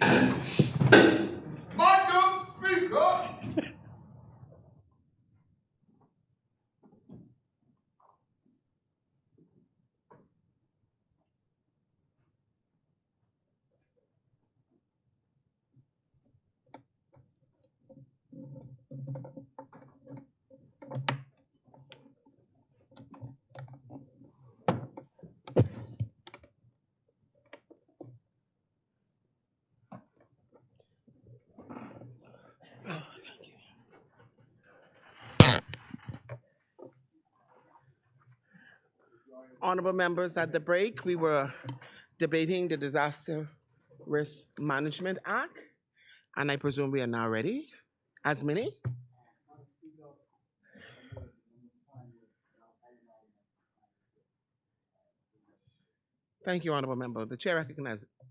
Madam Speaker! Honorable members, at the break, we were debating the Disaster Risk Management Act, and I presume we are now ready. As many? Thank you, Honorable Member. The Chair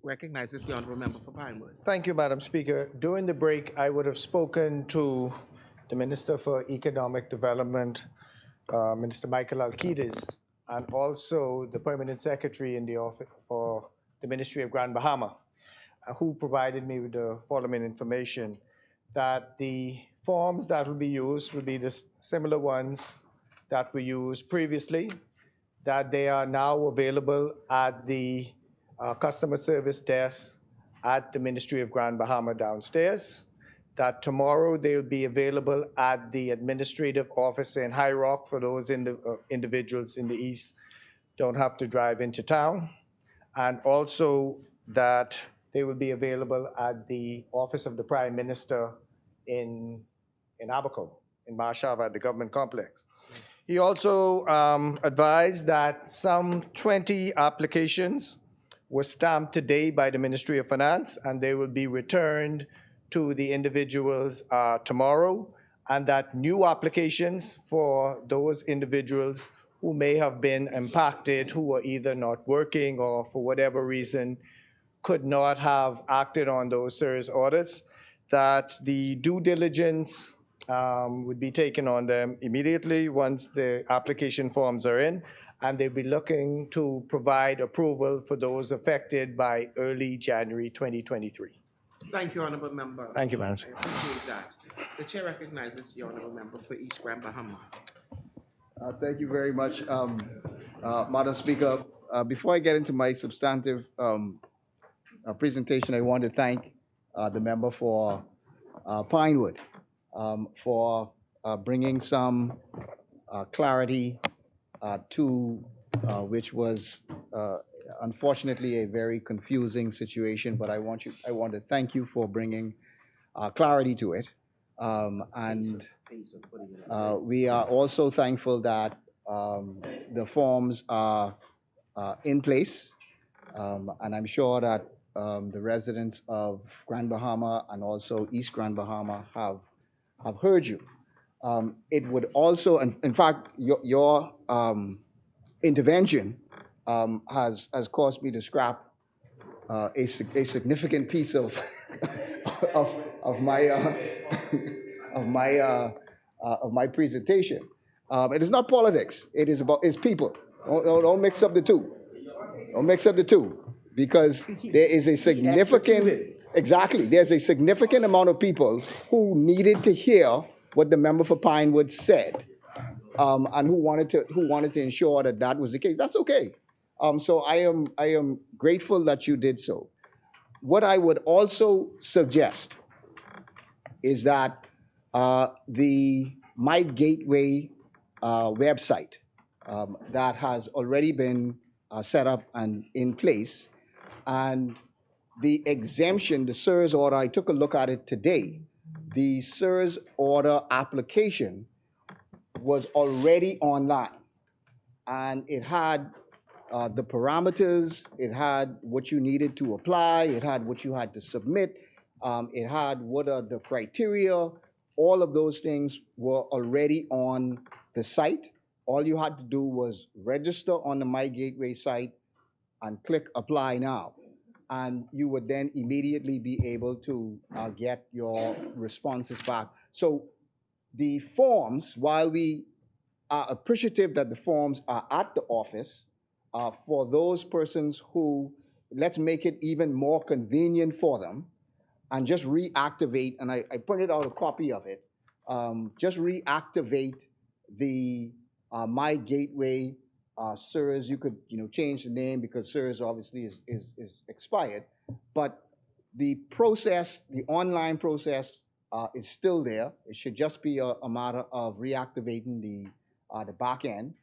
recognizes the Honorable Member for Pinewood. Thank you, Madam Speaker. During the break, I would have spoken to the Minister for Economic Development, Minister Michael Alcides, and also the Permanent Secretary in the office for the Ministry of Grand Bahama, who provided me with the following information, that the forms that will be used will be the similar ones that we used previously, that they are now available at the customer service desk at the Ministry of Grand Bahama downstairs, that tomorrow they'll be available at the administrative office in High Rock for those individuals in the east don't have to drive into town, and also that they will be available at the office of the Prime Minister in Abaco, in Marshall at the government complex. He also advised that some 20 applications were stamped today by the Ministry of Finance, and they will be returned to the individuals tomorrow, and that new applications for those individuals who may have been impacted, who were either not working or for whatever reason could not have acted on those service orders, that the due diligence would be taken on them immediately once the application forms are in, and they'll be looking to provide approval for those affected by early January 2023. Thank you, Honorable Member. Thank you, Madam. I appreciate that. The Chair recognizes the Honorable Member for East Grand Bahama. Thank you very much, Madam Speaker. Before I get into my substantive presentation, I want to thank the member for Pinewood for bringing some clarity to which was unfortunately a very confusing situation. But I want to thank you for bringing clarity to it, and we are also thankful that the forms are in place, and I'm sure that the residents of Grand Bahama and also East Grand Bahama have heard you. It would also, in fact, your intervention has caused me to scrap a significant piece of of my of my presentation. It is not politics. It is about people. Don't mix up the two. Don't mix up the two, because there is a significant, exactly, there's a significant amount of people who needed to hear what the member for Pinewood said, and who wanted to ensure that that was the case. That's okay. So I am grateful that you did so. What I would also suggest is that the My Gateway website that has already been set up and in place, and the exemption, the SIRS order, I took a look at it today. The SIRS order application was already online, and it had the parameters, it had what you needed to apply, it had what you had to submit, it had what are the criteria. All of those things were already on the site. All you had to do was register on the My Gateway site and click Apply Now, and you would then immediately be able to get your responses back. So the forms, while we are appreciative that the forms are at the office, for those persons who, let's make it even more convenient for them, and just reactivate, and I printed out a copy of it, just reactivate the My Gateway SIRS. You could, change the name because SIRS obviously is expired, but the process, the online process, is still there. It should just be a matter of reactivating the back end,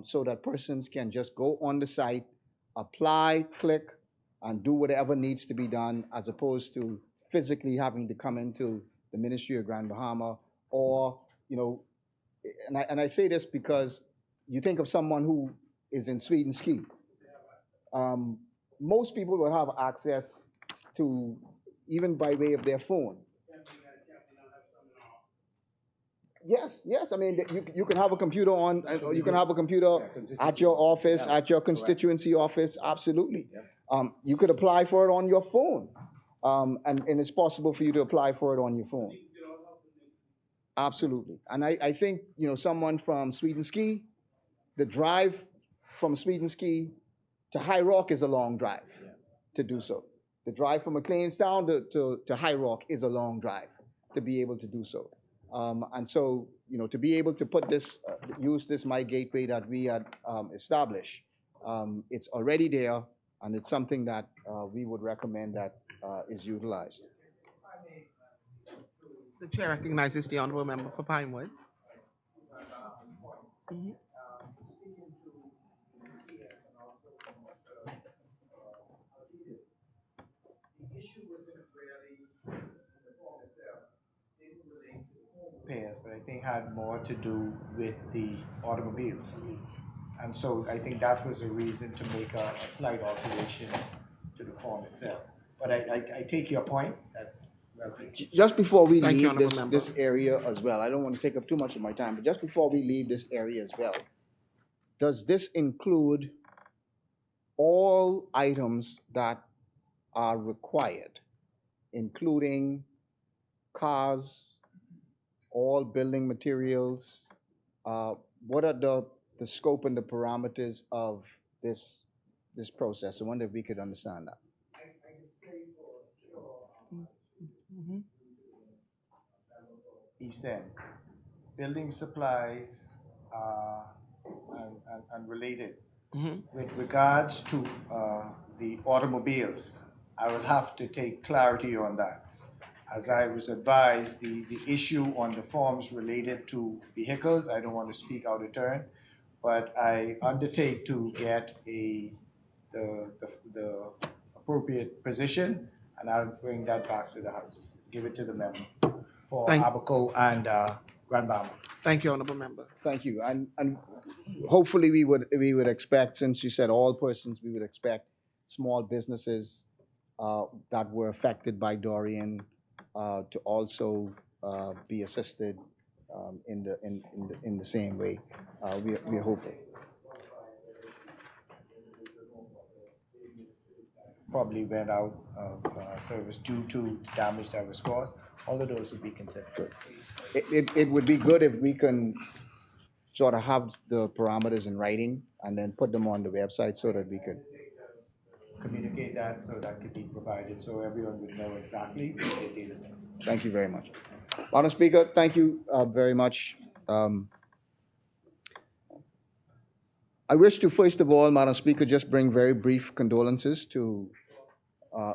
so that persons can just go on the site, apply, click, and do whatever needs to be done, as opposed to physically having to come into the Ministry of Grand Bahama, or, and I say this because you think of someone who is in Sweden Ski. Most people will have access to, even by way of their phone. Yes, yes. I mean, you can have a computer on, you can have a computer at your office, at your constituency office, absolutely. You could apply for it on your phone, and it's possible for you to apply for it on your phone. Absolutely. And I think, someone from Sweden Ski, the drive from Sweden Ski to High Rock is a long drive to do so. The drive from McLeanstown to High Rock is a long drive to be able to do so. And so, to be able to put this, use this My Gateway that we had established, it's already there, and it's something that we would recommend that is utilized. The chair recognizes the honorable member for Pinewood. Mhm. Payers, but I think had more to do with the automobiles. And so I think that was a reason to make a slight alterations to the form itself. But I take your point. That's well taken. Just before we Thank you, leave honorable member. this area as well, I don't want to take up too much of my time, but just before we leave this area as well, does this include all items that are required, including cars, all building materials? What are the scope and the parameters of this process? I wonder if we could understand that. Mhm. East End, building supplies, and related. Mhm. With regards to the automobiles, I will have to take clarity on that. As I was advised, the issue on the forms related to vehicles, I don't want to speak out of turn, but I undertake to get the appropriate position, and I'll bring that back to the House, give it to the member for Thank- Abaco and Grand Bahama. Thank you, honorable member. Thank you. And hopefully we would expect, since you said all persons, we would expect small businesses that were affected by Dorian to also be assisted in the same way. We're hopeful. Probably went out of service due to damage that was caused. All of those would be considered. It would be good if we can sort of have the parameters in writing and then put them on the website so that we could. Communicate that so that could be provided so everyone would know exactly what they're dealing with. Thank you very much. Madam Speaker, thank you very much. I wish to, first of all, Madam Speaker, just bring very brief condolences to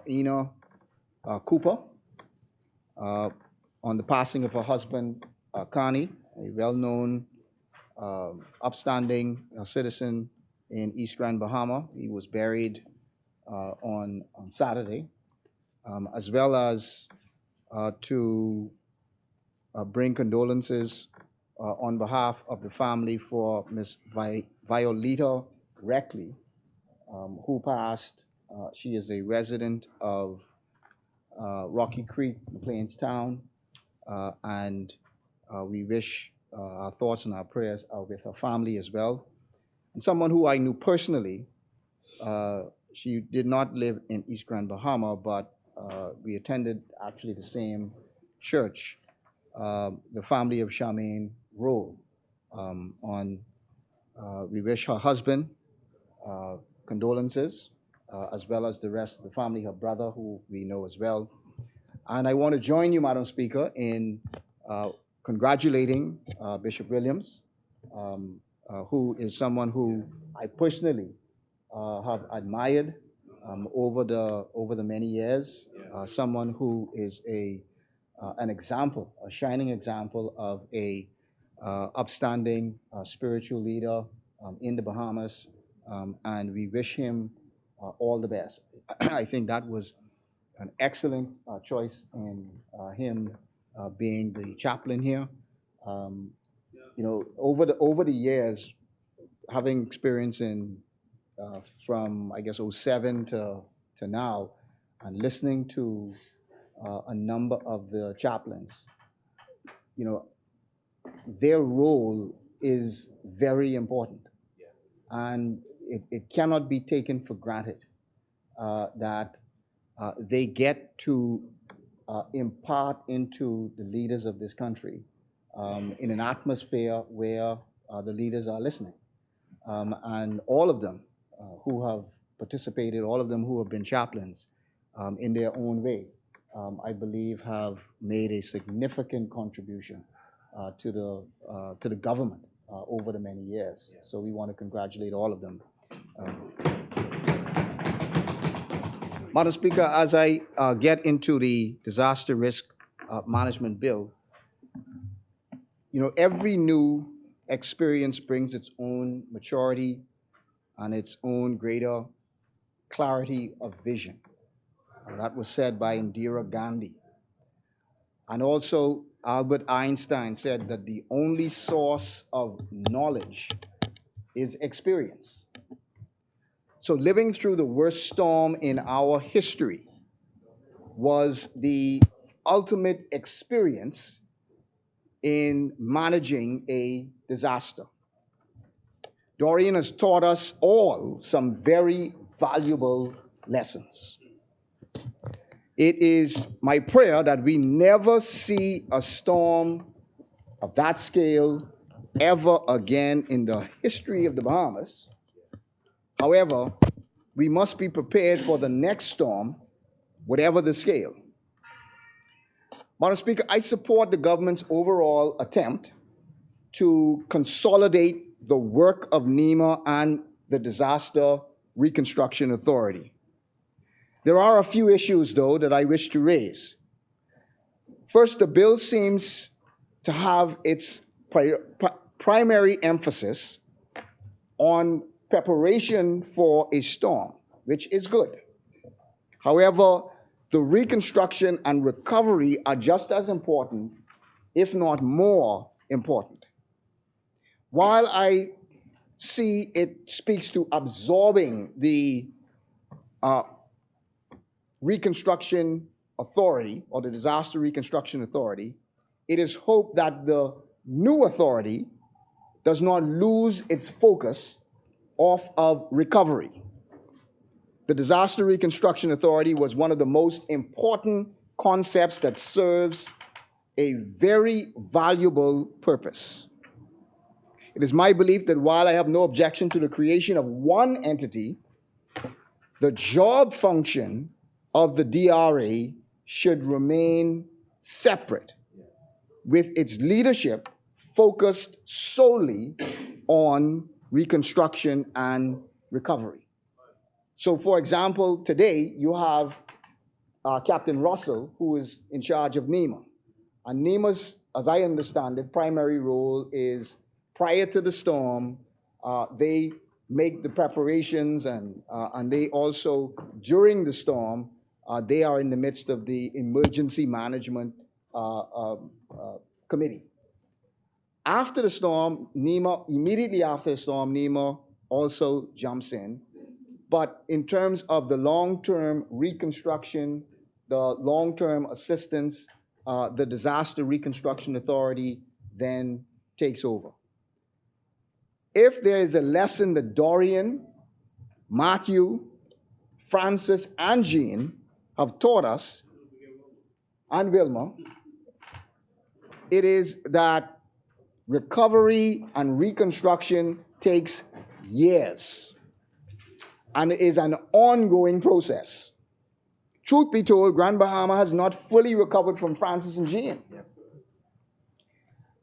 Ina Cooper on the passing of her husband, Connie, a well-known, upstanding citizen in East Grand Bahama. He was buried on Saturday, as well as to bring condolences on behalf of the family for Ms. Violeta Reckley, who passed. She is a resident of Rocky Creek, Plainstown, and we wish our thoughts and our prayers are with her family as well. And someone who I knew personally, she did not live in East Grand Bahama, but we attended actually the same church, the family of Charmaine Rowe. We wish her husband condolences, as well as the rest of the family, her brother, who we know as well. And I want to join you, Madam Speaker, in congratulating Bishop Williams, who is someone who I personally have admired over the many years. Someone who is an example, a shining example of a upstanding spiritual leader in the Bahamas, and we wish him all the best. I think that was an excellent choice in him being the chaplain here. You know, over the years, having experience in from I guess '07 to now, and listening to a number of the chaplains, you know, their role is very important, and it cannot be taken for granted that they get to impart into the leaders of this country in an atmosphere where the leaders are listening. And all of them who have participated, all of them who have been chaplains in their own way, I believe have made a significant contribution to the government over the many years. So we want to congratulate all of them. Madam Speaker, as I get into the disaster risk management bill, you know, every new experience brings its own maturity and its own greater clarity of vision. That was said by Indira Gandhi. And also, Albert Einstein said that the only source of knowledge is experience. So living through the worst storm in our history was the ultimate experience in managing a disaster. Dorian has taught us all some very valuable lessons. It is my prayer that we never see a storm of that scale ever again in the history of the Bahamas. However, we must be prepared for the next storm, whatever the scale. Madam Speaker, I support the government's overall attempt to consolidate the work of NEMA and the Disaster Reconstruction Authority. There are a few issues, though, that I wish to raise. First, the bill seems to have its primary emphasis on preparation for a storm, which is good. However, the reconstruction and recovery are just as important, if not more important. While I see it speaks to absorbing the Reconstruction Authority or the Disaster Reconstruction Authority, it is hoped that the new authority does not lose its focus off of recovery. The Disaster Reconstruction Authority was one of the most important concepts that serves a very valuable purpose. It is my belief that while I have no objection to the creation of one entity, the job function of the DRA should remain separate, with its leadership focused solely on reconstruction and recovery. So, for example, today you have Captain Russell, who is in charge of NEMA. And NEMA's, as I understand it, primary role is prior to the storm, they make the preparations, and they also, during the storm, they are in the midst of the emergency management committee. After the storm, NEMA, immediately after the storm, NEMA also jumps in. But in terms of the long-term reconstruction, the long-term assistance, the Disaster Reconstruction Authority then takes over. If there is a lesson that Dorian, Matthew, Francis, and Jean have taught us, and Wilma, it is that recovery and reconstruction takes years and is an ongoing process. truth be told, Grand Bahama has not fully recovered from Francis and Jean.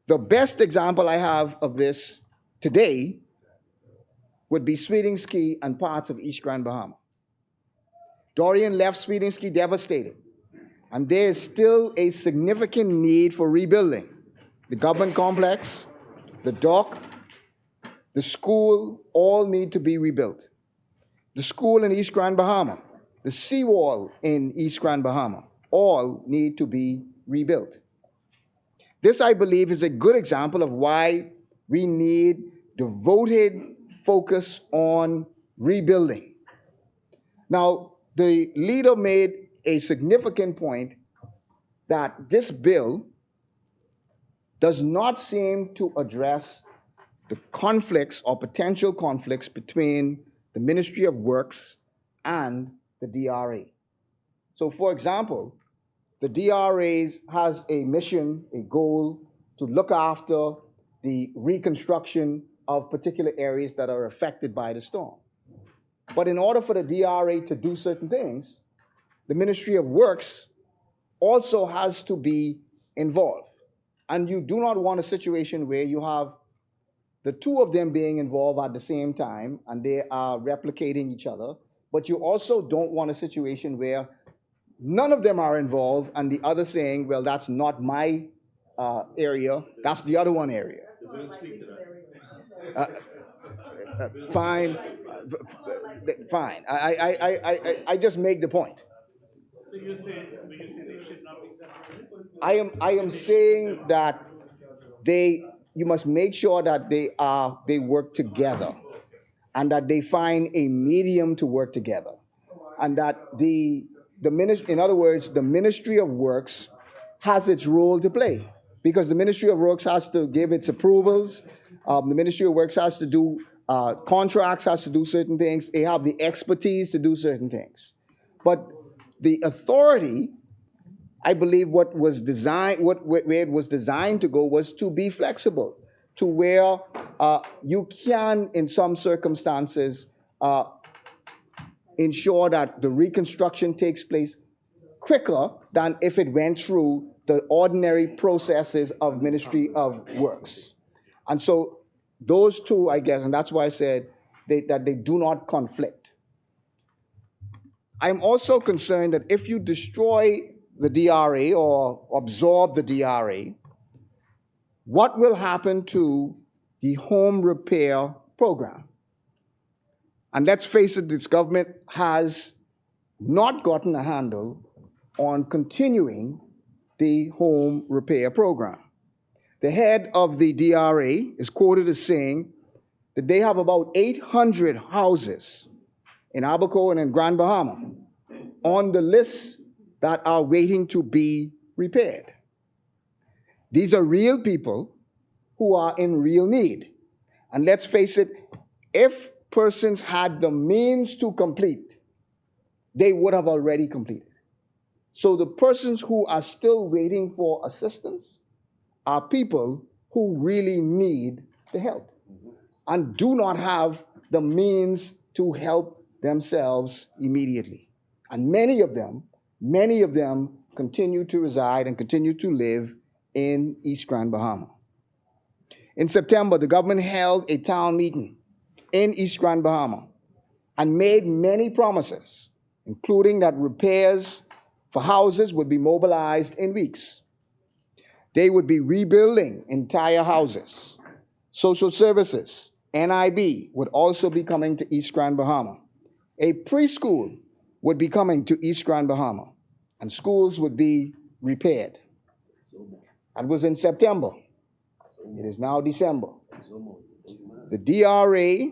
The best example I have of this today would be Sweetings Key and parts of East Grand Bahama. Dorian left Sweetings Key devastated, and there is still a significant need for rebuilding. The government complex, the dock, the school all need to be rebuilt. The school in East Grand Bahama, the seawall in East Grand Bahama, all need to be rebuilt. This, I believe, is a good example of why we need devoted focus on rebuilding. Now, the leader made a significant point that this bill does not seem to address the conflicts or potential conflicts between the Ministry of Works and the DRA. So, for example, the DRA has a mission, a goal to look after the reconstruction of particular areas that are affected by the storm. But in order for the DRA to do certain things, the Ministry of Works also has to be involved. And you do not want a situation where you have the two of them being involved at the same time and they are replicating each other, but you also don't want a situation where none of them are involved and the other saying, well, that's not my area, that's the other one area. Fine, fine. I just make the point. So you say they should not be separated? I am saying that you must make sure that they work together and that they find a medium to work together. And that in other words, the Ministry of Works has its role to play, because the Ministry of Works has to give its approvals. The Ministry of Works has to do contracts, has to do certain things. They have the expertise to do certain things. But the authority, I believe where it was designed to go was to be flexible, to where you can, in some circumstances, ensure that the reconstruction takes place quicker than if it went through the ordinary processes of Ministry of Works. And so those two, I guess, and that's why I said that they do not conflict. I'm also concerned that if you destroy the DRA or absorb the DRA, what will happen to the home repair program? And let's face it, this government has not gotten a handle on continuing the home repair program. The head of the DRA is quoted as saying that they have about 800 houses in Abaco and in Grand Bahama on the list that are waiting to be repaired. These are real people who are in real need. And let's face it, if persons had the means to complete, they would have already completed. So the persons who are still waiting for assistance are people who really need the help and do not have the means to help themselves immediately. And many of them continue to reside and continue to live in East Grand Bahama. In September, the government held a town meeting in East Grand Bahama and made many promises, including that repairs for houses would be mobilized in weeks. They would be rebuilding entire houses. Social services, NIB, would also be coming to East Grand Bahama. A preschool would be coming to East Grand Bahama, and schools would be repaired. That was in September. It is now December. The DRA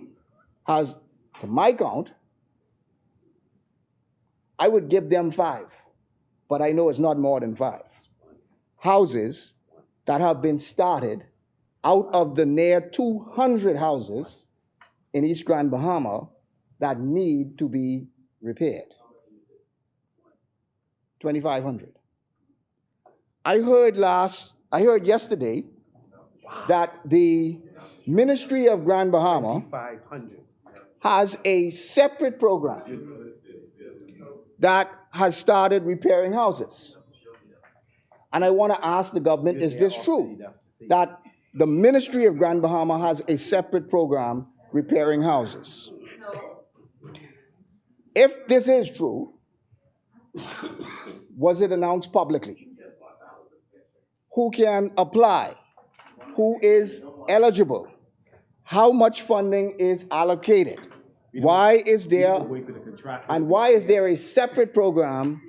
has, to my count, I would give them 5, but I know it's not more than 5 houses that have been started out of the near 200 houses in East Grand Bahama that need to be repaired. 2,500. I heard yesterday that the Ministry of Grand Bahama has a separate program that has started repairing houses. And I want to ask the government, is this true? That the Ministry of Grand Bahama has a separate program repairing houses. If this is true, was it announced publicly? Who can apply? Who is eligible? How much funding is allocated? Why is there a separate program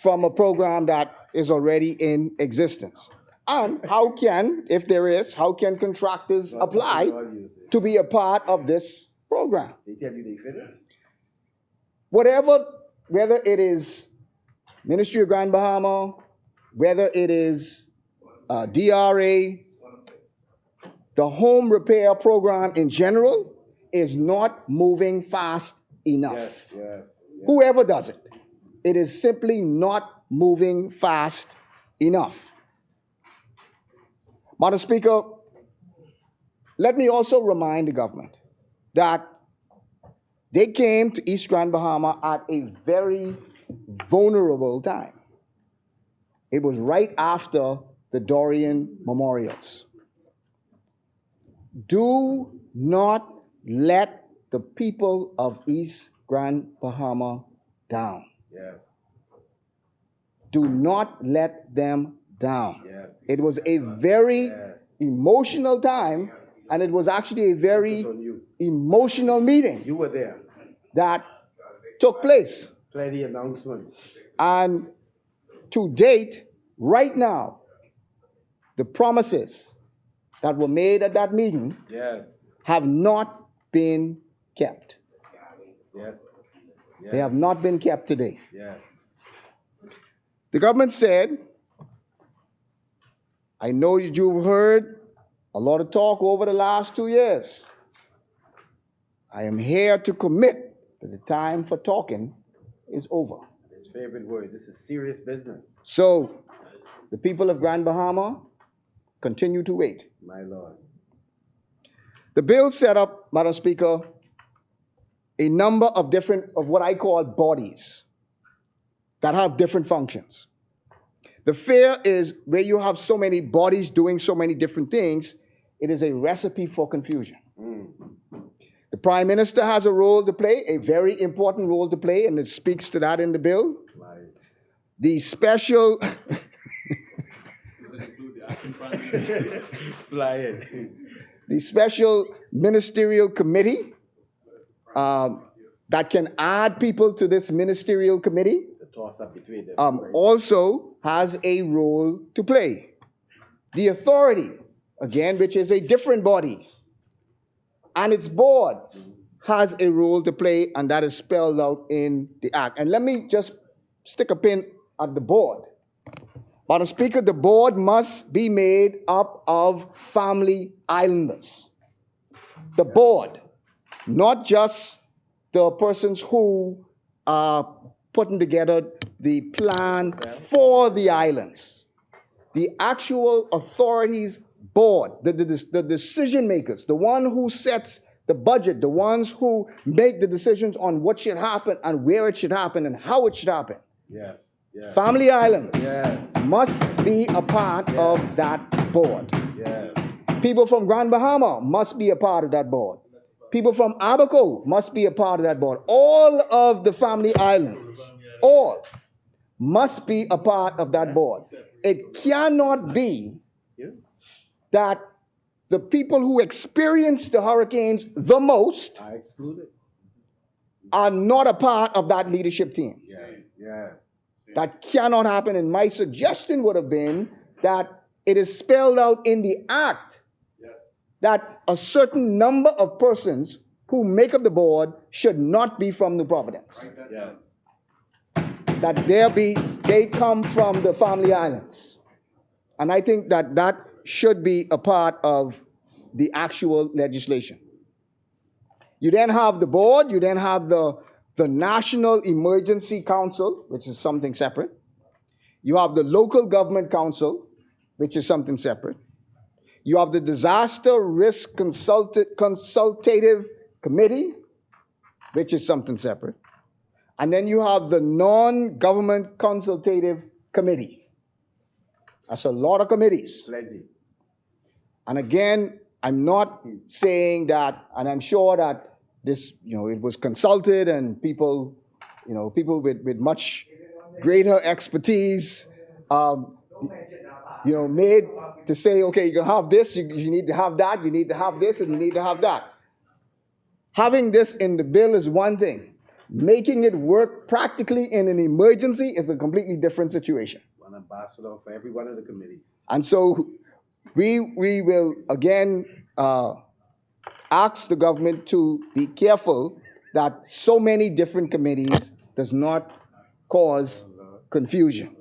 from a program that is already in existence? And how can, if there is, how can contractors apply to be a part of this program? Whatever, whether it is Ministry of Grand Bahama, whether it is DRA, the home repair program in general is not moving fast enough. Whoever does it, it is simply not moving fast enough. Madam Speaker, let me also remind the government that they came to East Grand Bahama at a very vulnerable time. It was right after the Dorian memorials. Do not let the people of East Grand Bahama down. Yes. Do not let them down. Yes. It was a very emotional time, and it was actually a very emotional meeting You were there. that took place. Plenty announcements. And to date, right now, the promises that were made at that meeting Yes. have not been kept. Yes. They have not been kept today. Yes. The government said, I know you've heard a lot of talk over the last 2 years. I am here to commit that the time for talking is over. His favorite word. This is serious business. So, the people of Grand Bahama continue to wait. My Lord. The bill set up, Madam Speaker, a number of what I call bodies that have different functions. The fear is where you have so many bodies doing so many different things, it is a recipe for confusion. The Prime Minister has a role to play, a very important role to play, and it speaks to that in the bill. The special... The special ministerial committee that can add people to this ministerial committee Toss-up between them. also has a role to play. The authority, again, which is a different body, and its board has a role to play, and that is spelled out in the act. And let me just stick a pin at the board. Madam Speaker, the board must be made up of family islanders. The board, not just the persons who are putting together the plan for the islands. The actual authorities board, the decision makers, the one who sets the budget, the ones who make the decisions on what should happen and where it should happen and how it should happen. Yes. Yes. Family islands Yes. must be a part of that board. Yes. People from Grand Bahama must be a part of that board. People from Abaco must be a part of that board. All of the family islands, all, must be a part of that board. It cannot be that the people who experience the hurricanes the most I excluded. are not a part of that leadership team. Yeah. Yeah. That cannot happen, and my suggestion would have been that it is spelled out in the act that a certain number of persons who make up the board should not be from New Providence. Yes. That they come from the family islands. And I think that that should be a part of the actual legislation. You then have the board, you then have the National Emergency Council, which is something separate. You have the Local Government Council, which is something separate. You have the Disaster Risk Consultative Committee, which is something separate. And then you have the non-government consultative committee. That's a lot of committees. Plenty. And again, I'm not saying that, and I'm sure that this, it was consulted and people with much greater expertise, made to say, okay, you can have this, you need to have that, you need to have this, and you need to have that. Having this in the bill is one thing. Making it work practically in an emergency is a completely different situation. One ambassador for every one of the committees. And so we will again ask the government to be careful that so many different committees does not cause confusion.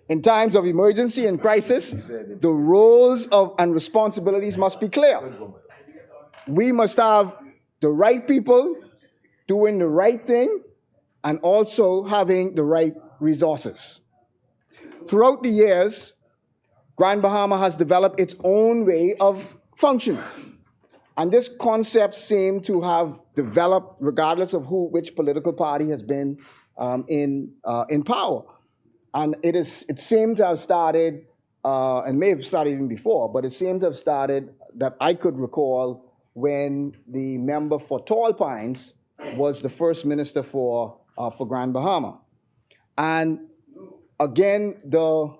In times of emergency and crisis, the roles and responsibilities must be clear. We must have the right people doing the right thing and also having the right resources. Throughout the years, Grand Bahama has developed its own way of functioning. And this concept seemed to have developed regardless of which political party has been in power. And it seemed to have started, and may have started even before, but it seemed to have started that I could recall when the member for Tall Pines was the first minister for Grand Bahama. And again, Before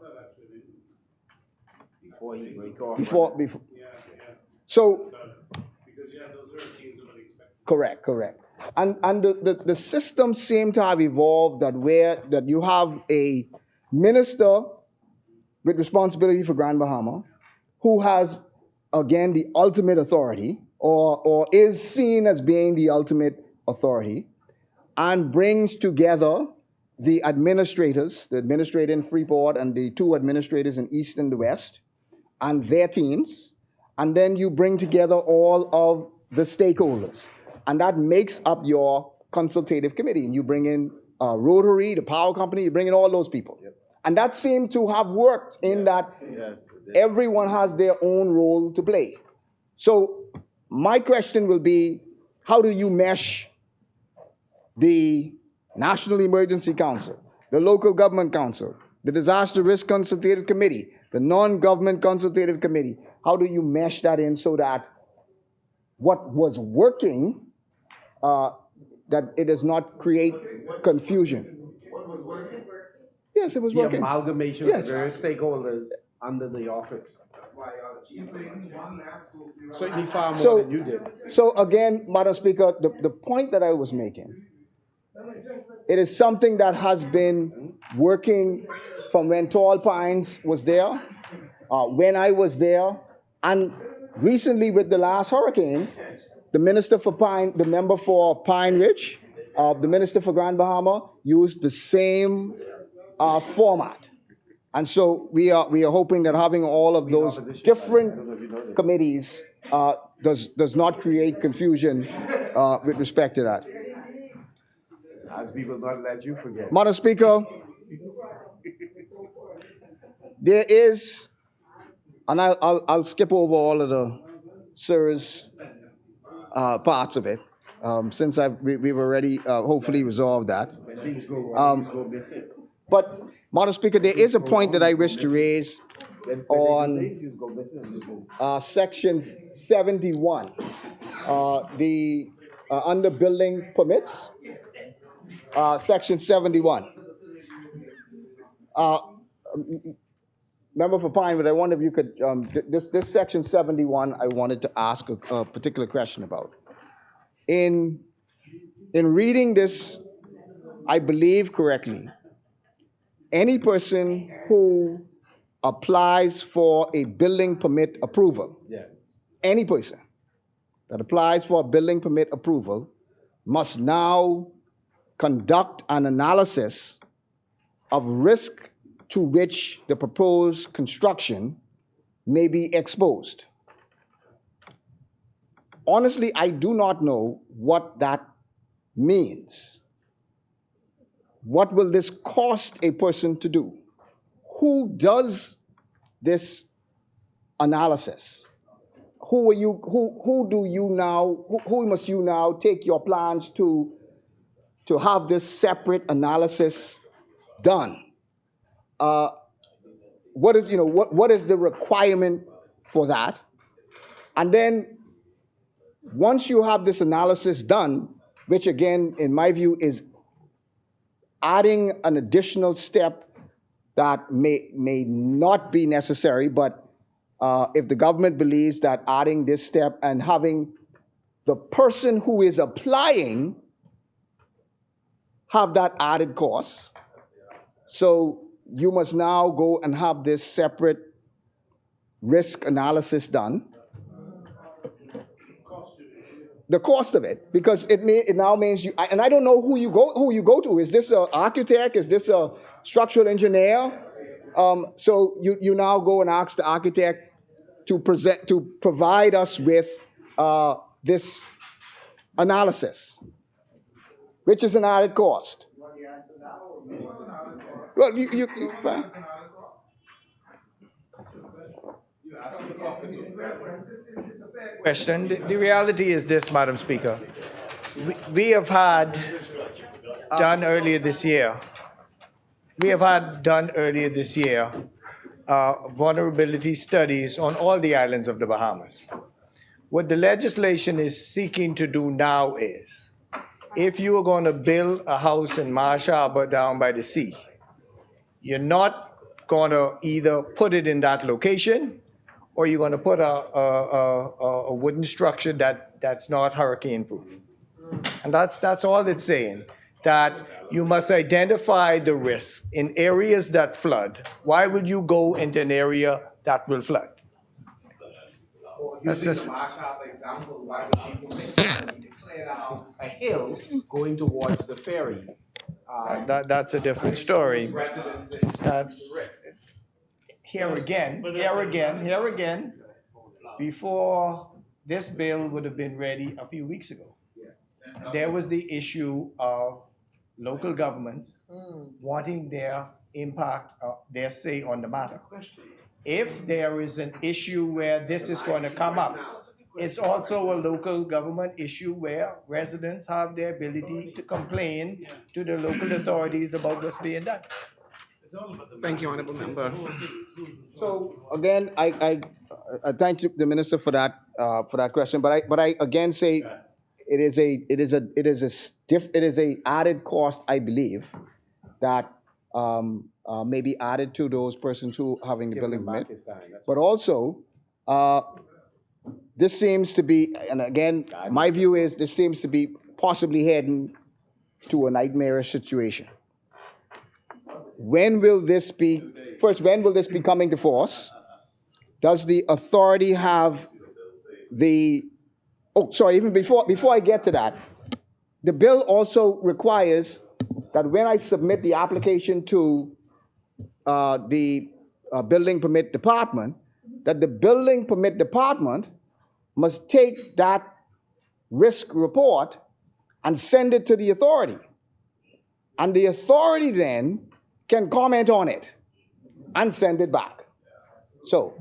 so, Because you have those hurricanes that unexpected. correct. And the system seemed to have evolved that you have a minister with responsibility for Grand Bahama who has, again, the ultimate authority or is seen as being the ultimate authority and brings together the administrators, the administrator in Freeport and the two administrators in East and the West and their teams. And then you bring together all of the stakeholders. And that makes up your consultative committee. And you bring in Rotary, the power company, you bring in all those people. Yep. And that seemed to have worked in that everyone has their own role to play. So my question will be, how do you mesh the National Emergency Council, the Local Government Council, the Disaster Risk Consultative Committee, the Non-Government Consultative Committee? How do you mesh that in so that what was working, that it does not create confusion? What was working? Yes, it was The working. amalgamation Yes. of various stakeholders under the office. Certainly far more So- than you did. So again, Madam Speaker, the point that I was making, it is something that has been working from when Tall Pines was there, when I was there, and recently with the last hurricane, the member for Pine Ridge, the minister for Grand Bahama used the same format. And so we are hoping that having all of those different committees does not create confusion with respect to that. As we will not let you forget. Madam Speaker, there is, and I'll skip over all of the serious parts of it, since we've already hopefully resolved that. When things go wrong, things go missing. But, Madam Speaker, there is a point that I wish to raise on Things go missing and you go. Section 71, the under building permits, Section 71. Member for Pinewood, I wonder if you could, this Section 71, I wanted to ask a particular question about. In reading this, I believe correctly, any person who applies for a building permit approval, Yeah. any person that applies for a building permit approval must now conduct an analysis of risk to which the proposed construction may be exposed. Honestly, I do not know what that means. What will this cost a person to do? Who does this analysis? who must you now take your plans to have this separate analysis done? What is the requirement for that? And then once you have this analysis done, which again, in my view, is adding an additional step that may not be necessary, but if the government believes that adding this step and having the person who is applying have that added cost, so you must now go and have this separate risk analysis done. The cost of it, because it now means you, and I don't know who you go to. Is this an architect? Is this a structural engineer? So you now go and ask the architect to provide us with this analysis, which is an added cost. Well, Question. The reality is this, Madam Speaker. We have had done earlier this year vulnerability studies on all the islands of the Bahamas. What the legislation is seeking to do now is, if you are going to build a house in Marsh Harbor down by the sea, you're not going to either put it in that location or you're going to put a wooden structure that's not hurricane proof. And that's all it's saying, that you must identify the risk in areas that flood. Why would you go into an area that will flood? Using the Marsh Harbor example, why would people think somebody declared out a hill going towards the ferry? That's a different story. Residences, That- risk. Here again, before this bill would have been ready a few weeks ago, there was the issue of local governments wanting their impact, their say on the matter. If there is an issue where this is going to come up, it's also a local government issue where residents have the ability to complain to the local authorities about what's being done. Thank you, Honorable Member. So again, I thank you, the minister, for that question. But I again say it is a added cost, I believe, that may be added to those persons who having the building permit. But also, this seems to be, and again, my view is this seems to be possibly heading to a nightmarish situation. When will this be coming to force? Does the authority have even before I get to that, the bill also requires that when I submit the application to the building permit department, that the building permit department must take that risk report and send it to the authority. And the authority then can comment on it and send it back. So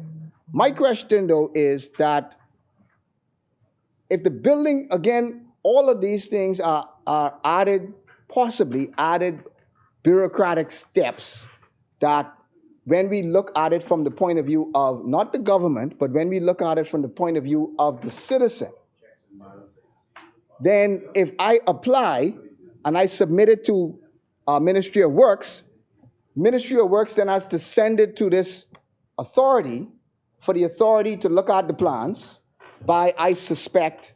my question, though, is that if the building, again, all of these things are possibly added bureaucratic steps that when we look at it from the point of view of not the government, but when we look at it from the point of view of the citizen, then if I apply and I submit it to Ministry of Works then has to send it to this authority for the authority to look at the plans by, I suspect,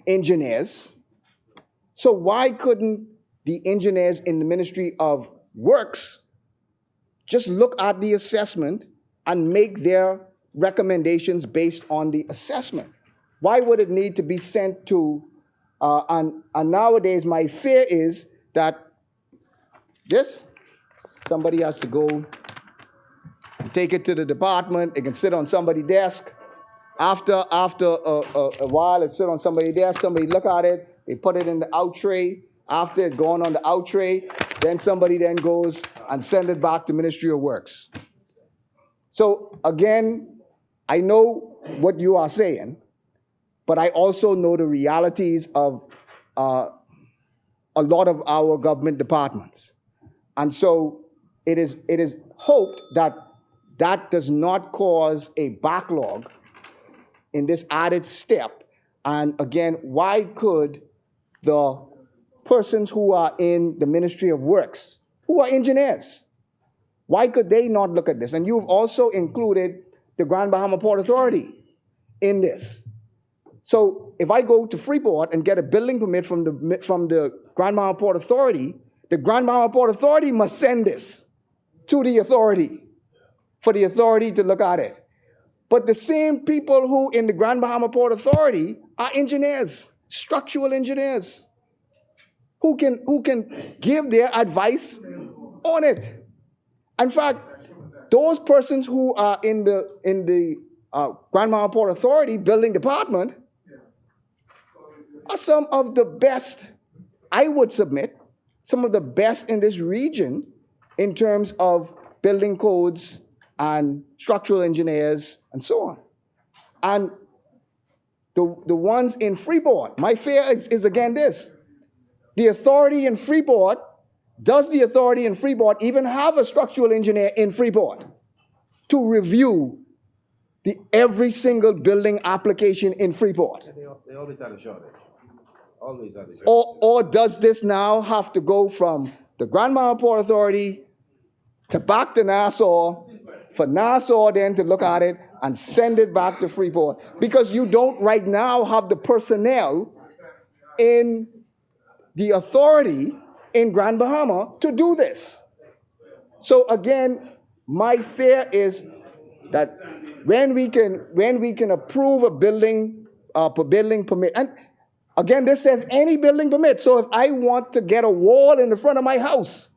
engineers. So why couldn't the engineers in the Ministry of Works just look at the assessment and make their recommendations based on the assessment? Why would it need to be sent to, and nowadays my fear is that somebody has to go take it to the department, it can sit on somebody's desk. After a while, it sit on somebody's desk, somebody look at it, they put it in the out tray. After it gone on the out tray, then somebody then goes and send it back to Ministry of Works. So again, I know what you are saying, but I also know the realities of a lot of our government departments. And so it is hoped that that does not cause a backlog in this added step. And again, why could the persons who are in the Ministry of Works, who are engineers, why could they not look at this? And you've also included the Grand Bahama Port Authority in this. So if I go to Freeport and get a building permit from the Grand Bahama Port Authority, the Grand Bahama Port Authority must send this to the authority for the authority to look at it. But the same people who in the Grand Bahama Port Authority are engineers, structural engineers, who can give their advice on it. In fact, those persons who are in the Grand Bahama Port Authority building department are some of the best, I would submit, some of the best in this region in terms of building codes and structural engineers and so on. And the ones in Freeport, my fear is again this. The authority in Freeport, does the authority in Freeport even have a structural engineer in Freeport to review every single building application in Freeport? They always had a shortage. Always had a shortage. Or does this now have to go from the Grand Bahama Port Authority to back to Nassau, for Nassau then to look at it and send it back to Freeport? Because you don't right now have the personnel in the authority in Grand Bahama to do this. So again, my fear is that when we can approve a building permit, and again, this says any building permit. So if I want to get a wall in the front of my house,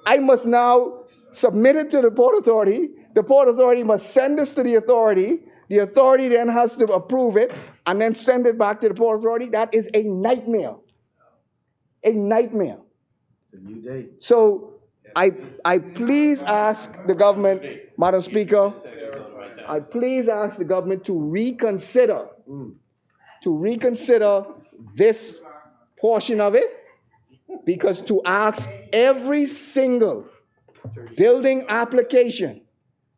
I must now submit it to the Port Authority. The Port Authority must send this to the authority. The authority then has to approve it and then send it back to the Port Authority. That is a nightmare. A nightmare. It's a new day. So I please ask the government, Madam Speaker, I please ask the government to reconsider this portion of it, because to ask every single building application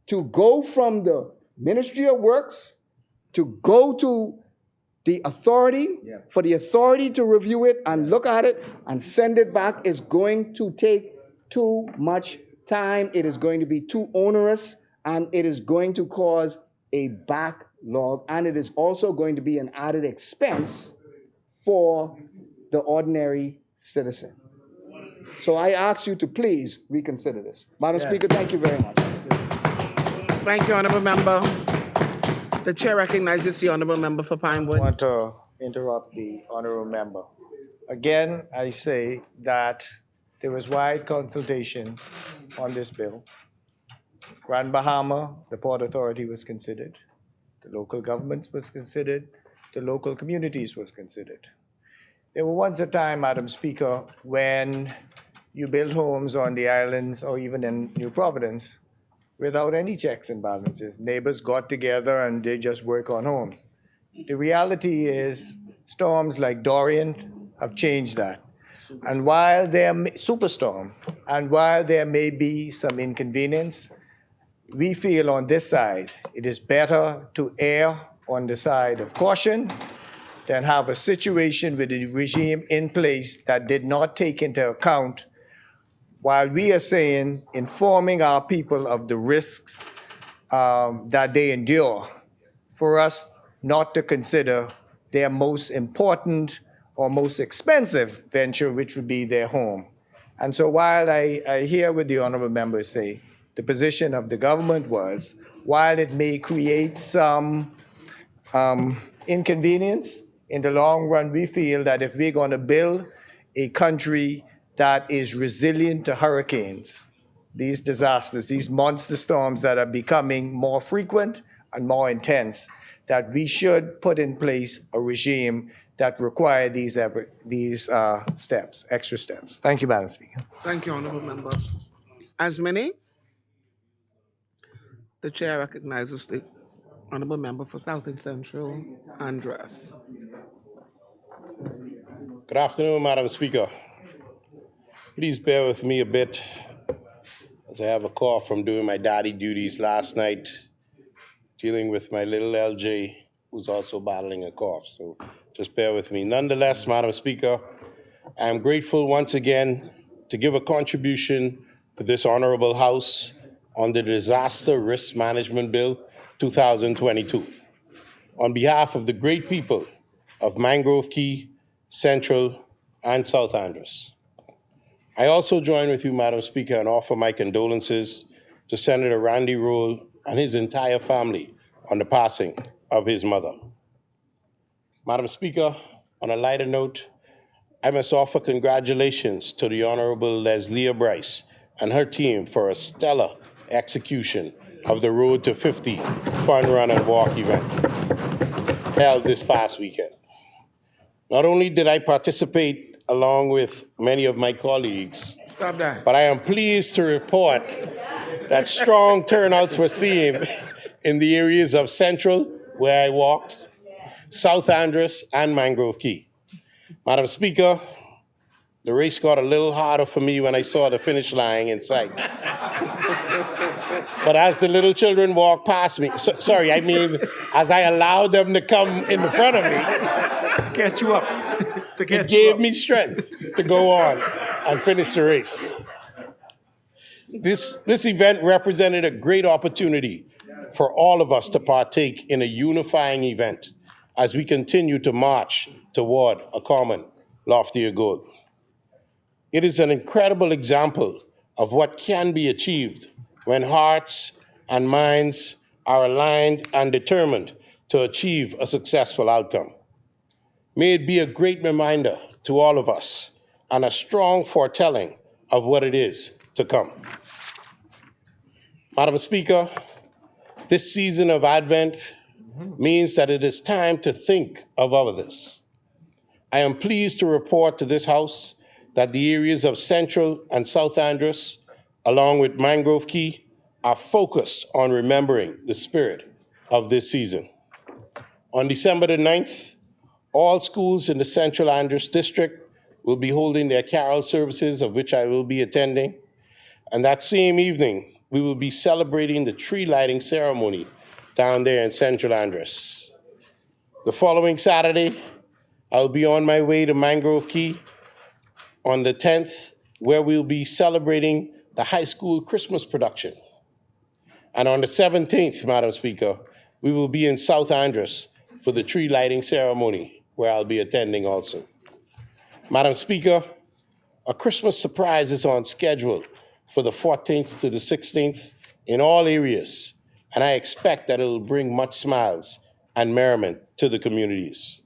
to go from the Ministry of Works to go to the authority, for the authority to review it and look at it and send it back is going to take too much time. It is going to be too onerous, and it is going to cause a backlog, and it is also going to be an added expense for the ordinary citizen. So I ask you to please reconsider this. Madam Speaker, thank you very much. Thank you, Honorable Member. The Chair recognizes the Honorable Member for I Pinewood. want to interrupt the honorable member. Again, I say that there was wide consultation on this bill. Grand Bahama, the Port Authority was considered. The local governments was considered. The local communities was considered. There were once a time, Madam Speaker, when you build homes on the islands or even in New Providence without any checks and balances. Neighbors got together and they just work on homes. The reality is storms like Dorian have changed that. And while superstorm, and while there may be some inconvenience, we feel on this side, it is better to err on the side of caution than have a situation with a regime in place that did not take into account, while we are saying, informing our people of the risks that they endure, for us not to consider their most important or most expensive venture, which would be their home. And so while I hear what the honorable members say, the position of the government was, while it may create some inconvenience, in the long run, we feel that if we're going to build a country that is resilient to hurricanes, these disasters, these monster storms that are becoming more frequent and more intense, that we should put in place a regime that require these steps, extra steps. Thank you, Madam Speaker. Thank you, Honorable Member. As many? The Chair recognizes the Honorable Member for South and Central, Andres. Good afternoon, Madam Speaker. Please bear with me a bit as I have a call from doing my daddy duties last night, dealing with my little LJ, who's also battling a cough. So just bear with me. Nonetheless, Madam Speaker, I am grateful once again to give a contribution to this honorable House on the Disaster Risk Management Bill 2022 on behalf of the great people of Mangrove Key, Central, and South Andros. I also join with you, Madam Speaker, and offer my condolences to Senator Randy Roll and his entire family on the passing of his mother. Madam Speaker, on a lighter note, I must offer congratulations to the Honorable Leslie Bryce and her team for a stellar execution of the Road to 50 Fun Run and Walk event held this past weekend. Not only did I participate along with many of my colleagues, Stop that. but I am pleased to report that strong turnouts were seen in the areas of Central, where I walked, South Andros, and Mangrove Key. Madam Speaker, the race got a little harder for me when I saw the finish line in sight. But as the little children walked past me, as I allowed them to come in the front of me, Catch you up. it gave me strength to go on and finish the race. This event represented a great opportunity for all of us to partake in a unifying event as we continue to march toward a common, loftier goal. It is an incredible example of what can be achieved when hearts and minds are aligned and determined to achieve a successful outcome. May it be a great reminder to all of us and a strong foretelling of what it is to come. Madam Speaker, this season of Advent means that it is time to think of others. I am pleased to report to this House that the areas of Central and South Andros, along with Mangrove Key, are focused on remembering the spirit of this season. On December the 9th, all schools in the Central Andros District will be holding their carol services, of which I will be attending. And that same evening, we will be celebrating the tree lighting ceremony down there in Central Andros. The following Saturday, I'll be on my way to Mangrove Key on the 10th, where we'll be celebrating the high school Christmas production. And on the 17th, Madam Speaker, we will be in South Andros for the tree lighting ceremony, where I'll be attending also. Madam Speaker, a Christmas surprise is on schedule for the 14th to the 16th in all areas, and I expect that it will bring much smiles and merriment to the communities.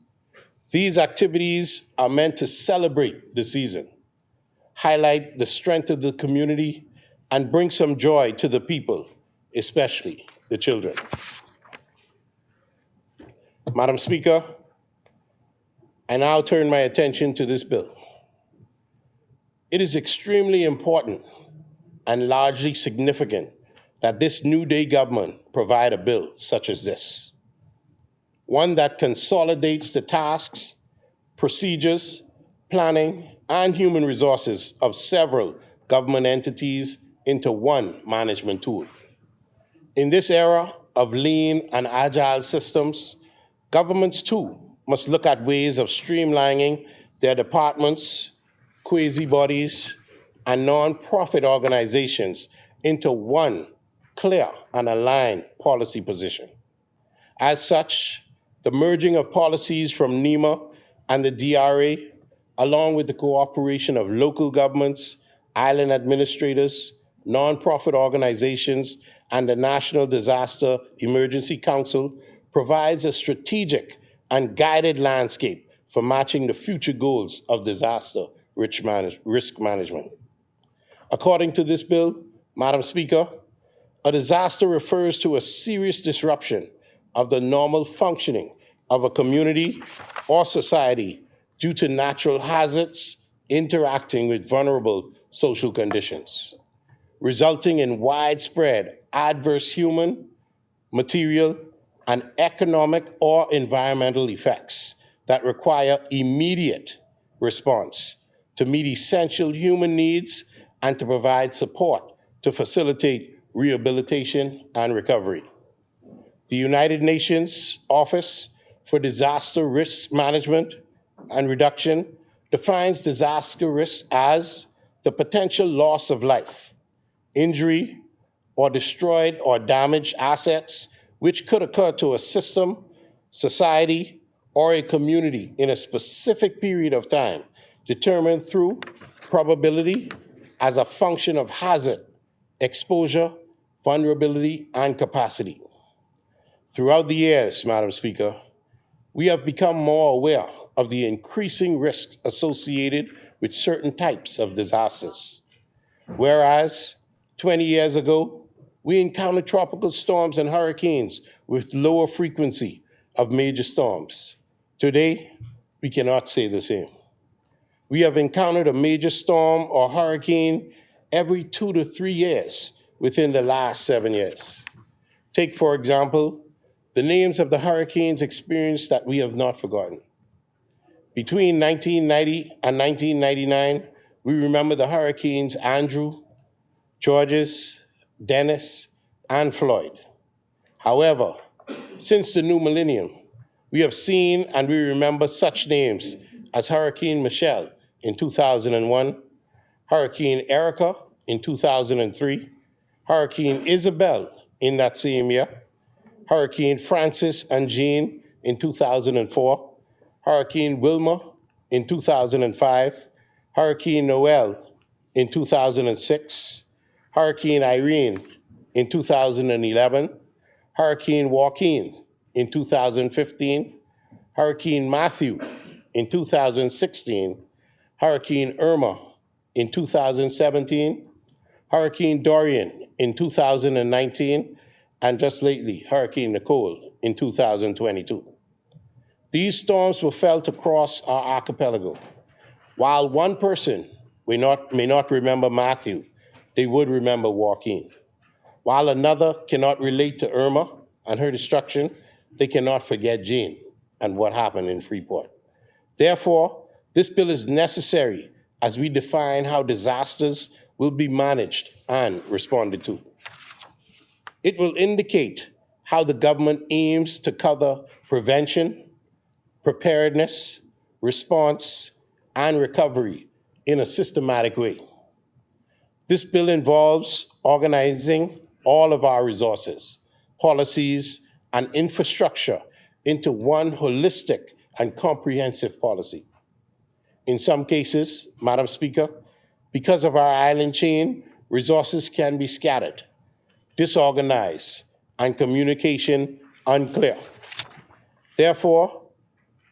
These activities are meant to celebrate the season, highlight the strength of the community, and bring some joy to the people, especially the children. Madam Speaker, I now turn my attention to this bill. It is extremely important and largely significant that this New Day government provide a bill such as this, one that consolidates the tasks, procedures, planning, and human resources of several government entities into one management tool. In this era of lean and agile systems, governments too must look at ways of streamlining their departments, quasi-bodies, and non-profit organizations into one clear and aligned policy position. As such, the merging of policies from NEMA and the DRA, along with the cooperation of local governments, island administrators, nonprofit organizations, and the National Disaster Emergency Council, provides a strategic and guided landscape for matching the future goals of disaster risk management. According to this bill, Madam Speaker, a disaster refers to a serious disruption of the normal functioning of a community or society due to natural hazards interacting with vulnerable social conditions, resulting in widespread adverse human, material, and economic or environmental effects that require immediate response to meet essential human needs and to provide support to facilitate rehabilitation and recovery. The United Nations Office for Disaster Risk Management and Reduction defines disaster risk as the potential loss of life, injury, or destroyed or damaged assets which could occur to a system, society, or a community in a specific period of time, determined through probability as a function of hazard, exposure, vulnerability, and capacity. Throughout the years, Madam Speaker, we have become more aware of the increasing risks associated with certain types of disasters. Whereas 20 years ago, we encountered tropical storms and hurricanes with lower frequency of major storms. Today, we cannot say the same. We have encountered a major storm or hurricane every 2 to 3 years within the last 7 years. Take, for example, the names of the hurricanes experienced that we have not forgotten. Between 1990 and 1999, we remember the hurricanes Andrew, Georges, Dennis, and Floyd. However, since the new millennium, we have seen and we remember such names as Hurricane Michelle in 2001, Hurricane Erica in 2003, Hurricane Isabel in that same year, Hurricane Francis and Jean in 2004, Hurricane Wilma in 2005, Hurricane Noel in 2006, Hurricane Irene in 2011, Hurricane Joaquin in 2015, Hurricane Matthew in 2016, Hurricane Irma in 2017, Hurricane Dorian in 2019, and just lately, Hurricane Nicole in 2022. These storms were felt across our archipelago. While one person may not remember Matthew, they would remember Joaquin. While another cannot relate to Irma and her destruction, they cannot forget Jane and what happened in Freeport. Therefore, this bill is necessary as we define how disasters will be managed and responded to. It will indicate how the government aims to cover prevention, preparedness, response, and recovery in a systematic way. This bill involves organizing all of our resources, policies, and infrastructure into one holistic and comprehensive policy. In some cases, Madam Speaker, because of our island chain, resources can be scattered, disorganized, and communication unclear. Therefore,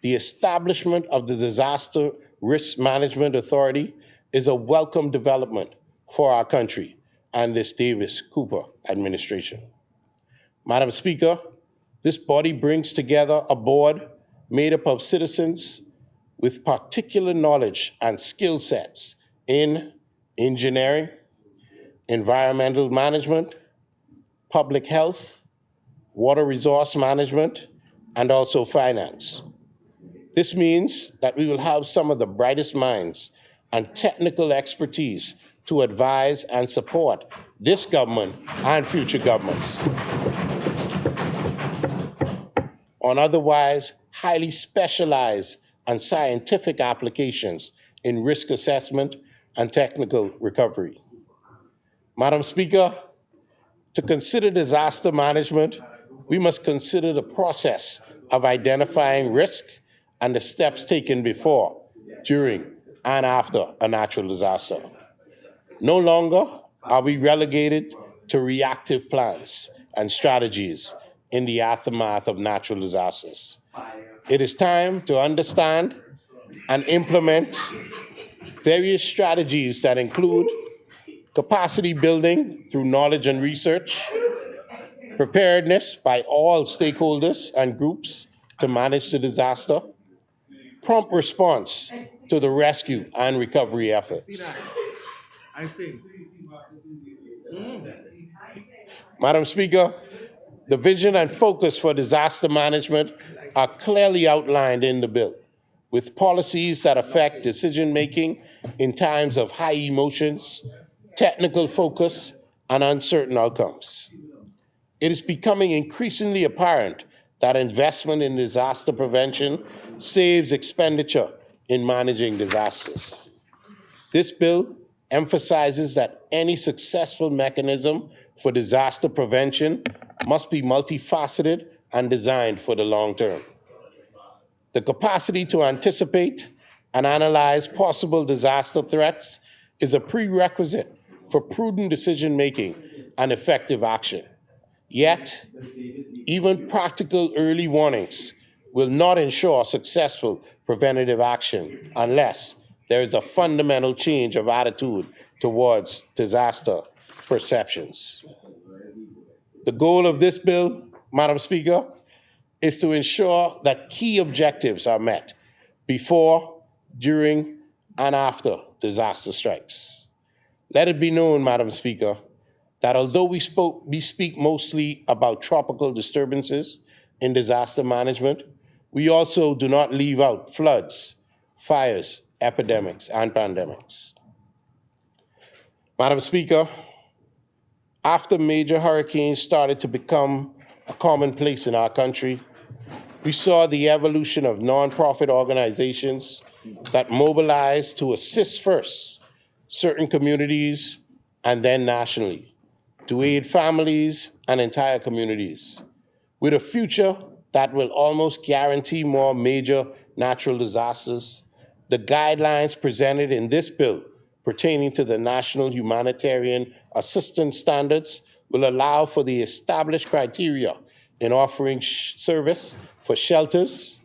the establishment of the Disaster Risk Management Authority is a welcome development for our country and this Davis-Cooper administration. Madam Speaker, this body brings together a board made up of citizens with particular knowledge and skill sets in engineering, environmental management, public health, water resource management, and also finance. This means that we will have some of the brightest minds and technical expertise to advise and support this government and future governments on otherwise highly specialized and scientific applications in risk assessment and technical recovery. Madam Speaker, to consider disaster management, we must consider the process of identifying risk and the steps taken before, during, and after a natural disaster. No longer are we relegated to reactive plans and strategies in the aftermath of natural disasters. It is time to understand and implement various strategies that include capacity building through knowledge and research, preparedness by all stakeholders and groups to manage the disaster, prompt response to the rescue and recovery efforts. I see. Madam Speaker, The vision and focus for disaster management are clearly outlined in the bill, with policies that affect decision-making in times of high emotions, technical focus, and uncertain outcomes. It is becoming increasingly apparent that investment in disaster prevention saves expenditure in managing disasters. This bill emphasizes that any successful mechanism for disaster prevention must be multifaceted and designed for the long term. The capacity to anticipate and analyze possible disaster threats is a prerequisite for prudent decision-making and effective action. Yet, even practical early warnings will not ensure successful preventative action unless there is a fundamental change of attitude towards disaster perceptions. The goal of this bill, Madam Speaker, is to ensure that key objectives are met before, during, and after disaster strikes. Let it be known, Madam Speaker, that although we speak mostly about tropical disturbances in disaster management, we also do not leave out floods, fires, epidemics, and pandemics. Madam Speaker, after major hurricanes started to become a commonplace in our country, we saw the evolution of nonprofit organizations that mobilized to assist first certain communities and then nationally, to aid families and entire communities, with a future that will almost guarantee more major natural disasters. The guidelines presented in this bill pertaining to the National Humanitarian Assistance Standards will allow for the established criteria in offering service for shelters,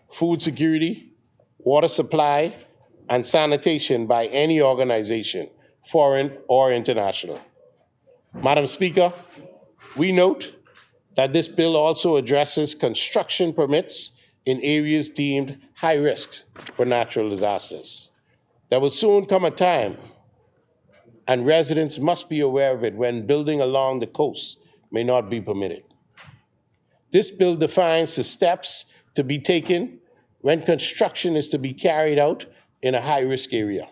food security, water supply, and sanitation by any organization, foreign or international. Madam Speaker, we note that this bill also addresses construction permits in areas deemed high risk for natural disasters. There will soon come a time, and residents must be aware of it, when building along the coast may not be permitted. This bill defines the steps to be taken when construction is to be carried out in a high-risk area,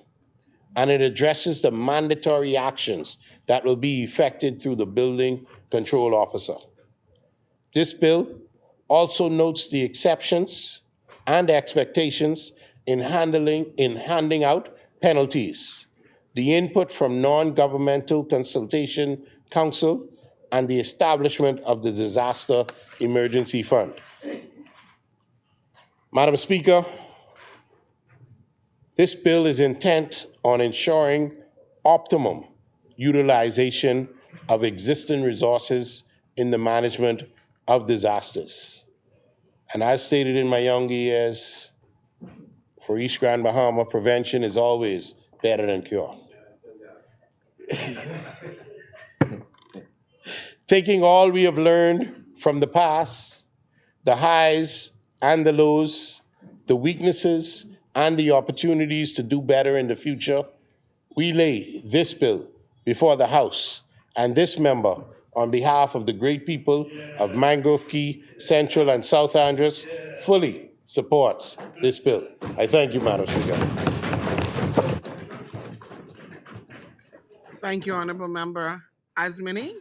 and it addresses the mandatory actions that will be effected through the building control officer. This bill also notes the exceptions and expectations in handing out penalties, the input from non-governmental consultation council, and the establishment of the Disaster Emergency Fund. Madam Speaker, this bill is intent on ensuring optimum utilization of existing resources in the management of disasters. And as stated in my younger years, for East Grand Bahama, prevention is always better than cure. Taking all we have learned from the past, the highs and the lows, the weaknesses and the opportunities to do better in the future, we lay this bill before the House and this member on behalf of the great people of Mangrove Key, Central and South Andros, fully supports this bill. I thank you, Madam Speaker. Thank you, Honorable Member Asmini.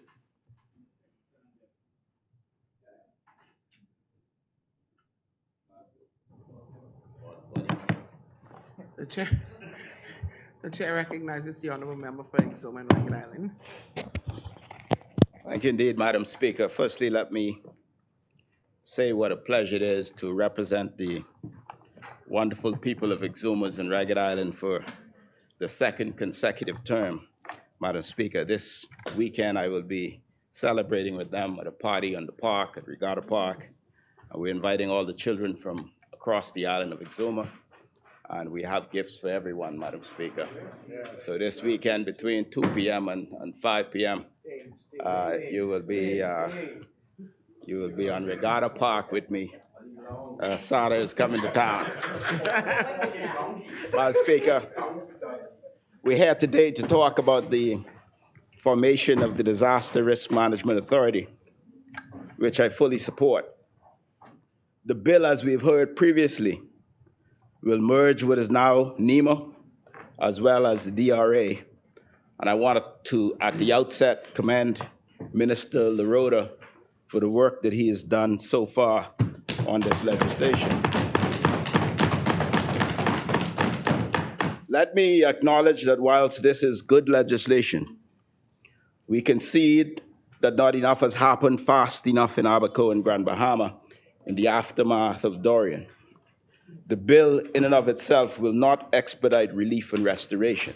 The chair recognizes the Honorable Member for Exuma and Ragged Island. Thank you indeed, Madam Speaker. Firstly, let me say what a pleasure it is to represent the wonderful people of Exumas and Ragged Island for the second consecutive term, Madam Speaker. This weekend I will be celebrating with them at a party on the park, at Regatta Park. We're inviting all the children from across the island of Exuma, and we have gifts for everyone, Madam Speaker. So this weekend between 2 p.m. and 5 p.m., you will be on Regatta Park with me. Sada is coming to town. Madam Speaker, we're here today to talk about the formation of the Disaster Risk Management Authority, which I fully support. The bill, as we've heard previously, will merge what is now NEMA as well as the DRA. And I wanted to, at the outset, commend Minister LaRota for the work that he has done so far on this legislation. Let me acknowledge that whilst this is good legislation, we concede that not enough has happened fast enough in Abaco and Grand Bahama in the aftermath of Dorian. The bill in and of itself will not expedite relief and restoration.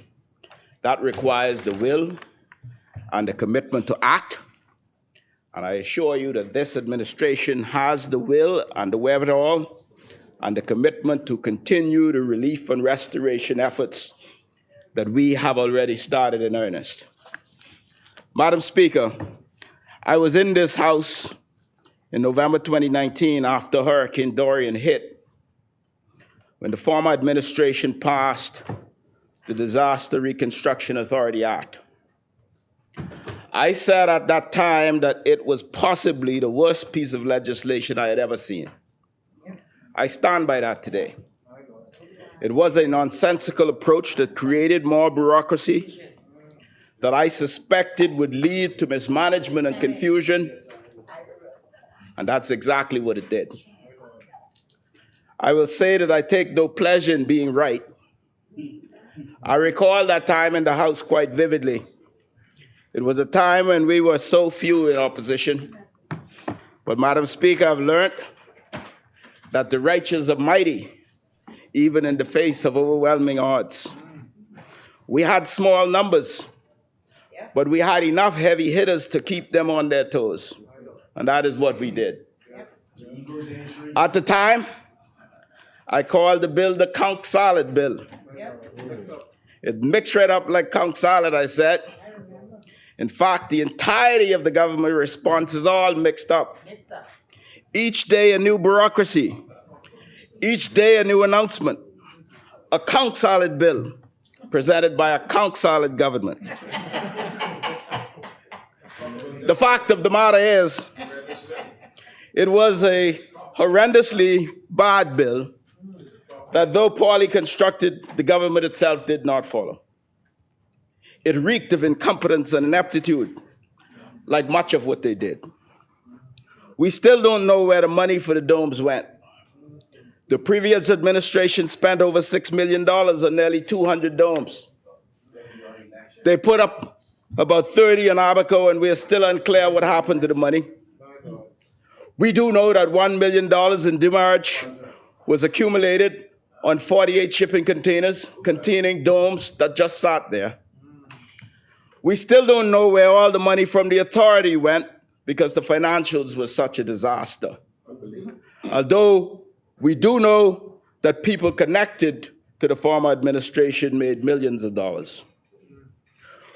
That requires the will and the commitment to act. And I assure you that this administration has the will and the wherewithal and the commitment to continue the relief and restoration efforts that we have already started in earnest. Madam Speaker, I was in this House in November 2019 after Hurricane Dorian hit, when the former administration passed the Disaster Reconstruction Authority Act. I said at that time that it was possibly the worst piece of legislation I had ever seen. I stand by that today. It was a nonsensical approach that created more bureaucracy that I suspected would lead to mismanagement and confusion, and that's exactly what it did. I will say that I take no pleasure in being right. I recall that time in the House quite vividly. It was a time when we were so few in opposition. But, Madam Speaker, I've learned that the righteous are mighty, even in the face of overwhelming odds. We had small numbers, but we had enough heavy hitters to keep them on their toes. And that is what we did. At the time, I called the bill the conch salad bill. It mixed right up like conch salad, I said. In fact, the entirety of the government response is all mixed up. Each day a new bureaucracy. Each day a new announcement. A conch salad bill presented by a conch salad government. The fact of the matter is, it was a horrendously bad bill that, though poorly constructed, the government itself did not follow. It reeked of incompetence and ineptitude, like much of what they did. We still don't know where the money for the domes went. The previous administration spent over $6 million on nearly 200 domes. They put up about 30 in Abaco, and we're still unclear what happened to the money. We do know that $1 million in demurrage was accumulated on 48 shipping containers containing domes that just sat there. We still don't know where all the money from the authority went because the financials were such a disaster. Although we do know that people connected to the former administration made millions of dollars.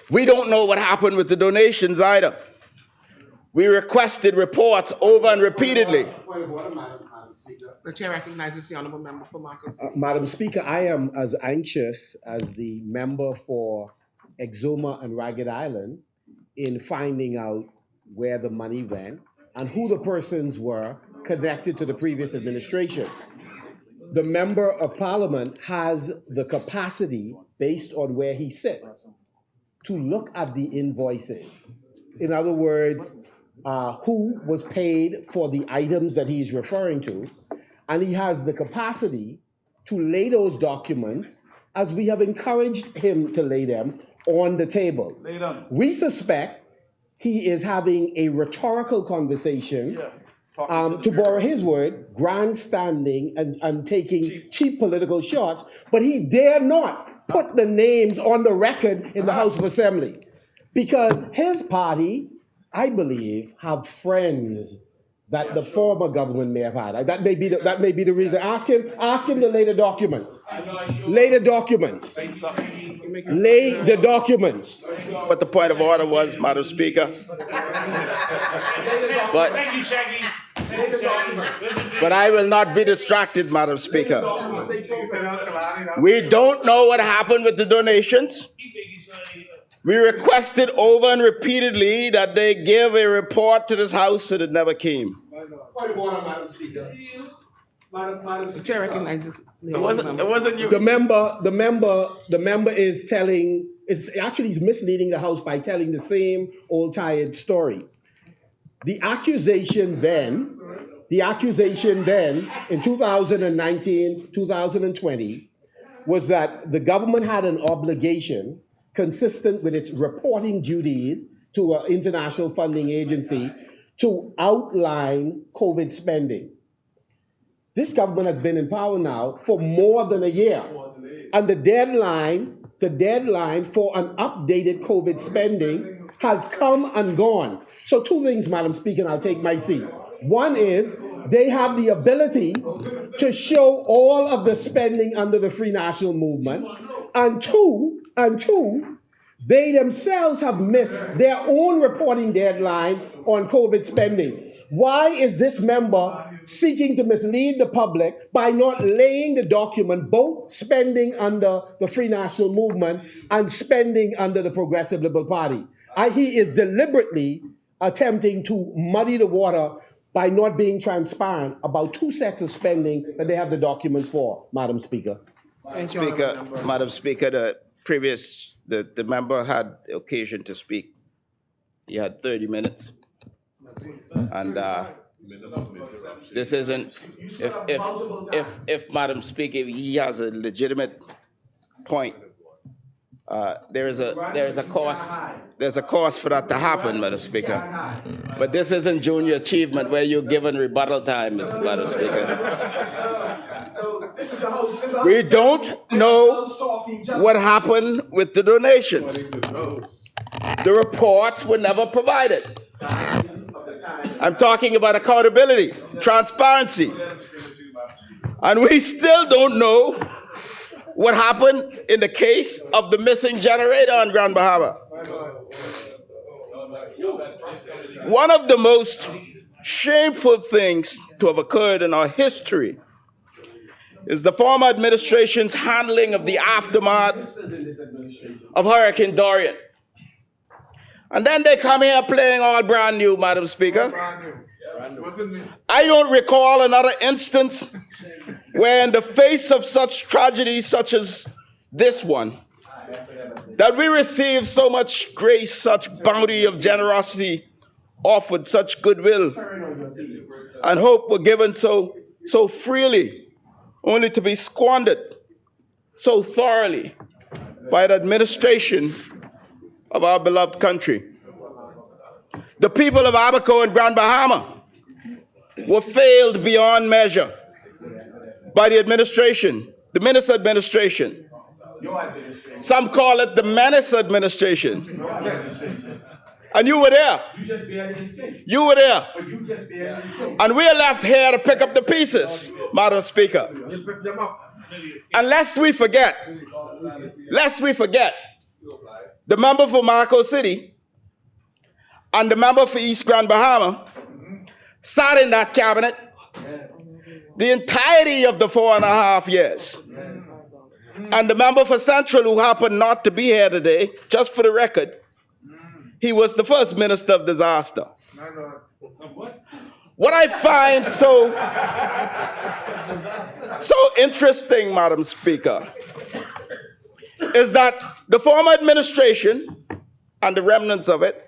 We don't know what happened with the donations either. We requested reports over and repeatedly. Point of order, Madam Speaker. The chair recognizes the honourable member for Marcus. Madam Speaker, I am as anxious as the member for Exuma and Ragged Island in finding out where the money went and who the persons were connected to the previous administration. The member of parliament has the capacity, based on where he sits, to look at the invoices. In other words, who was paid for the items that he's referring to, and he has the capacity to lay those documents, as we have encouraged him to lay them, on the table. We suspect he is having a rhetorical conversation, to borrow his word, grandstanding and taking cheap political shots, but he dare not put the names on the record in the House of Assembly because his party, I believe, have friends that the former government may have had. That may be the reason. Ask him to lay the documents. Lay the documents. Lay the documents. What the point of order was, Madam Speaker. Thank you, Shaggy. But I will not be distracted, Madam Speaker. We don't know what happened with the donations. We requested over and repeatedly that they give a report to this House, and it never came. Point of order, Madam Speaker. Madam The chair recognizes the It wasn't you. The member is telling, he's misleading the House by telling the same old tired story. The accusation then in 2019, 2020 was that the government had an obligation consistent with its reporting duties to an international funding agency to outline COVID spending. This government has been in power now for more than a year. And the deadline for an updated COVID spending has come and gone. So two things, Madam Speaker, and I'll take my seat. One is they have the ability to show all of the spending under the Free National Movement. And two, they themselves have missed their own reporting deadline on COVID spending. Why is this member seeking to mislead the public by not laying the document, both spending under the Free National Movement and spending under the Progressive Liberal Party? He is deliberately attempting to muddy the water by not being transparent about two sets of spending that they have the documents for, Madam Speaker. Madam Speaker, the member had occasion to speak. He had 30 minutes. And this isn't, if Madam Speaker, he has a legitimate point, there's a cost for that to happen, Madam Speaker. But this isn't junior achievement where you're given rebuttal time, Madam Speaker. We don't know what happened with the donations. The reports were never provided. I'm talking about accountability, transparency. And we still don't know what happened in the case of the missing generator on Grand Bahama. One of the most shameful things to have occurred in our history is the former administration's handling of the aftermath of Hurricane Dorian. And then they come here playing all brand new, Madam Speaker. I don't recall another instance where in the face of such tragedy such as this one, that we received so much grace, such bounty of generosity, offered such goodwill, and hope were given so freely, only to be squandered so thoroughly by the administration of our beloved country. The people of Abaco and Grand Bahama were failed beyond measure by the administration, the Menace administration. Some call it the Menace administration. And you were there. You were there. And we are left here to pick up the pieces, Madam Speaker. And lest we forget, the member for Marco City and the member for East Grand Bahama sat in that cabinet the entirety of the 4.5 years. And the member for Central, who happened not to be here today, just for the record, he was the first Minister of Disaster. What I find so interesting, Madam Speaker, is that the former administration and the remnants of it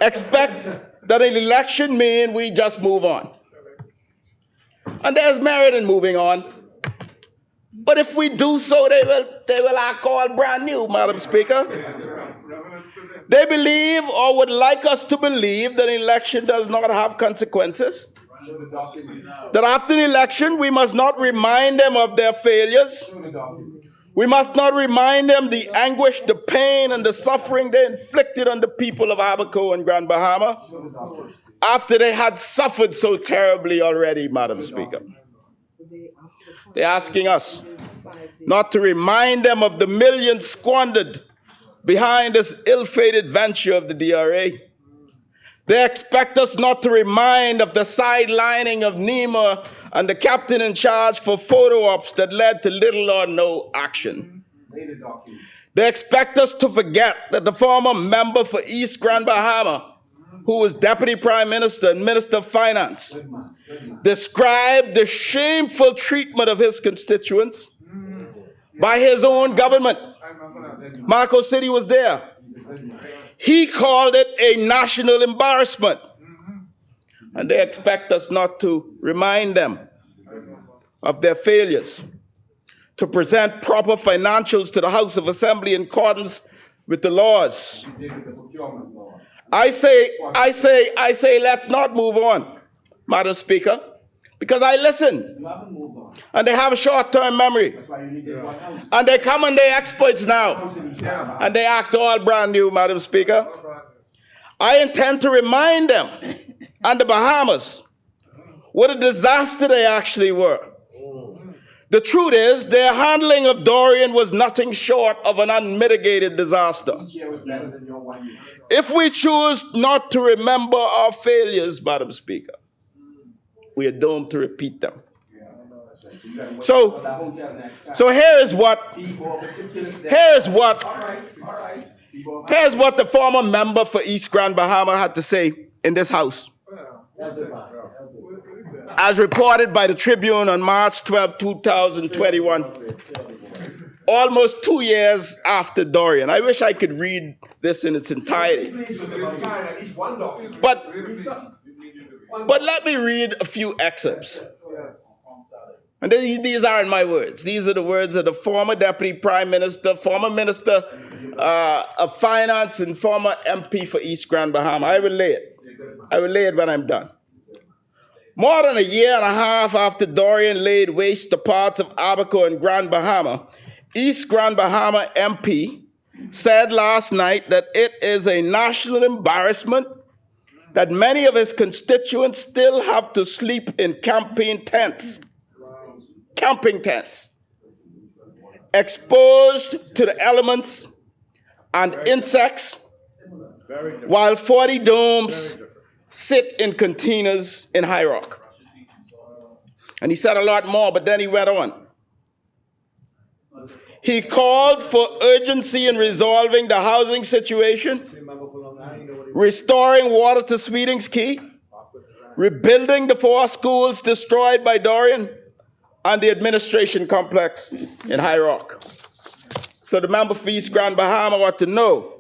expect that an election means we just move on. And there's merit in moving on. But if we do so, they will act all brand new, Madam Speaker. They believe or would like us to believe that an election does not have consequences. That after the election, we must not remind them of their failures. We must not remind them the anguish, the pain, and the suffering they inflicted on the people of Abaco and Grand Bahama after they had suffered so terribly already, Madam Speaker. They're asking us not to remind them of the millions squandered behind this ill-fated venture of the DRA. They expect us not to remind of the sidelining of Nima and the captain in charge for photo ops that led to little or no action. They expect us to forget that the former member for East Grand Bahama, who was Deputy Prime Minister and Minister of Finance, described the shameful treatment of his constituents by his own government. Marco City was there. He called it a national embarrassment. And they expect us not to remind them of their failures, to present proper financials to the House of Assembly in accordance with the laws. I say, let's not move on, Madam Speaker, because I listen, and they have a short-term memory, and they come and they're experts now, and they act all brand new, Madam Speaker. I intend to remind them and the Bahamas what a disaster they actually were. The truth is, their handling of Dorian was nothing short of an unmitigated disaster. If we choose not to remember our failures, Madam Speaker, we are doomed to repeat them. So here's what the former member for East Grand Bahama had to say in this House, as reported by the Tribune on March 12, 2021, almost 2 years after Dorian. I wish I could read this in its entirety. But let me read a few excerpts. And these aren't my words. These are the words of the former Deputy Prime Minister, former Minister of Finance, and former MP for East Grand Bahama. I will lay it when I'm done. More than a year and a half after Dorian laid waste to parts of Abaco and Grand Bahama, East Grand Bahama MP said last night that it is a national embarrassment that many of his constituents still have to sleep in camping tents, exposed to the elements and insects, while 40 domes sit in containers in High Rock. And he said a lot more, but then he went on. He called for urgency in resolving the housing situation, restoring water to Proceedings Key, rebuilding the 4 schools destroyed by Dorian, and the administration complex in High Rock. So the member for East Grand Bahama ought to know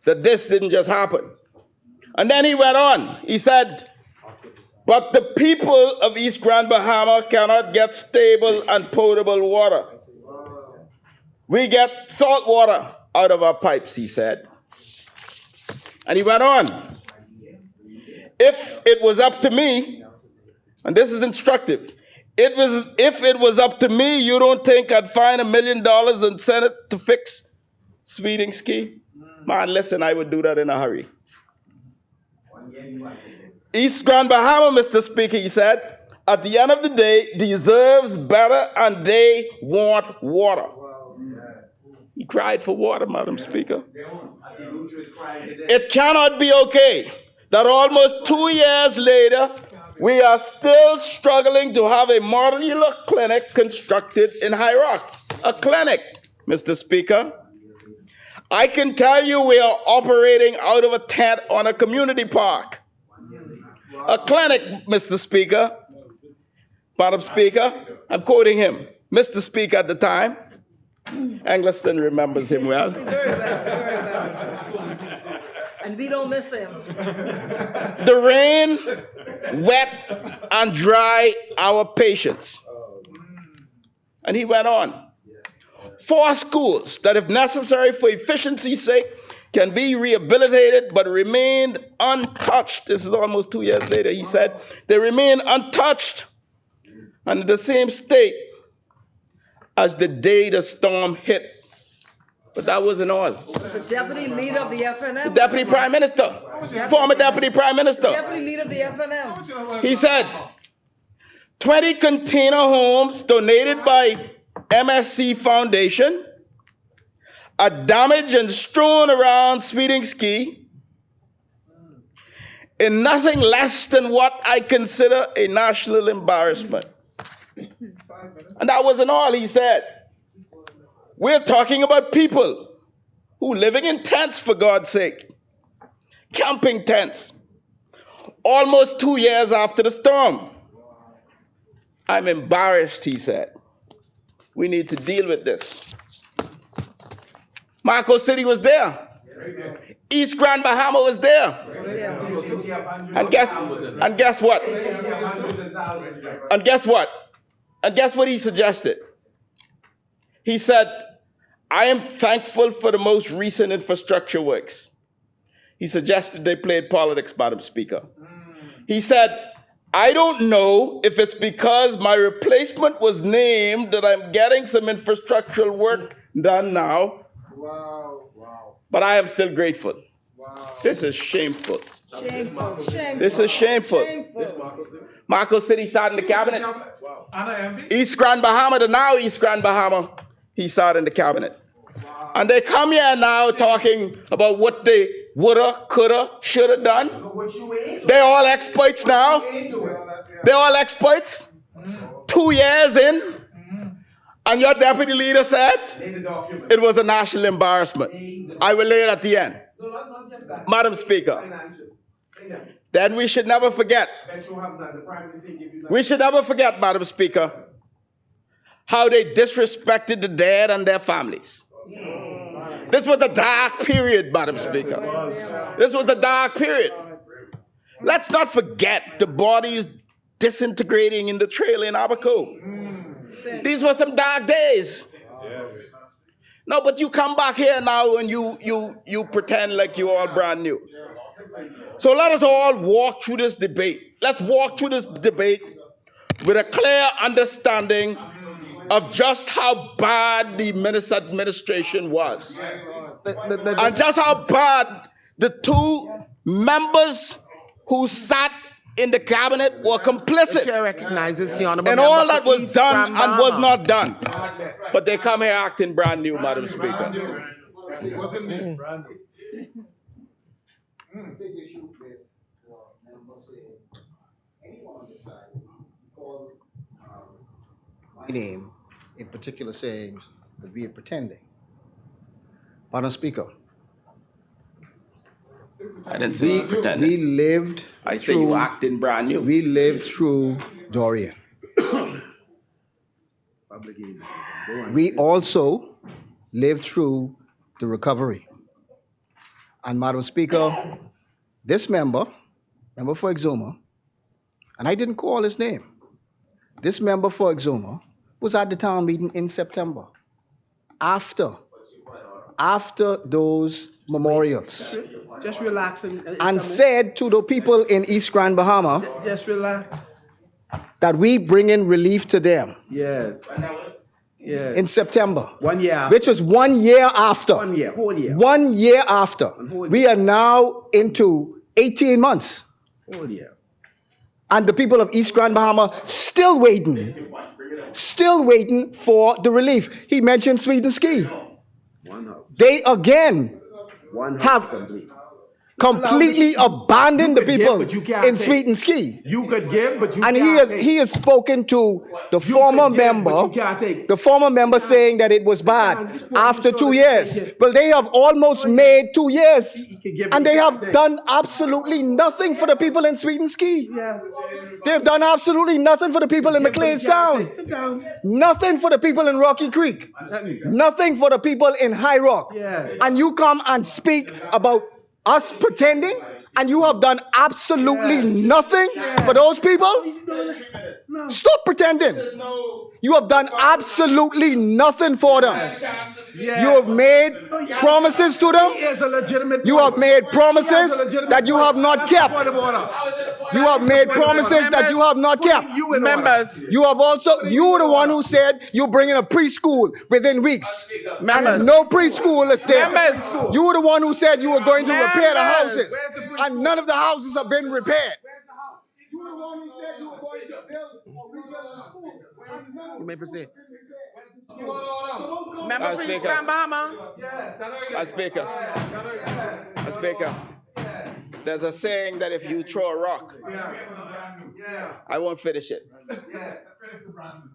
that this didn't just happen. And then he went on. He said, but the people of East Grand Bahama cannot get stable and potable water. We get salt water out of our pipes, he said. And he went on. If it was up to me, and this is instructive, if it was up to me, you don't think I'd find $1 million and send it to fix Proceedings Key? Man, listen, I would do that in a hurry. East Grand Bahama, Mr. Speaker, he said, at the end of the day, deserves better and they want water. He cried for water, Madam Speaker. It cannot be okay that almost 2 years later, we are still struggling to have a modular clinic constructed in High Rock. A clinic, Mr. Speaker. I can tell you we are operating out of a tent on a community park. A clinic, Mr. Speaker. Madam Speaker, I'm quoting him. Mr. Speaker at the time. Engliston remembers him well. And we don't miss him. The rain, wet, and dry our patients. And he went on. 4 schools that, if necessary for efficiency's sake, can be rehabilitated but remained untouched. This is almost 2 years later. He said they remain untouched and in the same state as the day the storm hit. But that wasn't all. The deputy leader of the FNM. The Deputy Prime Minister, former Deputy Prime Minister. Deputy leader of the FNM. He said 20 container homes donated by MSC Foundation are damaged and strewn around Proceedings Key in nothing less than what I consider a national embarrassment. And that wasn't all, he said. We're talking about people who living in tents, for God's sake. Camping tents. Almost 2 years after the storm. I'm embarrassed, he said. We need to deal with this. Marco City was there. East Grand Bahama was there. And guess what? And guess what? And guess what he suggested? He said, I am thankful for the most recent infrastructure works. He suggested they played politics, Madam Speaker. He said, I don't know if it's because my replacement was named that I'm getting some infrastructural work done now. But I am still grateful. This is shameful. This is shameful. Marco City sat in the cabinet. East Grand Bahama, the now East Grand Bahama, he sat in the cabinet. And they come here now talking about what they woulda, coulda, shoulda done. They're all exploits now. They're all exploits. 2 years in. And your deputy leader said it was a national embarrassment. I will lay it at the end. Madam Speaker, then we should never forget. We should never forget, Madam Speaker, how they disrespected the dead and their families. This was a dark period, Madam Speaker. This was a dark period. Let's not forget the bodies disintegrating in the trail in Abaco. These were some dark days. No, but you come back here now and you pretend like you all brand new. So let us all walk through this debate. Let's walk through this debate with a clear understanding of just how bad the administration was. And just how bad the two members who sat in the cabinet were complicit. The chair recognizes the honorable and member all that for was East done Grand and was Bahama. not done. But they come here acting brand new, Madam Speaker. My name, in particular, saying that we are pretending. Madam Speaker, I didn't say you pretended. we lived I say you acting brand new. We lived through Dorian. We also lived through the recovery. And Madam Speaker, this member for Exuma, and I didn't call his name, this member for Exuma was at the town meeting in September, after those memorials. Just relax And said to the people in East Grand Bahama, just relax. that we bring in relief to them. Yes. Yes. In September. 1 year. Which was 1 year after. 1 year, whole year. 1 year after. Whole year. We are now into 18 months. Whole year. And the people of East Grand Bahama still waiting for the relief. He mentioned Sweden Ski. They again have completely abandoned the people in Sweden Ski. You could give, but you And can't he has spoken to the former member saying that it was bad after 2 years. Well, they have almost made 2 years, and they have done absolutely nothing for the people in Sweden Ski. They've done absolutely nothing for the people in McLeanstown. Nothing for the people in Rocky Creek. Nothing for the people in High Rock. And you come and speak about us pretending, and you have done absolutely nothing for those people? Stop pretending. You have done absolutely nothing for them. You have made promises to them. You have made promises that you have not kept. You have made promises that you have not kept. Members, You have also, you were the one who said you bring in a preschool within weeks. Members. And no preschool is there. Members. You were the one who said you were going to repair the Members. houses. And none of the houses have been repaired. You were the one who said you were going to build or rebuild the school. you may proceed. Madam Member for East Speaker. Grand Bahama. Madam Speaker, there's a saying that if you throw a rock, I won't finish it.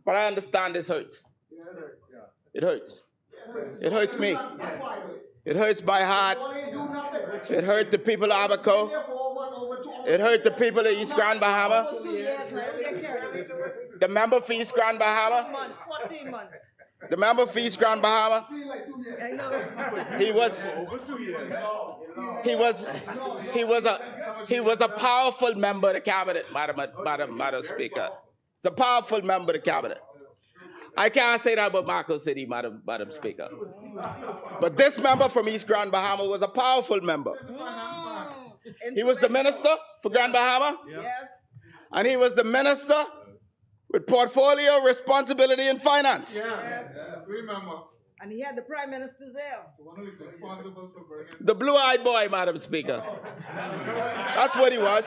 But I understand this hurts. It hurts. It hurts me. It hurts my heart. It hurt the people of Abaco. It hurt the people of East Grand Bahama. 2 years now, don't get carried away. The member for East Grand Bahama. 14 months. The member for East Grand Bahama. I know. He was a powerful member of the cabinet, Madam Speaker. He's a powerful member of the cabinet. I can't say that about Marco City, Madam Speaker. But this member from East Grand Bahama was a powerful member. He was the minister for Grand Bahama. Yes. And he was the minister with portfolio responsibility in finance. Yes. Remember. And he had the prime minister there. The one who is responsible for bringing. The blue-eyed boy, Madam Speaker. That's what he was.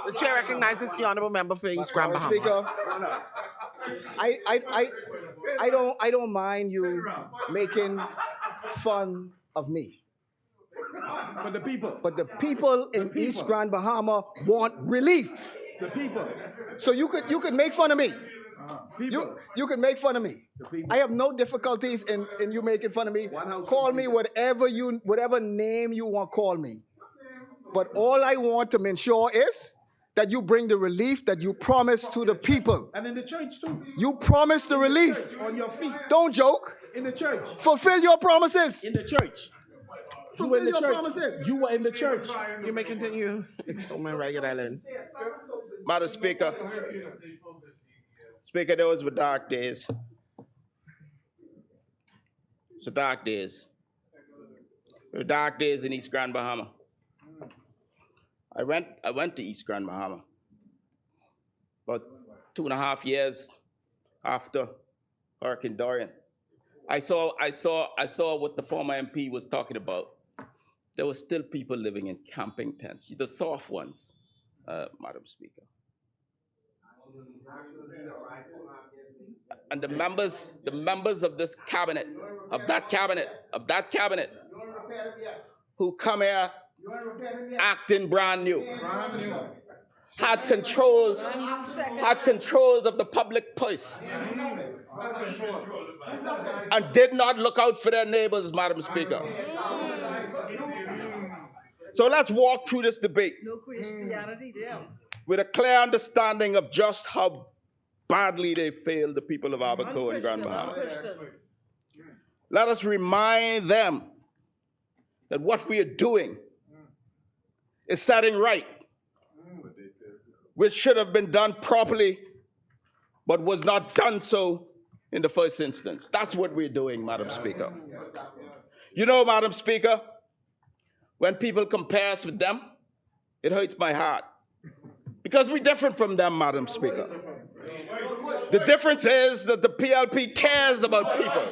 The chair recognizes the honorable member for East Grand Bahama. Speaker, I don't mind you making fun of me. But the people. But the people in East Grand Bahama want relief. The people. So you could make fun of me. You can make fun of me. I have no difficulties in you making fun of me. Call me whatever name you want to call me. But all I want to ensure is that you bring the relief that you promised to the people. And in the church too. You promised the relief. On your feet. Don't joke. In the church. Fulfill your promises. In the church. You were in the church. You were in the church. You may continue. Exuma Ragged Island. Madam Speaker. Speaker, those were dark days. It's the dark days. There were dark days in East Grand Bahama. I went to East Grand Bahama about 2.5 years after Hurricane Dorian. I saw what the former MP was talking about. There were still people living in camping tents, the soft ones, Madam Speaker. And the members of this cabinet, of that cabinet, who come here acting brand new, had controls of the public purse, and did not look out for their neighbors, Madam Speaker. So let's walk through this debate No Christianity there. with a clear understanding of just how badly they failed the people of Abaco and Grand Bahama. Let us remind them that what we are doing is setting right, which should have been done properly, but was not done so in the first instance. That's what we're doing, Madam Speaker. You know, Madam Speaker, when people compare us with them, it hurts my heart. Because we're different from them, Madam Speaker. The difference is that the PLP cares about people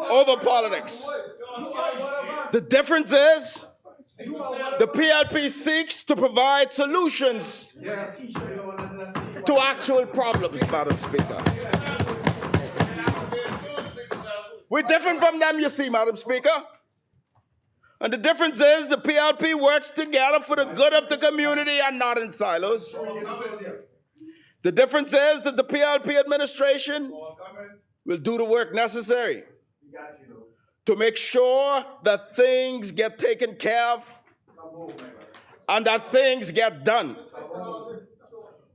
over politics. The difference is the PLP seeks to provide solutions to actual problems, Madam Speaker. We're different from them, you see, Madam Speaker. And the difference is the PLP works together for the good of the community and not in silos. The difference is that the PLP administration will do the work necessary to make sure that things get taken care of and that things get done.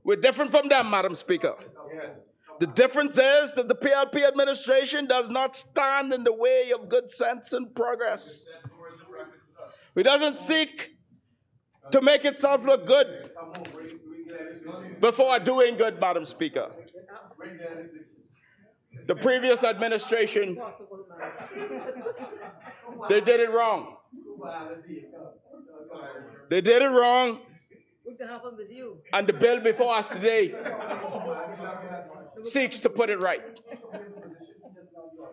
We're different from them, Madam Speaker. The difference is that the PLP administration does not stand in the way of good sense and progress. It doesn't seek to make itself look good before doing good, Madam Speaker. The previous administration, they did it wrong. They did it wrong. And the bill before us today seeks to put it right.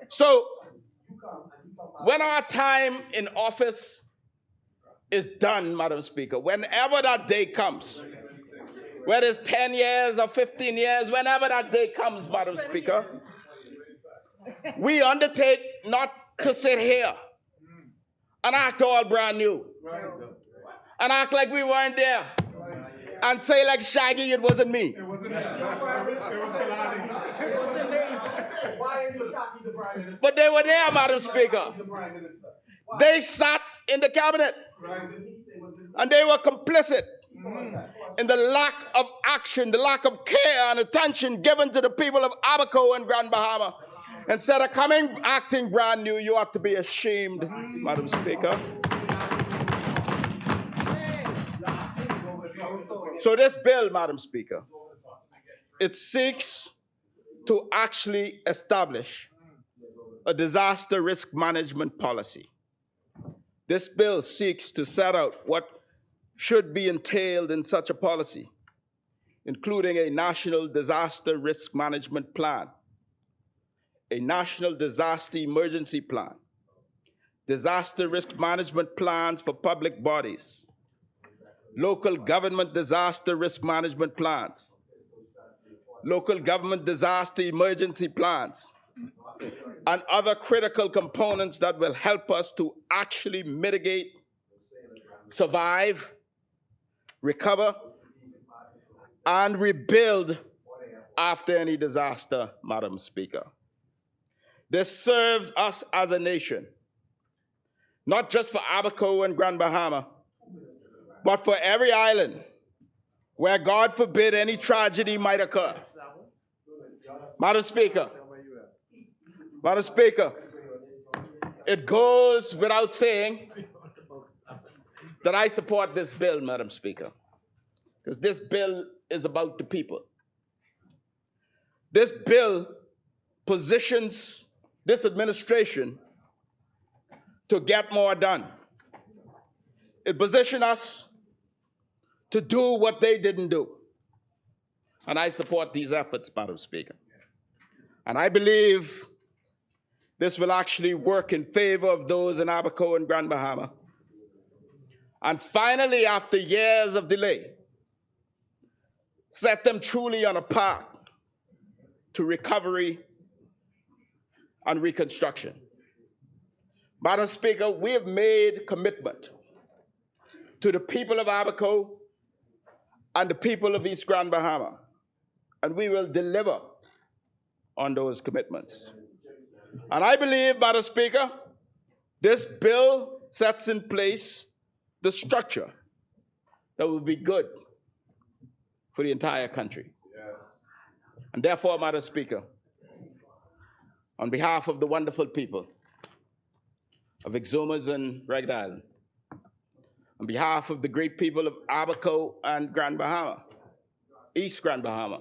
So, when our time in office is done, Madam Speaker, whenever that day comes, whether it's 10 years or 15 years, whenever that day comes, Madam Speaker, we undertake not to sit here and act all brand new and act like we weren't there and say like Shaggy, it wasn't me. It wasn't me. It was Kalani. But they were there, Madam Speaker. They sat in the cabinet. And they were complicit in the lack of action, the lack of care and attention given to the people of Abaco and Grand Bahama. Instead of acting brand new, you ought to be ashamed, Madam Speaker. So this bill, Madam Speaker, it seeks to actually establish a disaster risk management policy. This bill seeks to set out what should be entailed in such a policy, including a national disaster risk management plan, a national disaster emergency plan, disaster risk management plans for public bodies, local government disaster risk management plans, local government disaster emergency plans, and other critical components that will help us to actually mitigate, survive, recover, and rebuild after any disaster, Madam Speaker. This serves us as a nation, not just for Abaco and Grand Bahama, but for every island where, God forbid, any tragedy might occur. Madam Speaker, it goes without saying that I support this bill, Madam Speaker, because this bill is about the people. This bill positions this administration to get more done. It positions us to do what they didn't do. And I support these efforts, Madam Speaker. And I believe this will actually work in favor of those in Abaco and Grand Bahama. And finally, after years of delay, set them truly on a path to recovery and reconstruction. Madam Speaker, we have made commitment to the people of Abaco and the people of East Grand Bahama, and we will deliver on those commitments. And I believe, Madam Speaker, this bill sets in place the structure that will be good for the entire country. Yes. And therefore, Madam Speaker, on behalf of the wonderful people of Exumas and Ragged Island, on behalf of the great people of Abaco and Grand Bahama, East Grand Bahama,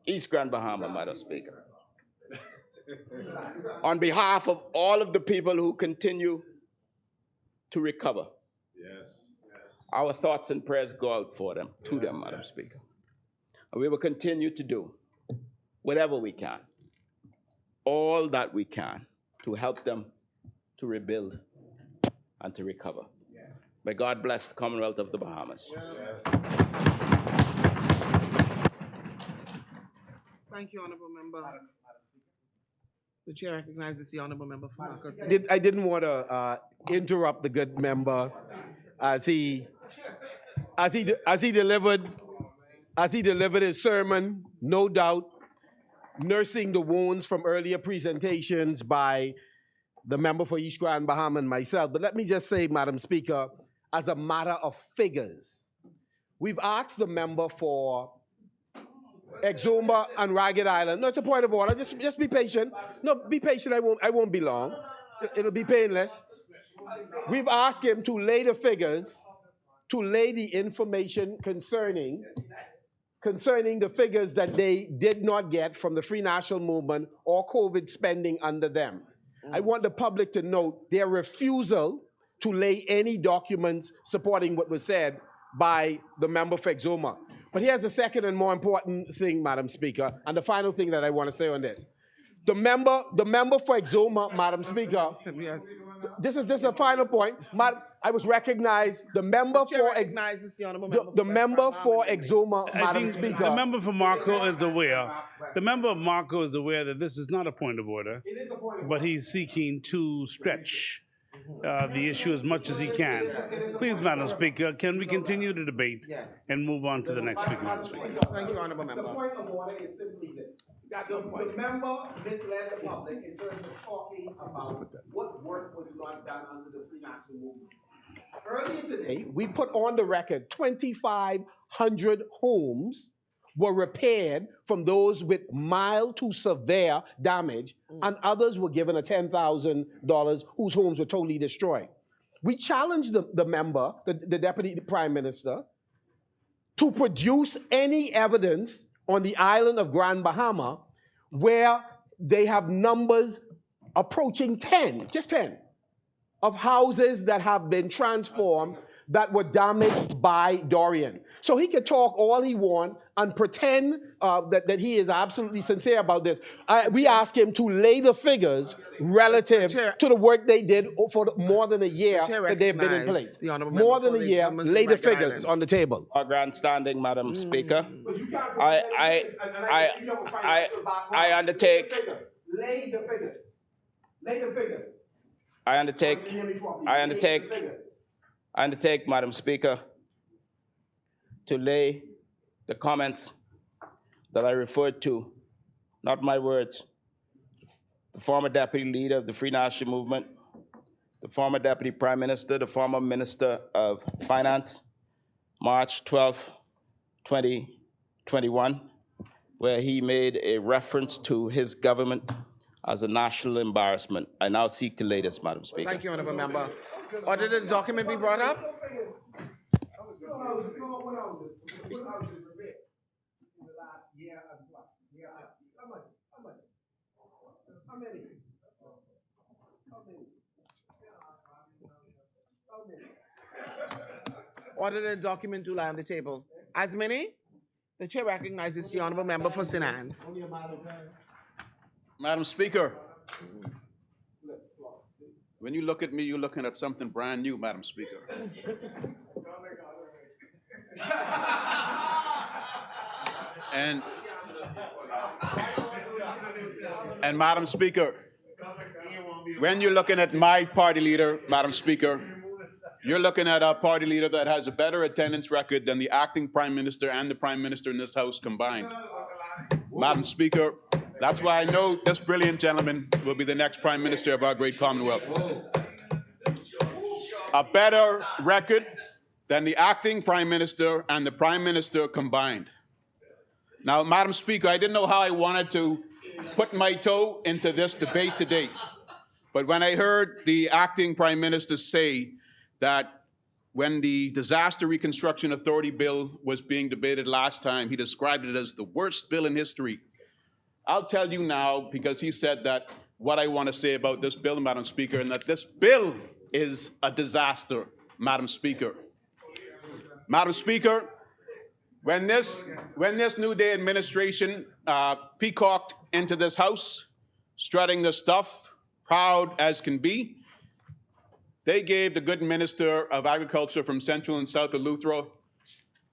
Madam Speaker, on behalf of all of the people who continue to recover, yes, our thoughts and prayers go out for them, to them, Madam Speaker. And we will continue to do whatever we can, all that we can, to help them to rebuild and to recover. May God bless the Commonwealth of the Bahamas. Yes. Thank you, Honorable Member. The chair recognizes the Honorable Member for Marcus. I didn't want to interrupt the good member as he delivered his sermon, no doubt, nursing the wounds from earlier presentations by the member for East Grand Bahama and myself. But let me just say, Madam Speaker, as a matter of figures, we've asked the member for Exuma and Ragged Island. No, it's a point of order. Just be patient. No, be patient. I won't be long. It'll be painless. We've asked him to lay the figures, to lay the information concerning the figures that they did not get from the Free National Movement or COVID spending under them. I want the public to note their refusal to lay any documents supporting what was said by the member for Exuma. But here's the second and more important thing, Madam Speaker, and the final thing that I want to say on this. The member for Exuma, Madam Speaker, this is a final point. I was recognized. The member for Exuma, Madam Speaker. The member for Marco is aware. The member of Marco is aware that this is not a point of order. It is a point of but he's seeking to stretch the issue as much as he can. Please, Madam Speaker, can we continue the debate Yes. and move on to the next speaker, Madam Speaker? Thank you, Honorable The Member. point of order is simply this. The member misled the public in terms of talking about what work was not done under the Free National Movement. Earlier today, we put on the record 2,500 homes were repaired from those with mild to severe damage, and others were given a $10,000 whose homes were totally destroyed. We challenged the member, the Deputy Prime Minister, to produce any evidence on the island of Grand Bahama where they have numbers approaching 10, just 10, of houses that have been transformed that were damaged by Dorian. So he could talk all he wants and pretend that he is absolutely sincere about this. We ask him to lay the figures relative to the work they did for more than a year that they've been in place. More than a year, lay the figures on the table. Our grandstanding, Madam Speaker. I undertake. Lay the figures. Lay the figures. I undertake, Madam Speaker, to lay the comments that I referred to, not my words, the former deputy leader of the Free National Movement, the former deputy prime minister, the former minister of finance, March 12, 2021, where he made a reference to his government as a national embarrassment. I now seek to lay this, Madam Speaker. Thank you, Honorable Member. Or did the document be brought up? Or did the document do lie on the table? As many? The chair recognizes the Honorable Member for St. Anne's. Madam Speaker, when you look at me, you're looking at something brand new, Madam Speaker. And Madam Speaker, when you're looking at my party leader, Madam Speaker, you're looking at a party leader that has a better attendance record than the acting Prime Minister and the Prime Minister in this House combined. Madam Speaker, that's why I know this brilliant gentleman will be the next Prime Minister of our great Commonwealth. A better record than the acting Prime Minister and the Prime Minister combined. Now, Madam Speaker, I didn't know how I wanted to put my toe into this debate today, but when I heard the acting Prime Minister say that when the Disaster Reconstruction Authority bill was being debated last time, he described it as the worst bill in history. I'll tell you now, because he said that, what I want to say about this bill, Madam Speaker, and that this bill is a disaster, Madam Speaker. Madam Speaker, when this New Day administration peacocked into this House, strutting the stuff, proud as can be, they gave the good Minister of Agriculture from Central and South Eleuthera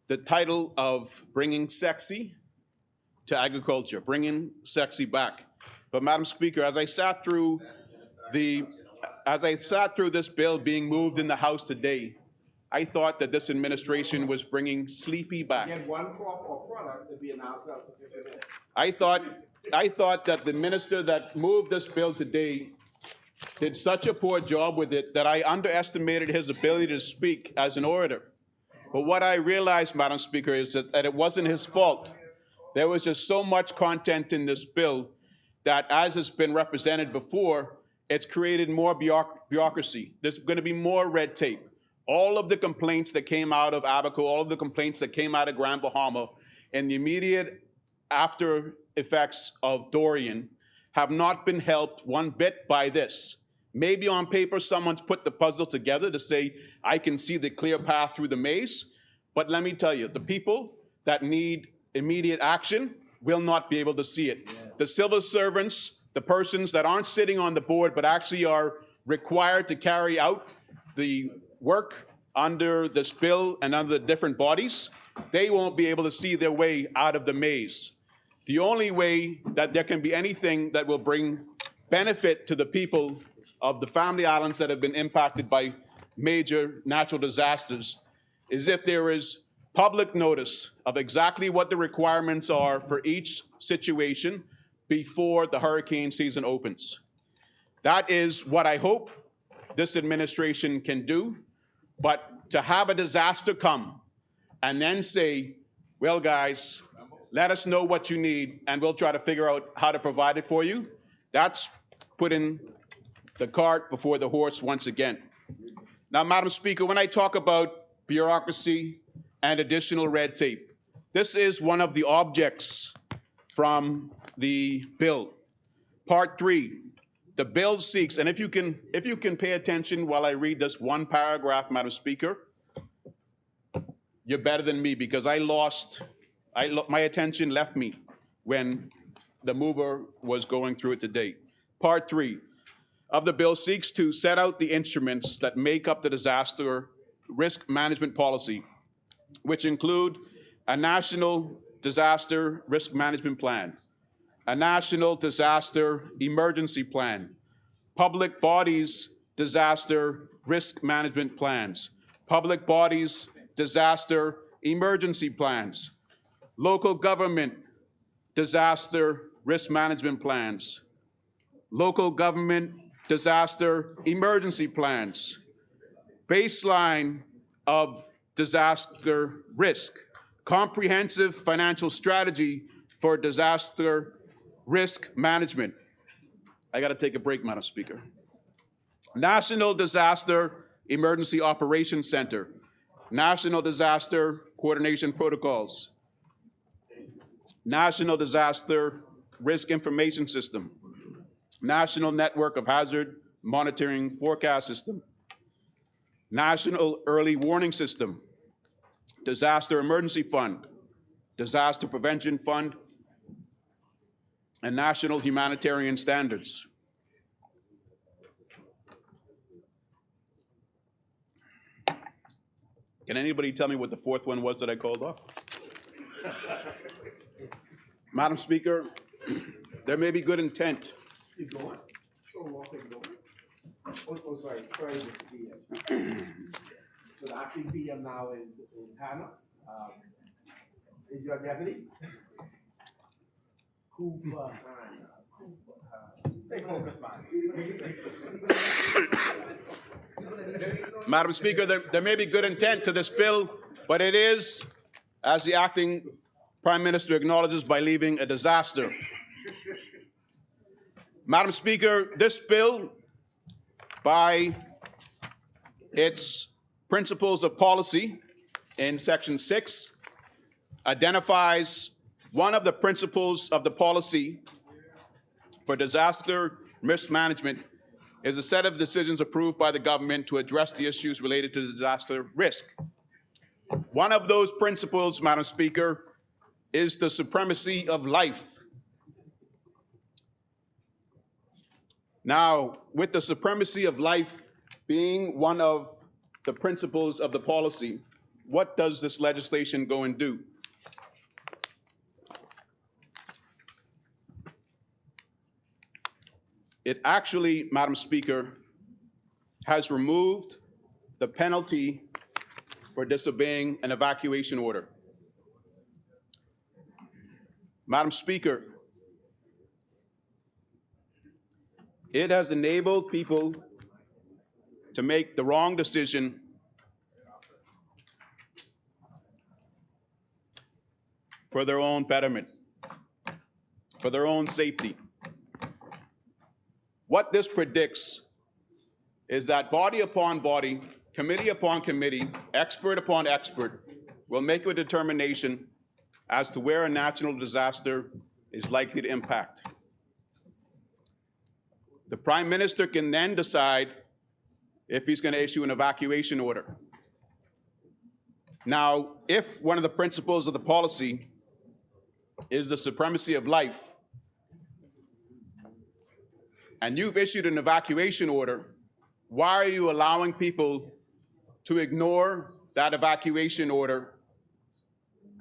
the title of bringing sexy to agriculture, bringing sexy back. But Madam Speaker, as I sat through this bill being moved in the House today, I thought that this administration was bringing sleepy back. One crop or product to be announced self-sufficient. I thought that the minister that moved this bill today did such a poor job with it that I underestimated his ability to speak as an orator. But what I realized, Madam Speaker, is that it wasn't his fault. There was just so much content in this bill that, as has been represented before, it's created more bureaucracy. There's going to be more red tape. All of the complaints that came out of Abaco, all of the complaints that came out of Grand Bahama, and the immediate after effects of Dorian have not been helped one bit by this. Maybe on paper someone's put the puzzle together to say, I can see the clear path through the maze, but let me tell you, the people that need immediate action will not be able to see it. Yes. The civil servants, the persons that aren't sitting on the board but actually are required to carry out the work under this bill and under the different bodies, they won't be able to see their way out of the maze. The only way that there can be anything that will bring benefit to the people of the family islands that have been impacted by major natural disasters is if there is public notice of exactly what the requirements are for each situation before the hurricane season opens. That is what I hope this administration can do. But to have a disaster come and then say, well, guys, let us know what you need and we'll try to figure out how to provide it for you, that's putting the cart before the horse once again. Now, Madam Speaker, when I talk about bureaucracy and additional red tape, this is one of the objects from the bill. Part 3, the bill seeks, and if you can pay attention while I read this one paragraph, Madam Speaker, you're better than me because my attention left me when the mover was going through it today. Part 3 of the bill seeks to set out the instruments that make up the disaster risk management policy, which include a national disaster risk management plan, a national disaster emergency plan, public bodies disaster risk management plans, public bodies disaster emergency plans, local government disaster risk management plans, local government disaster emergency plans, baseline of disaster risk, comprehensive financial strategy for disaster risk management. I got to take a break, Madam Speaker. National Disaster Emergency Operations Center, National Disaster Coordination Protocols, National Disaster Risk Information System, National Network of Hazard Monitoring Forecast System, National Early Warning System, Disaster Emergency Fund, Disaster Prevention Fund, and National Humanitarian Standards. Can anybody tell me what the fourth one was that I called off? Madam Speaker, there may be good intent. Keep going. Sure, keep going. Oh, sorry, Mr. PM. So the acting PM now is Hannah. Is your deputy? Cooper. Stay focused, man. Madam Speaker, there may be good intent to this bill, but it is, as the acting Prime Minister acknowledges, by leaving a disaster. Madam Speaker, this bill, by its principles of policy in Section 6, identifies one of the principles of the policy for disaster risk management is a set of decisions approved by the government to address the issues related to disaster risk. One of those principles, Madam Speaker, is the supremacy of life. Now, with the supremacy of life being one of the principles of the policy, what does this legislation go and do? It actually, Madam Speaker, has removed the penalty for disobeying an evacuation order. Madam Speaker, it has enabled people to make the wrong decision for their own betterment, for their own safety. What this predicts is that body upon body, committee upon committee, expert upon expert will make a determination as to where a national disaster is likely to impact. The Prime Minister can then decide if he's going to issue an evacuation order. Now, if one of the principles of the policy is the supremacy of life, and you've issued an evacuation order, why are you allowing people to ignore that evacuation order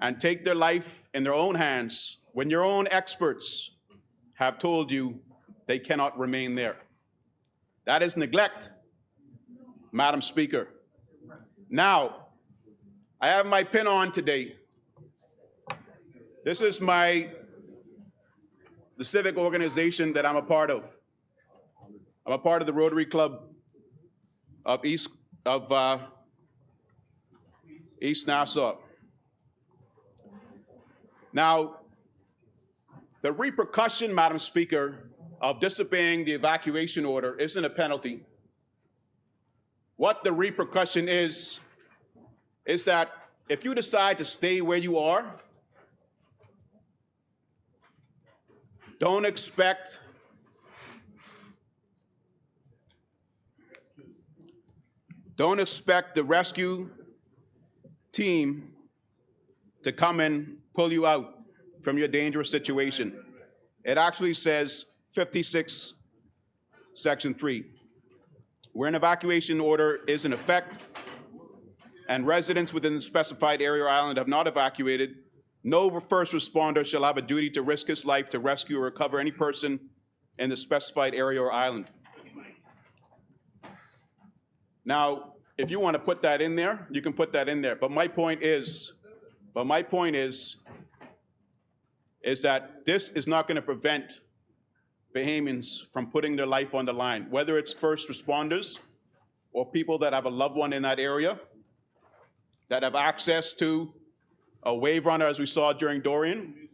and take their life in their own hands when your own experts have told you they cannot remain there? That is neglect, Madam Speaker. Now, I have my pin on today. This is the civic organization that I'm a part of. I'm a part of the Rotary Club of East Nassau. Now, the repercussion, Madam Speaker, of disobeying the evacuation order isn't a penalty. What the repercussion is that if you decide to stay where you are, don't expect the rescue team to come and pull you out from your dangerous situation. It actually says 56, Section 3, where an evacuation order is in effect and residents within the specified area or island have not evacuated, no first responder shall have a duty to risk his life to rescue or recover any person in the specified area or island. Now, if you want to put that in there, you can put that in there. But my point is that this is not going to prevent Bahamians from putting their life on the line, whether it's first responders or people that have a loved one in that area, that have access to a wave runner, as we saw during Dorian,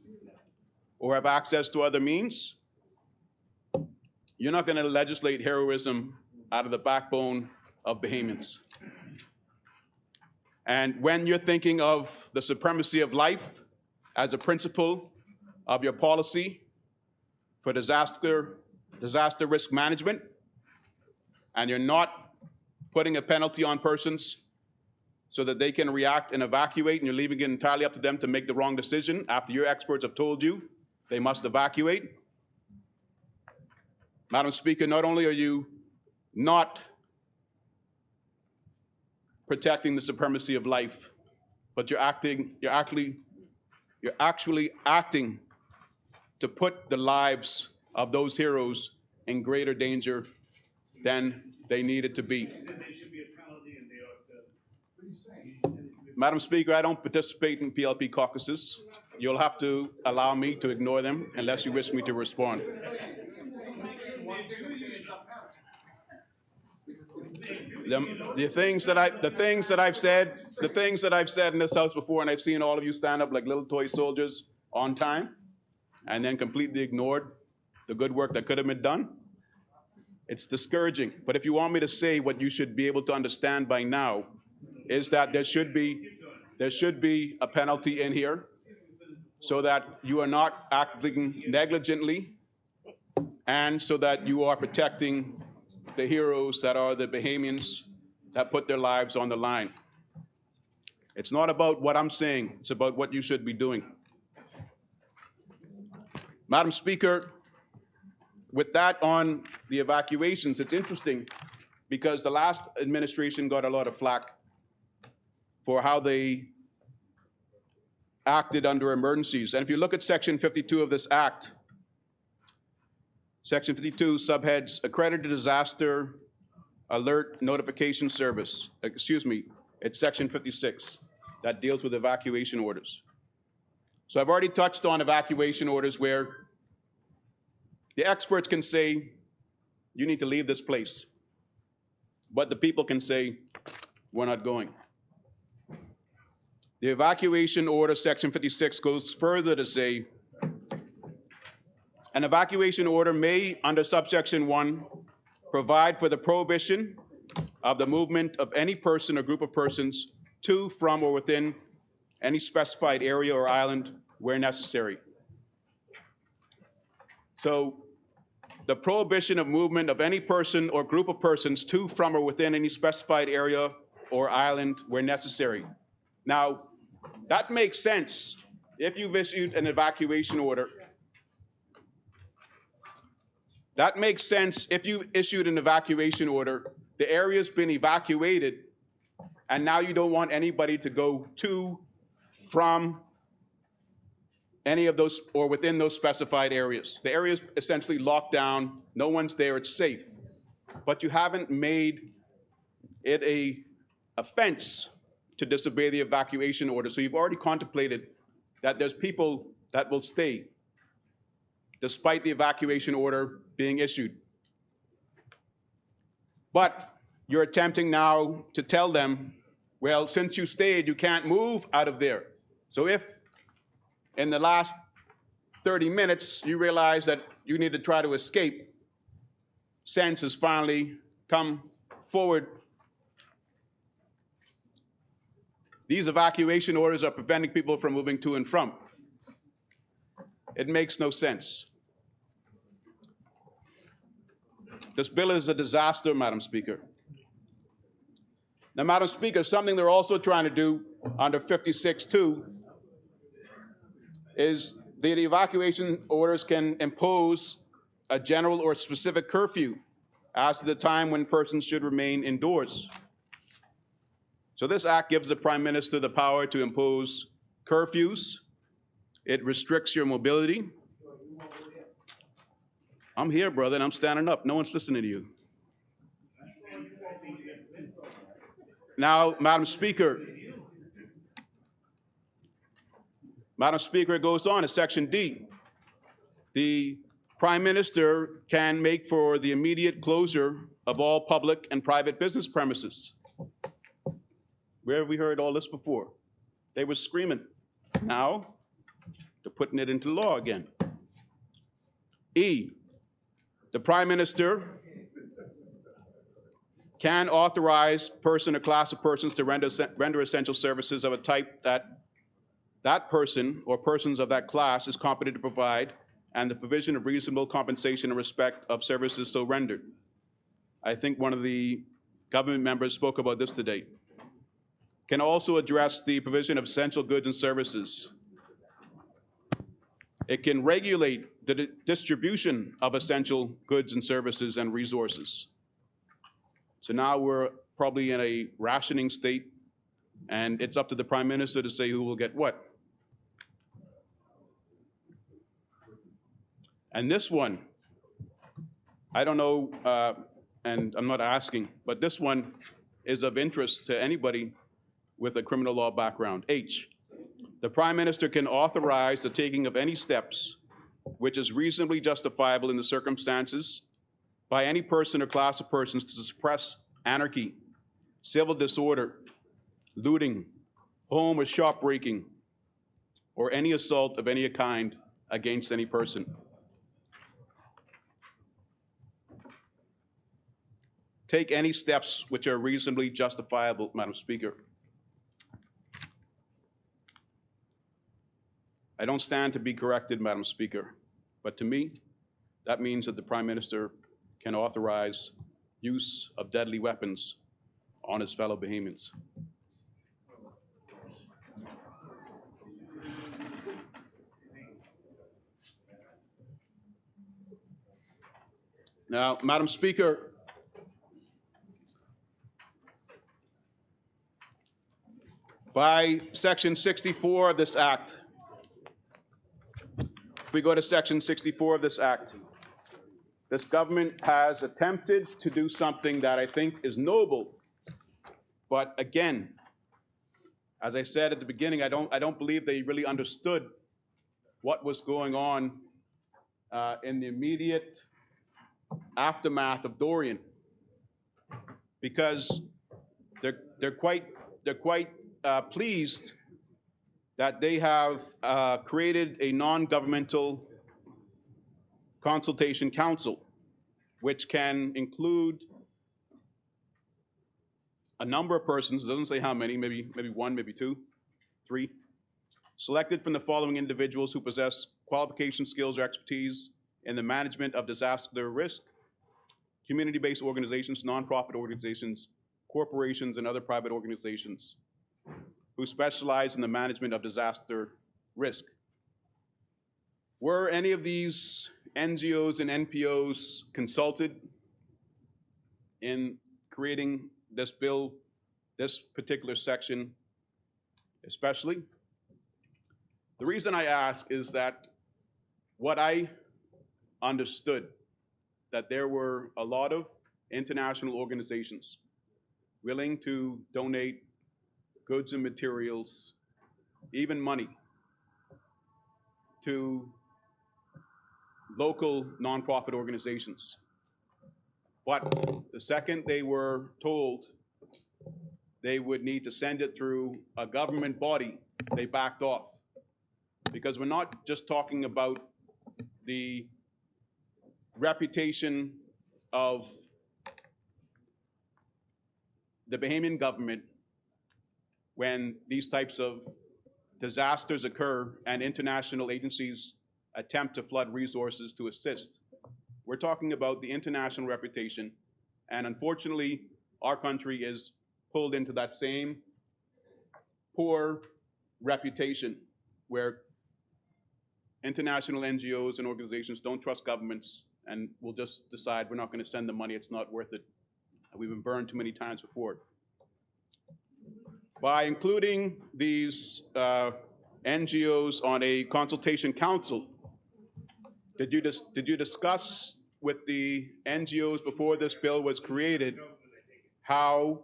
or have access to other means. You're not going to legislate heroism out of the backbone of Bahamians. And when you're thinking of the supremacy of life as a principle of your policy for disaster risk management, and you're not putting a penalty on persons so that they can react and evacuate, and you're leaving it entirely up to them to make the wrong decision after your experts have told you they must evacuate. Madam Speaker, not only are you not protecting the supremacy of life, but you're actually acting to put the lives of those heroes in greater danger than they needed to be. Madam Speaker, I don't participate in PLP caucuses. You'll have to allow me to ignore them unless you wish me to respond. The things that I've said in this house before, and I've seen all of you stand up like little toy soldiers on time and then completely ignored the good work that could have been done. It's discouraging. But if you want me to say what you should be able to understand by now is that there should be a penalty in here so that you are not acting negligently and so that you are protecting the heroes that are the Bahamians that put their lives on the line. It's not about what I'm saying, it's about what you should be doing. Madam Speaker, with that on the evacuations, it's interesting because the last administration got a lot of flack for how they acted under emergencies. And if you look at Section 52 of this Act, Section 52 subheads accredited disaster alert notification service. Excuse me, it's Section 56 that deals with evacuation orders. So I've already touched on evacuation orders where the experts can say, you need to leave this place. But the people can say, we're not going. The evacuation order, Section 56, goes further to say, an evacuation order may, under subsection 1, provide for the prohibition of the movement of any person or group of persons to, from, or within any specified area or island where necessary. So the prohibition of movement of any person or group of persons to, from, or within any specified area or island where necessary. Now, that makes sense if you've issued an evacuation order. That makes sense if you issued an evacuation order, the area's been evacuated, and now you don't want anybody to go to, from any of those or within those specified areas. The area's essentially locked down, no one's there, it's safe. but you haven't made it a offense to disobey the evacuation order. So you've already contemplated that there's people that will stay despite the evacuation order being issued. But you're attempting now to tell them, well, since you stayed, you can't move out of there. So if in the last 30 minutes you realize that you need to try to escape, sense has finally come forward. These evacuation orders are preventing people from moving to and from. It makes no sense. This bill is a disaster, Madam Speaker. Now, Madam Speaker, something they're also trying to do under 56(2) is the evacuation orders can impose a general or specific curfew as to the time when persons should remain indoors. So this act gives the Prime Minister the power to impose curfews. It restricts your mobility. I'm here, brother, and I'm standing up. No one's listening to you. Now, Madam Speaker, it goes on in Section D. The Prime Minister can make for the immediate closure of all public and private business premises. Where have we heard all this before? They were screaming. Now, they're putting it into law again. E, the Prime Minister can authorize person or class of persons to render essential services of a type that that person or persons of that class is competent to provide, and the provision of reasonable compensation in respect of services so rendered. I think one of the government members spoke about this today. Can also address the provision of essential goods and services. It can regulate the distribution of essential goods and services and resources. So now we're probably in a rationing state, and it's up to the Prime Minister to say who will get what. And this one, I don't know, and I'm not asking, but this one is of interest to anybody with a criminal law background. H, the Prime Minister can authorize the taking of any steps which is reasonably justifiable in the circumstances by any person or class of persons to suppress anarchy, civil disorder, looting, home or shop breaking, or any assault of any kind against any person. Take any steps which are reasonably justifiable, Madam Speaker. I don't stand to be corrected, Madam Speaker, but to me, that means that the Prime Minister can authorize use of deadly weapons on his fellow Bahamians. Now, Madam Speaker, by Section 64 of this Act, if we go to Section 64 of this Act, this government has attempted to do something that I think is noble, but again, as I said at the beginning, I don't believe they really understood what was going on in the immediate aftermath of Dorian, because they're quite pleased that they have created a non-governmental consultation council, which can include a number of persons, it doesn't say how many, maybe one, maybe two, three, selected from the following individuals who possess qualification, skills, or expertise in the management of disaster risk: community-based organizations, nonprofit organizations, corporations, and other private organizations who specialize in the management of disaster risk. Were any of these NGOs and NPOs consulted in creating this bill, this particular section especially? The reason I ask is that what I understood, that there were a lot of international organizations willing to donate goods and materials, even money, to local nonprofit organizations. But the second they were told they would need to send it through a government body, they backed off. Because we're not just talking about the reputation of the Bahamian government when these types of disasters occur and international agencies attempt to flood resources to assist. We're talking about the international reputation, and unfortunately, our country is pulled into that same poor reputation where international NGOs and organizations don't trust governments and will just decide we're not going to send the money, it's not worth it. We've been burned too many times before. By including these NGOs on a consultation council, did you discuss with the NGOs before this bill was created how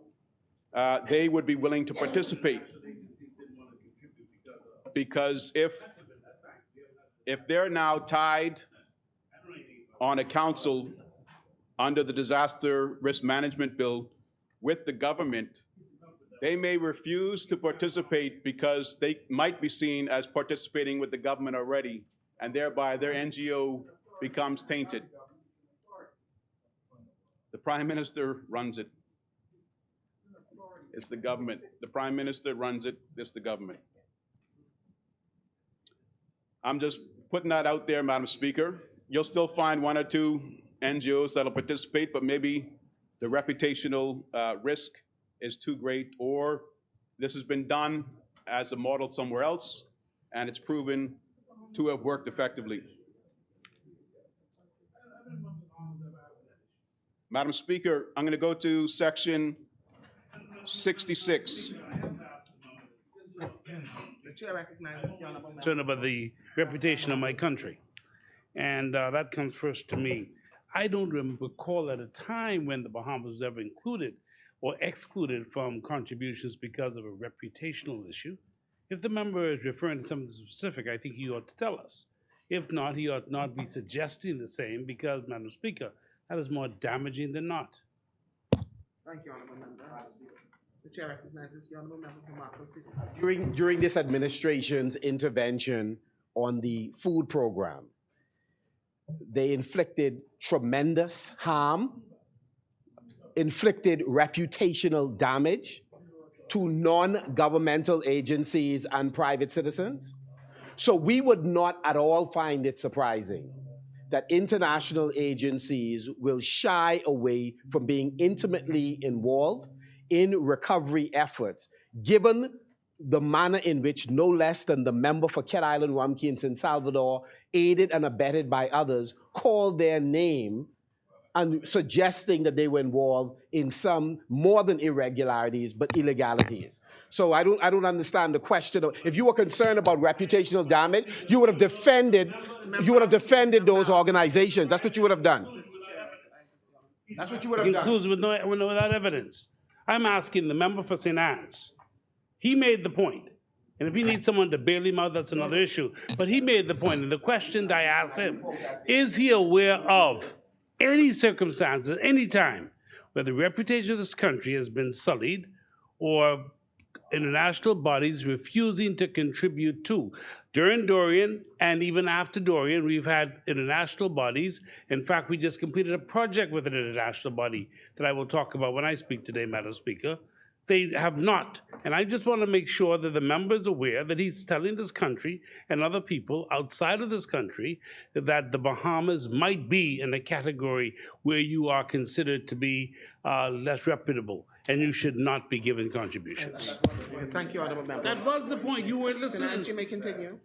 they would be willing to participate? Because if they're now tied on a council under the disaster risk management bill with the government, they may refuse to participate because they might be seen as participating with the government already, and thereby their NGO becomes tainted. The Prime Minister runs it. It's the government. The Prime Minister runs it, it's the government. I'm just putting that out there, Madam Speaker. You'll still find one or two NGOs that'll participate, but maybe the reputational risk is too great, or this has been done as a model somewhere else, and it's proven to have worked effectively. Madam Speaker, I'm going to go to section 66. The chair recognizes the honorable member. Concerned about the reputation of my country. And that comes first to me. I don't recall at a time when the Bahamas was ever included or excluded from contributions because of a reputational issue. If the member is referring to something specific, I think he ought to tell us. If not, he ought not be suggesting the same because, Madam Speaker, that is more damaging than not. Thank you, honorable member. The chair recognizes the honorable member from Proceedings. During this administration's intervention on the food program, they inflicted tremendous harm, inflicted reputational damage to non-governmental agencies and private citizens. So we would not at all find it surprising that international agencies will shy away from being intimately involved in recovery efforts, given the manner in which no less than the member for Cat Island, Rumpke in San Salvador, aided and abetted by others, called their name and suggesting that they were involved in some more than irregularities, but illegalities. So I don't understand the question of, if you were concerned about reputational damage, you would have defended those organizations. That's what you would have done. That's what you would have done. Concludes without evidence. I'm asking the member for St. Anne's. He made the point. And if he needs someone to bail him out, that's another issue. But he made the point. And the question I asked him, is he aware of any circumstances, any time, where the reputation of this country has been sullied or international bodies refusing to contribute to? During Dorian and even after Dorian, we've had international bodies. In fact, we just completed a project with an international body that I will talk about when I speak today, Madam Speaker. They have not. And I just want to make sure that the member is aware that he's telling this country and other people outside of this country that the Bahamas might be in a category where you are considered to be less reputable and you should not be given contributions. Thank you, honorable member. That was the point. You weren't listening. Finance, you may continue.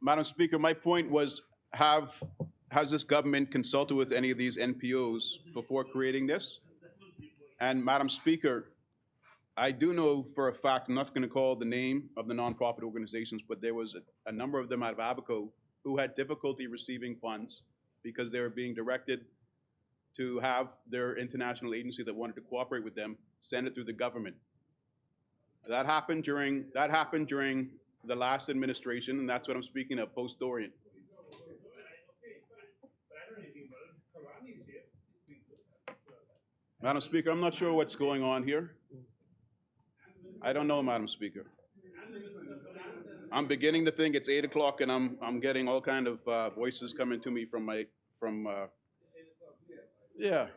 Madam Speaker, my point was, has this government consulted with any of these NPOs before creating this? And Madam Speaker, I do know for a fact, I'm not going to call the name of the nonprofit organizations, but there was a number of them out of Abaco who had difficulty receiving funds because they were being directed to have their international agency that wanted to cooperate with them send it through the government. That happened during the last administration, and that's what I'm speaking of, post-Dorian. Madam Speaker, I'm not sure what's going on here. I don't know, Madam Speaker. I'm beginning to think it's 8 o'clock, and I'm getting all kind of voices coming to me from yeah.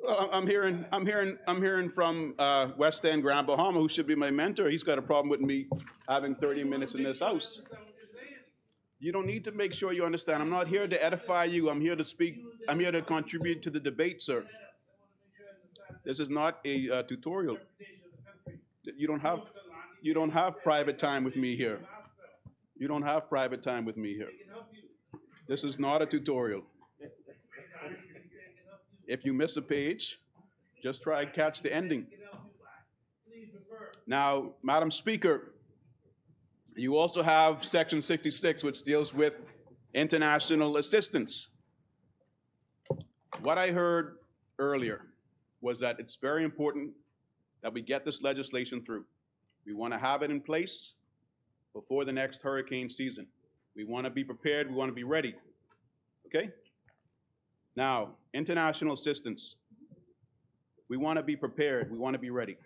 Well, I'm hearing from West End Grand Bahama, who should be my mentor. He's got a problem with me having 30 minutes in this house. You don't need to make sure you understand. I'm not here to edify you. I'm here to speak. I'm here to contribute to the debate, sir. This is not a tutorial. You don't have private time with me here. You don't have private time with me here. This is not a tutorial. If you miss a page, just try and catch the ending. Now, Madam Speaker, you also have Section 66, which deals with international assistance. What I heard earlier was that it's very important that we get this legislation through. We want to have it in place before the next hurricane season. We want to be prepared. We want to be ready. Okay? Now, international assistance. We want to be prepared. We want to be ready.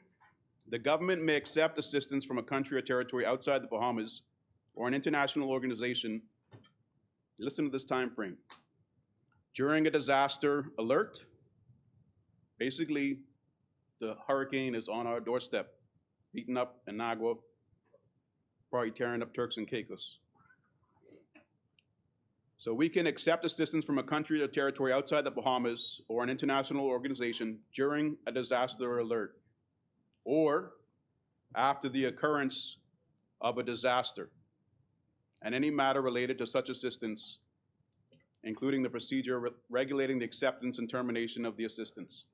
The government may accept assistance from a country or territory outside the Bahamas or an international organization. Listen to this time frame. During a disaster alert, basically, the hurricane is on our doorstep, beating up Anagua, probably tearing up Turks and Caicos. So we can accept assistance from a country or territory outside the Bahamas or an international organization during a disaster alert or after the occurrence of a disaster, and any matter related to such assistance, including the procedure regulating the acceptance and termination of the assistance.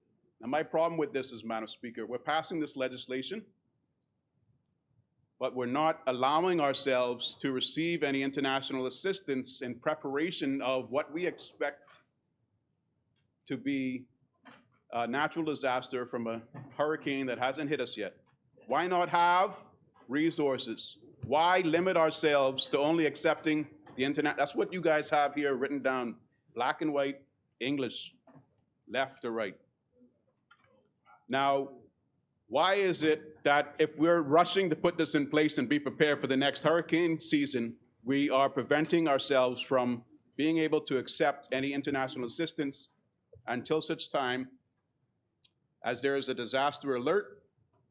Now, my problem with this is, Madam Speaker, we're passing this legislation, but we're not allowing ourselves to receive any international assistance in preparation of what we expect to be a natural disaster from a hurricane that hasn't hit us yet. Why not have resources? Why limit ourselves to only accepting the internet? That's what you guys have here written down, black and white, English, left or right. Now, why is it that if we're rushing to put this in place and be prepared for the next hurricane season, we are preventing ourselves from being able to accept any international assistance until such time as there is a disaster alert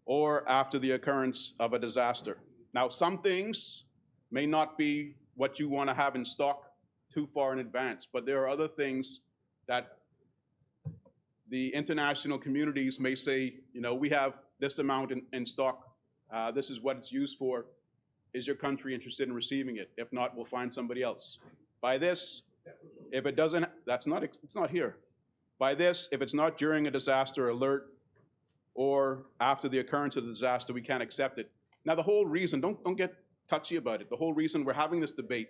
or after the occurrence of a disaster? Now, some things may not be what you want to have in stock too far in advance, but there are other things that the international communities may say, you know, we have this amount in stock. This is what it's used for. Is your country interested in receiving it? If not, we'll find somebody else. By this, if it doesn't, it's not here. By this, if it's not during a disaster alert or after the occurrence of the disaster, we can't accept it. Now, the whole reason, don't get touchy about it. The whole reason we're having this debate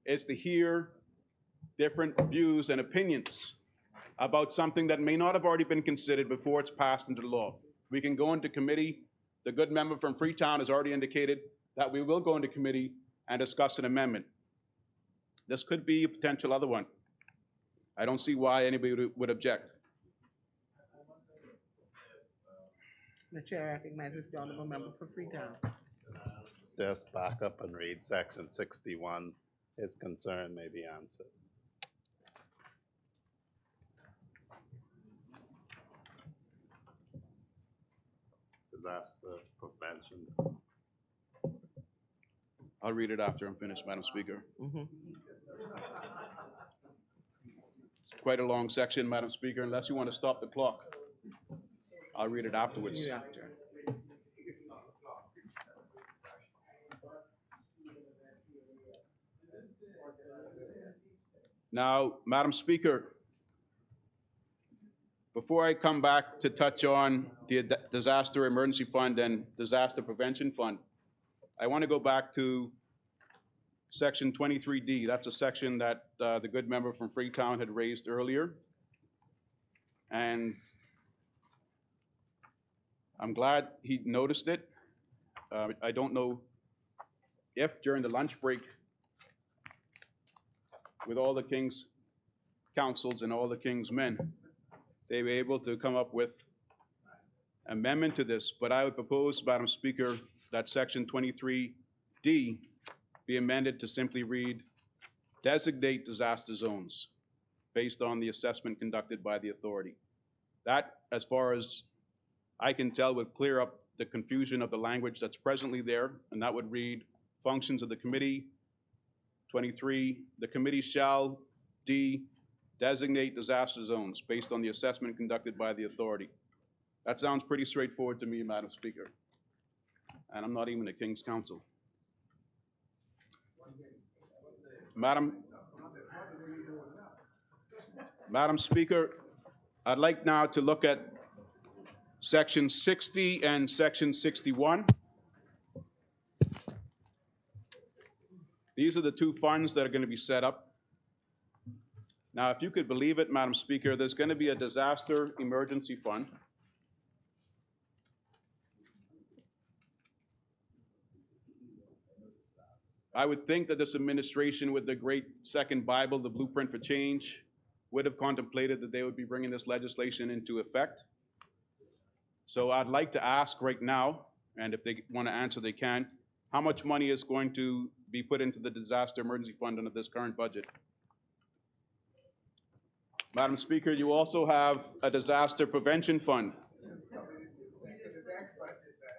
is to hear different views and opinions about something that may not have already been considered before it's passed into law. We can go into committee. The good member from Freetown has already indicated that we will go into committee and discuss an amendment. This could be a potential other one. I don't see why anybody would object. The chair recognizes the honorable member for Freetown. Just back up and read section 61. His concern may be answered. Disaster prevention. I'll read it after I'm finished, Madam Speaker. It's quite a long section, Madam Speaker, unless you want to stop the clock. I'll read it afterwards. After. Now, Madam Speaker, before I come back to touch on the Disaster Emergency Fund and Disaster Prevention Fund, I want to go back to Section 23D. That's a section that the good member from Freetown had raised earlier. And I'm glad he noticed it. I don't know if during the lunch break, with all the king's councils and all the king's men, they were able to come up with amendment to this, but I would propose, Madam Speaker, that section 23D be amended to simply read, designate disaster zones based on the assessment conducted by the authority. That, as far as I can tell, would clear up the confusion of the language that's presently there, and that would read, functions of the committee, 23, the committee shall, D, designate disaster zones based on the assessment conducted by the authority. That sounds pretty straightforward to me, Madam Speaker. And I'm not even a King's Counsel. Madam Speaker, I'd like now to look at Section 60 and Section 61. These are the two funds that are going to be set up. Now, if you could believe it, Madam Speaker, there's going to be a disaster emergency fund. I would think that this administration, with the great second Bible, the Blueprint for Change, would have contemplated that they would be bringing this legislation into effect. So I'd like to ask right now, and if they want to answer, they can, how much money is going to be put into the disaster emergency fund under this current budget? Madam Speaker, you also have a disaster prevention fund.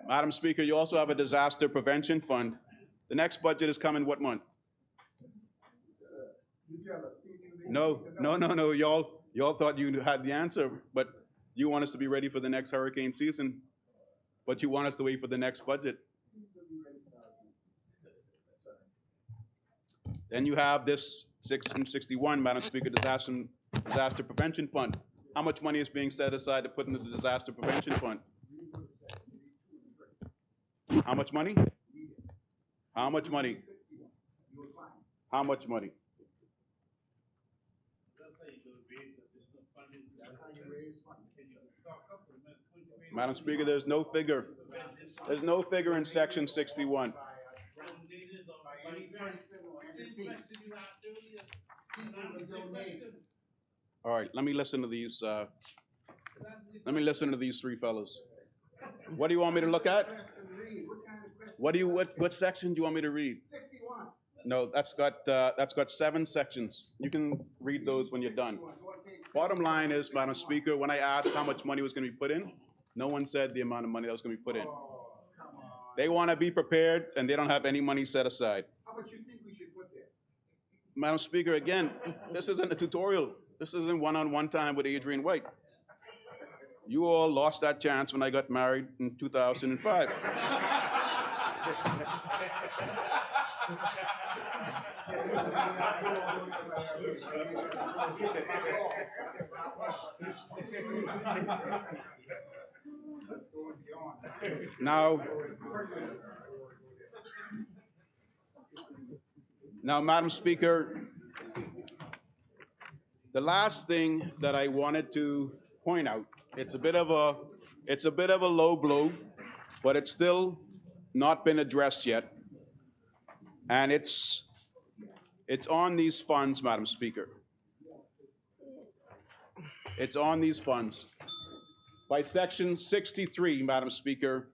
Madam Speaker, you also have a disaster prevention fund. The next budget is coming what month? No. Y'all thought you had the answer, but you want us to be ready for the next hurricane season, but you want us to wait for the next budget. Then you have this 661, Madam Speaker, disaster prevention fund. How much money is being set aside to put into the disaster prevention fund? How much money? How much money? How much money? Madam Speaker, there's no figure. There's no figure in Section 61. All right, let me listen to these. Let me listen to these three fellows. What do you want me to look at? What section do you want me to read? 61. No, that's got 7 sections. You can read those when you're done. Bottom line is, Madam Speaker, when I asked how much money was going to be put in, no one said the amount of money that was going to be put in. They want to be prepared, and they don't have any money set aside. How much do you think we should put there? Madam Speaker, again, this isn't a tutorial. This isn't one-on-one time with Adrian White. You all lost that chance when I got married in 2005. Now, Madam Speaker, the last thing that I wanted to point out, it's a bit of a low blow, but it's still not been addressed yet. And it's on these funds, Madam Speaker. It's on these funds. By Section 63, Madam Speaker,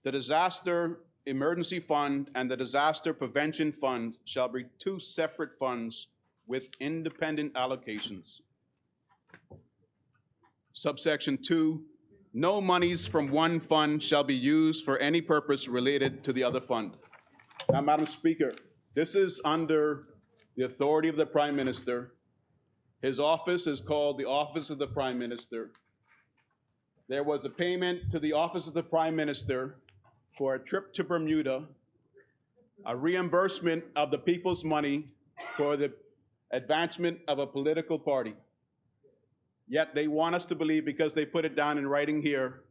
the Disaster Emergency Fund and the Disaster Prevention Fund shall be 2 separate funds with independent allocations. Subsection 2, no monies from one fund shall be used for any purpose related to the other fund. Now, Madam Speaker, this is under the authority of the Prime Minister. His office is called the Office of the Prime Minister. There was a payment to the Office of the Prime Minister for a trip to Bermuda, a reimbursement of the people's money for the advancement of a political party. Yet they want us to believe, because they put it down in writing here,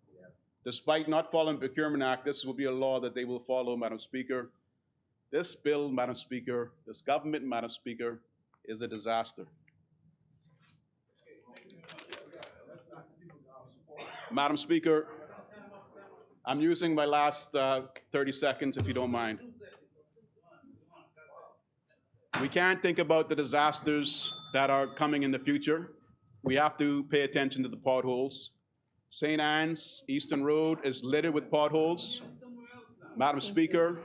despite not following the Procurement Act, this will be a law that they will follow, Madam Speaker. This bill, Madam Speaker, this government, Madam Speaker, is a disaster. Madam Speaker, I'm using my last 30 seconds, if you don't mind. We can't think about the disasters that are coming in the future. We have to pay attention to the potholes. St. Anne's Eastern Road is littered with potholes. Madam Speaker,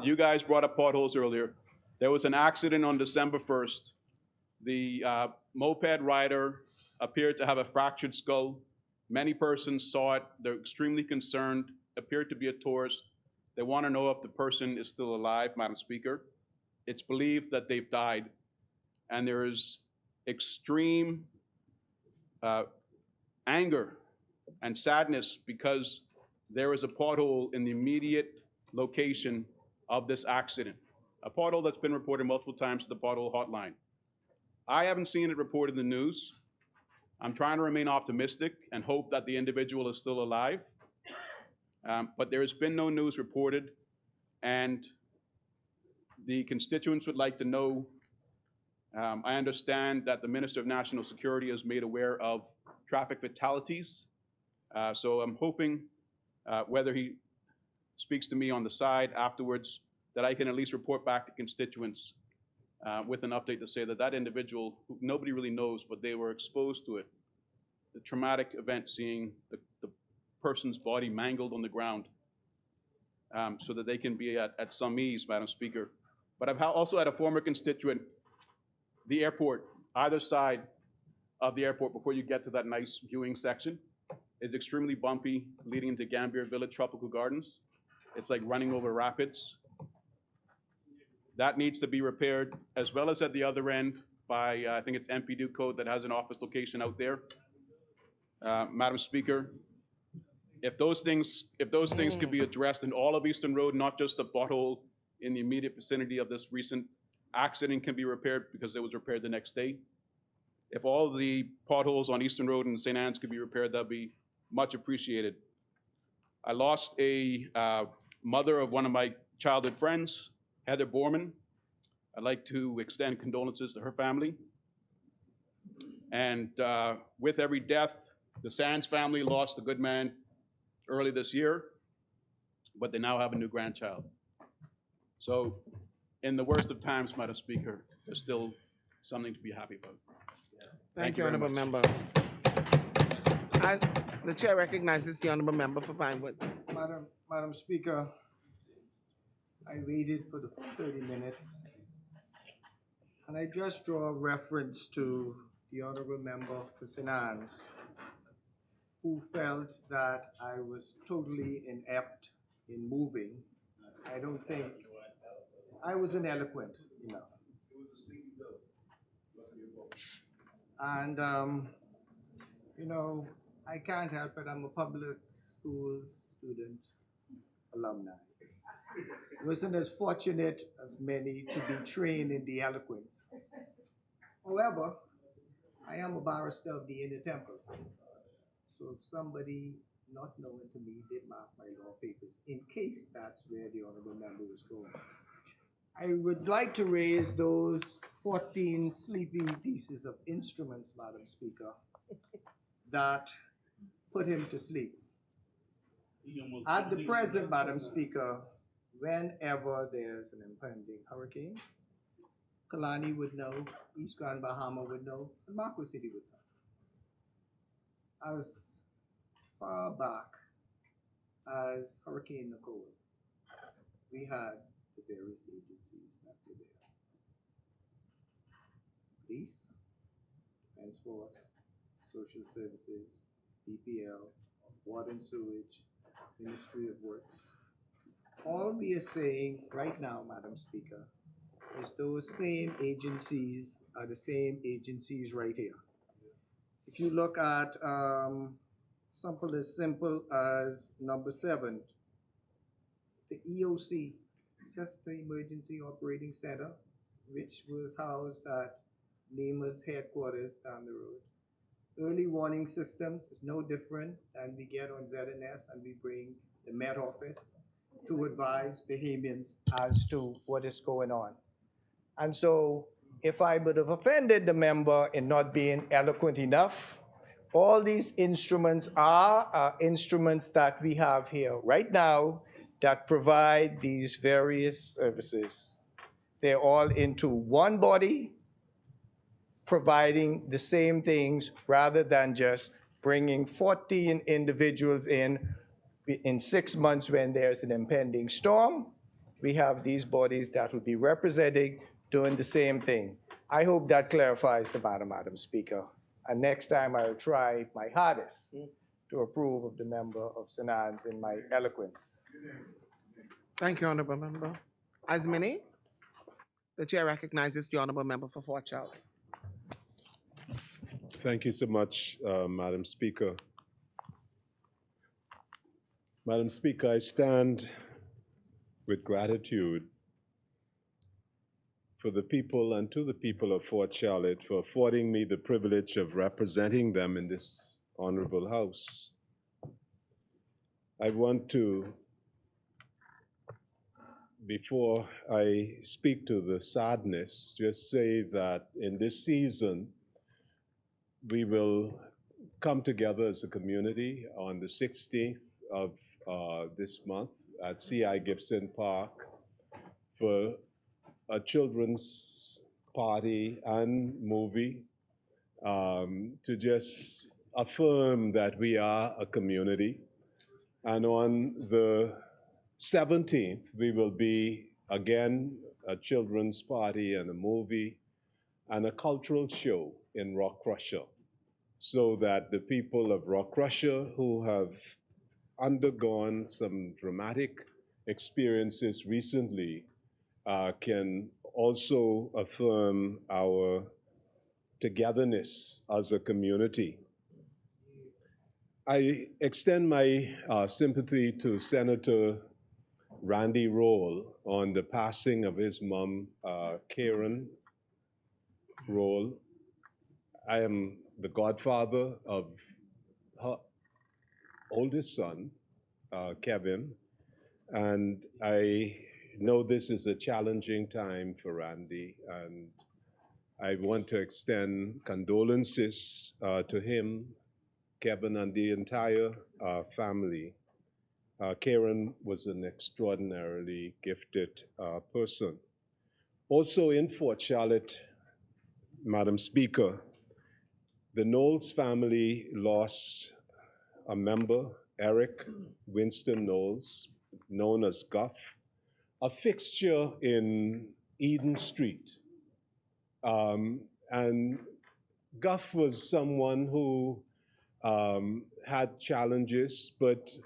you guys brought up potholes earlier. There was an accident on December 1st. The moped rider appeared to have a fractured skull. Many persons saw it. They're extremely concerned, appeared to be a tourist. They want to know if the person is still alive, Madam Speaker. It's believed that they've died. And there is extreme anger and sadness because there is a pothole in the immediate location of this accident. A pothole that's been reported multiple times to the pothole hotline. I haven't seen it reported in the news. I'm trying to remain optimistic and hope that the individual is still alive. But there has been no news reported, and the constituents would like to know. I understand that the Minister of National Security is made aware of traffic fatalities. So I'm hoping whether he speaks to me on the side afterwards, that I can at least report back to constituents with an update to say that that individual, who nobody really knows, but they were exposed to it, the traumatic event, seeing the person's body mangled on the ground, so that they can be at some ease, Madam Speaker. But I've also had a former constituent, the airport, either side of the airport before you get to that nice viewing section, is extremely bumpy, leading into Gambier Village Tropical Gardens. It's like running over rapids. That needs to be repaired, as well as at the other end by, I think it's MPD Code that has an office location out there. Madam Speaker, if those things could be addressed in all of Eastern Road, not just the pothole in the immediate vicinity of this recent accident can be repaired because it was repaired the next day. If all of the potholes on Eastern Road and St. Anne's could be repaired, that'd be much appreciated. I lost a mother of one of my childhood friends, Heather Borman. I'd like to extend condolences to her family. And with every death, the Sands family lost a good man early this year, but they now have a new grandchild. So in the worst of times, Madam Speaker, there's still something to be happy about. Thank you, Honourable Member. The chair recognizes the Honourable Member for Vinewood. Madam Speaker, I waited for the full 30 minutes, and I just draw a reference to the Honourable Member for St. Anne's, who felt that I was totally inept in moving. I don't think I was ineloquent enough. And, you know, I can't help it. I'm a public school student, alumni. Wasn't as fortunate as many to be trained in the eloquence. However, I am a barrister of the Inner Temple. So if somebody not known to me did mark my law papers, in case that's where the Honourable Member was going. I would like to raise those 14 sleepy pieces of instruments, Madam Speaker, that put him to sleep. At the present, Madam Speaker, whenever there's an impending hurricane, Kalani would know, East Grand Bahama would know, and Marco City would know. As far back as Hurricane Nicole, we had the various agencies that were there. Police, Defense Force, Social Services, DPL, Water and Sewage, Ministry of Works. All we are saying right now, Madam Speaker, is those same agencies are the same agencies right here. If you look at something as simple as number 7, the EOC, it's just the Emergency Operating Center, which was housed at NEMA's headquarters down the road. Early warning systems is no different than we get on ZNS, and we bring the Met Office to advise Bahamians as to what is going on. And so if I would have offended the member in not being eloquent enough, All these instruments are instruments that we have here right now that provide these various services. They're all into one body, providing the same things rather than just bringing 14 individuals in 6 months when there's an impending storm. We have these bodies that will be representing, doing the same thing. I hope that clarifies the matter, Madam Speaker. And next time I'll try my hardest to approve of the member of St. Anne's in my eloquence. Thank you, Honorable Member. As many, the chair recognizes the Honorable Member for Fort Charlotte. Thank you so much, Madam Speaker. Madam Speaker, I stand with gratitude for the people and to the people of Fort Charlotte for affording me the privilege of representing them in this honorable house. I want to, before I speak to the sadness, just say that in this season, we will come together as a community on the 16th of this month at C.I. Gibson Park for a children's party and movie to just affirm that we are a community. And on the 17th, we will be again a children's party and a movie and a cultural show in Rock Crusher, so that the people of Rock Crusher who have undergone some dramatic experiences recently can also affirm our togetherness as a community. I extend my sympathy to Senator Randy Roll on the passing of his mom, Karen Roll. I am the godfather of her oldest son, Kevin, and I know this is a challenging time for Randy, and I want to extend condolences to him, Kevin, and the entire family. Karen was an extraordinarily gifted person. Also in Fort Charlotte, Madam Speaker, the Knowles family lost a member, Eric Winston Knowles, known as Guff, a fixture in Eden Street. And Guff was someone who had challenges, but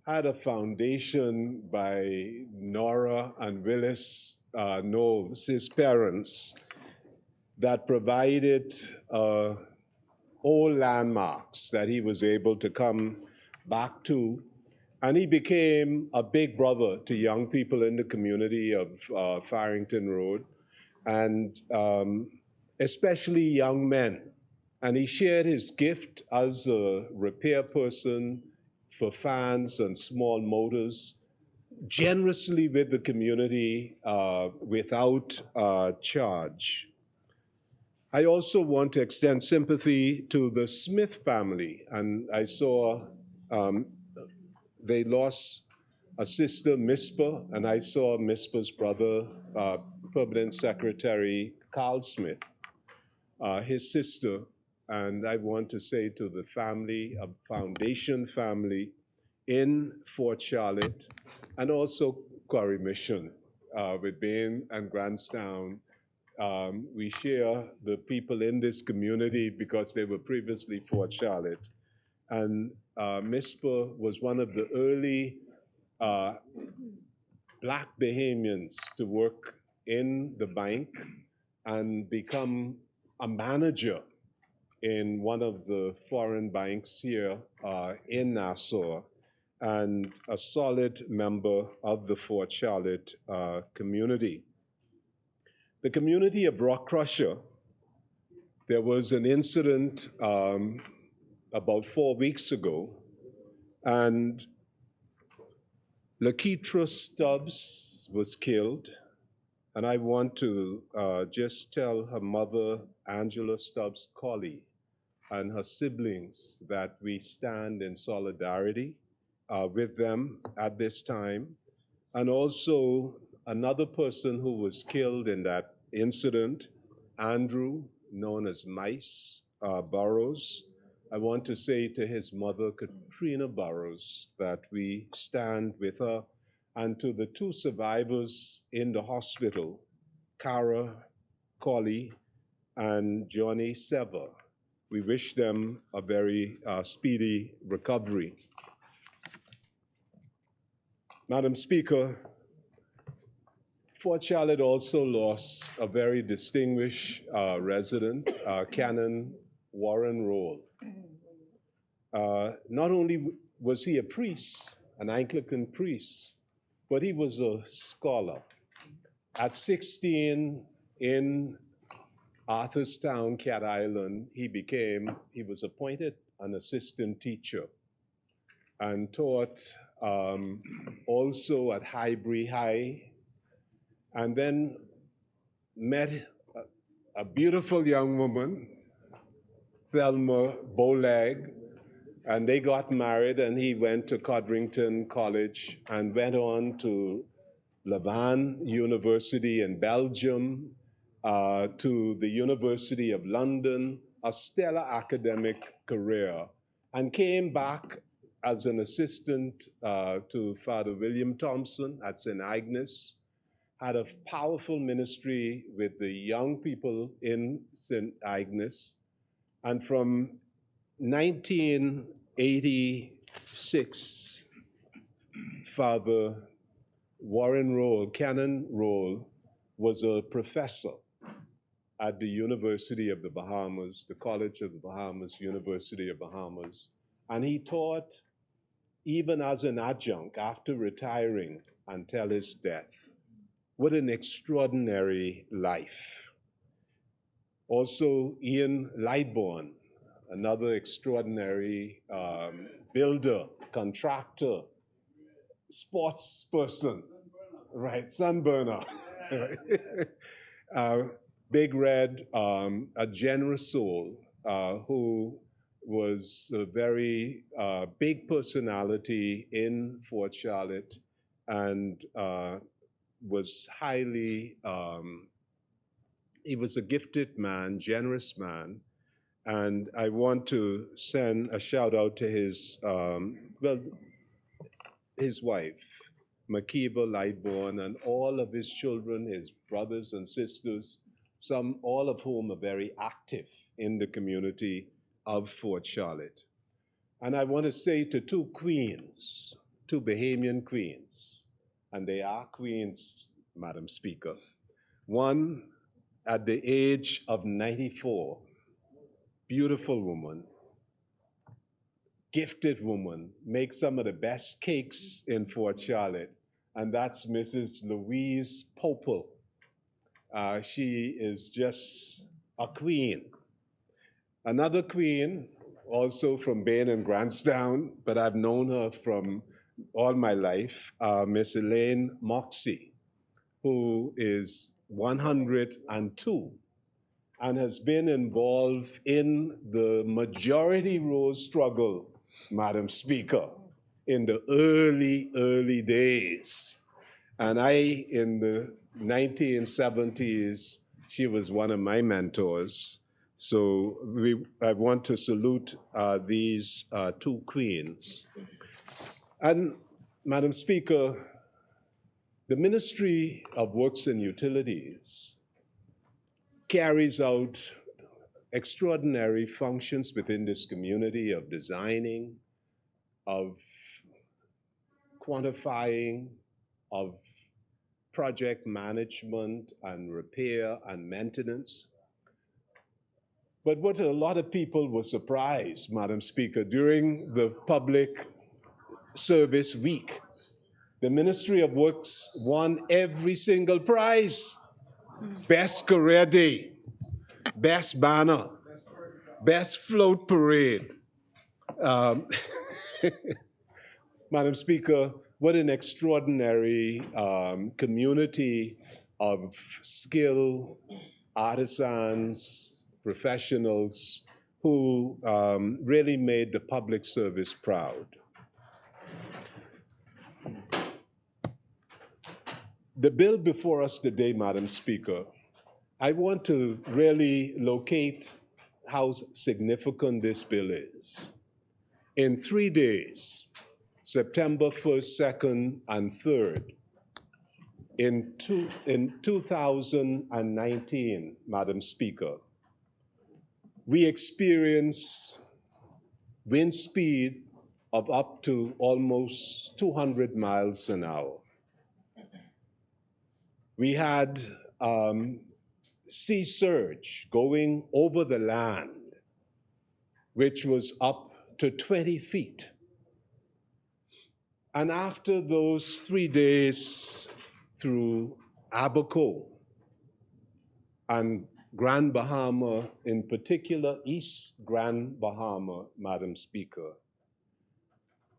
had a foundation by Nora and Willis Knowles, his parents, that provided all landmarks that he was able to come back to. And he became a big brother to young people in the community of Farrington Road, and especially young men. And he shared his gift as a repair person for fans and small motors generously with the community without charge. I also want to extend sympathy to the Smith family, and I saw they lost a sister, Mispa, and I saw Mispa's brother, Permanent Secretary Carl Smith, his sister, and I want to say to the family, a foundation family in Fort Charlotte, and also Quarry Mission with Bain and Grantstown. We share the people in this community because they were previously Fort Charlotte. And Mispa was one of the early Black Bahamians to work in the bank and become a manager in one of the foreign banks here in Nassau, and a solid member of the Fort Charlotte community. The community of Rock Crusher, there was an incident about 4 weeks ago, and Lakeitra Stubbs was killed, and I want to just tell her mother, Angela Stubbs Colley, and her siblings that we stand in solidarity with them at this time. And also another person who was killed in that incident, Andrew, known as Mice Burrows. I want to say to his mother, Katrina Burrows, that we stand with her, and to the two survivors in the hospital, Cara Colley and Johnny Sever. We wish them a very speedy recovery. Madam Speaker, Fort Charlotte also lost a very distinguished resident, Canon Warren Roll. Not only was he a priest, an Anglican priest, but he was a scholar. At 16 in Arthurstown, Cat Island, he was appointed an assistant teacher and taught also at Highbury High, and then met a beautiful young woman, Thelma Bolag, and they got married, and he went to Codrington College and went on to Louvain University in Belgium, to the University of London, a stellar academic career, and came back as an assistant to Father William Thompson at St. Agnes, had a powerful ministry with the young people in St. Agnes, and from 1986, Father Warren Roll, Canon Roll, was a professor at the University of the Bahamas, the College of the Bahamas, University of Bahamas, and he taught even as an adjunct after retiring until his death. What an extraordinary life. Also, Ian Lightbourne, another extraordinary builder, contractor, sports person, right, sunburner. Big Red, a generous soul who was a very big personality in Fort Charlotte and was highly, he was a gifted man, generous man. And I want to send a shout out to his, his wife, Makiva Lightbourne, and all of his children, his brothers and sisters, all of whom are very active in the community of Fort Charlotte. And I want to say to two queens, two Bahamian queens, and they are queens, Madam Speaker. One at the age of 94, beautiful woman, gifted woman, makes some of the best cakes in Fort Charlotte, and that's Mrs. Louise Popel. She is just a queen. Another queen, also from Bain and Grantstown, but I've known her from all my life, Miss Elaine Moxie, who is 102 and has been involved in the majority rule struggle, Madam Speaker, in the early days. And in the 1970s, she was one of my mentors. So I want to salute these two queens. And Madam Speaker, the Ministry of Works and Utilities carries out extraordinary functions within this community of designing, of quantifying, of project management and repair and maintenance. But what a lot of people were surprised, Madam Speaker, during the public service week, the Ministry of Works won every single prize. Best Career Day, Best Banner, Best Float Parade. Madam Speaker, what an extraordinary community of skilled artisans, professionals who really made the public service proud. The bill before us today, Madam Speaker, I want to really locate how significant this bill is. In 3 days, September 1st, 2nd, and 3rd, in 2019, Madam Speaker, we experienced wind speed of up to almost 200 miles an hour. We had sea surge going over the land, which was up to 20 feet. And after those 3 days through Abaco and Grand Bahama, in particular East Grand Bahama, Madam Speaker,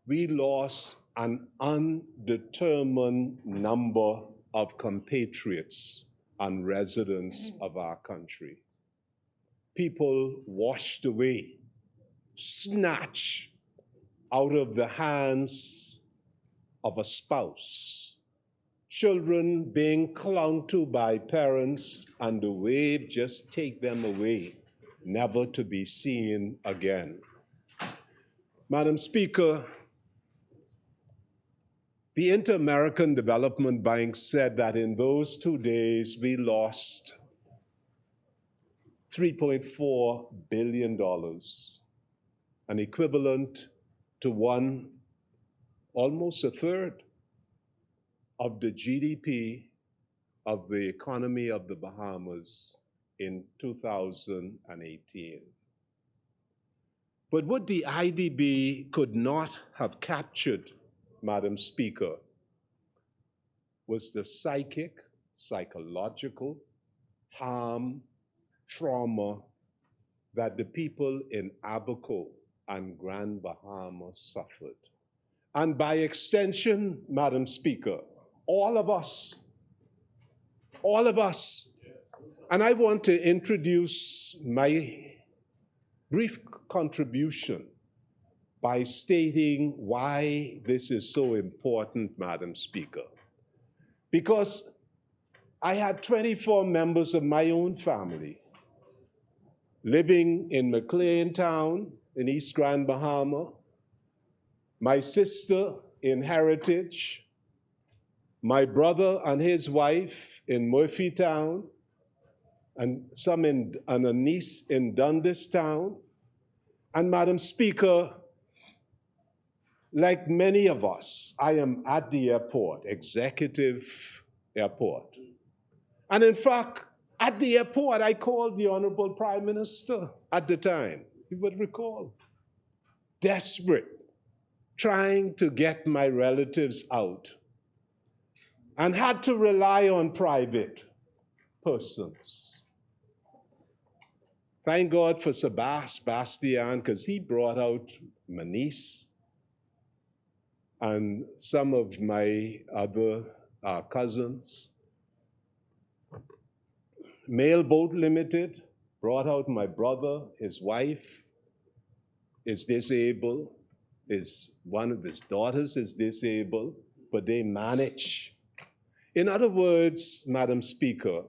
we lost an undetermined number of compatriots and residents of our country. People washed away, snatched out of the hands of a spouse, children being clung to by parents, and the wave just take them away, never to be seen again. Madam Speaker, the Inter-American Development Bank said that in those 2 days we lost $3.4 billion, an equivalent to almost a third of the GDP of the economy of the Bahamas in 2018. But what the IDB could not have captured, Madam Speaker, was the psychological harm, trauma that the people in Abaco and Grand Bahama suffered. And by extension, Madam Speaker, all of us. And I want to introduce my brief contribution by stating why this is so important, Madam Speaker. Because I had 24 members of my own family living in McLean Town in East Grand Bahama, my sister in Heritage, my brother and his wife in Murphytown, and a niece in Dundas Town. And Madam Speaker, like many of us, I am at the airport, executive airport. And in fact, at the airport, I called the Honorable Prime Minister at the time, you would recall, desperate, trying to get my relatives out, and had to rely on private persons. Thank God for Sebastian, because he brought out my niece and some of my other cousins. Mail Boat Limited brought out my brother, his wife is disabled, one of his daughters is disabled, but they manage. In other words, Madam Speaker,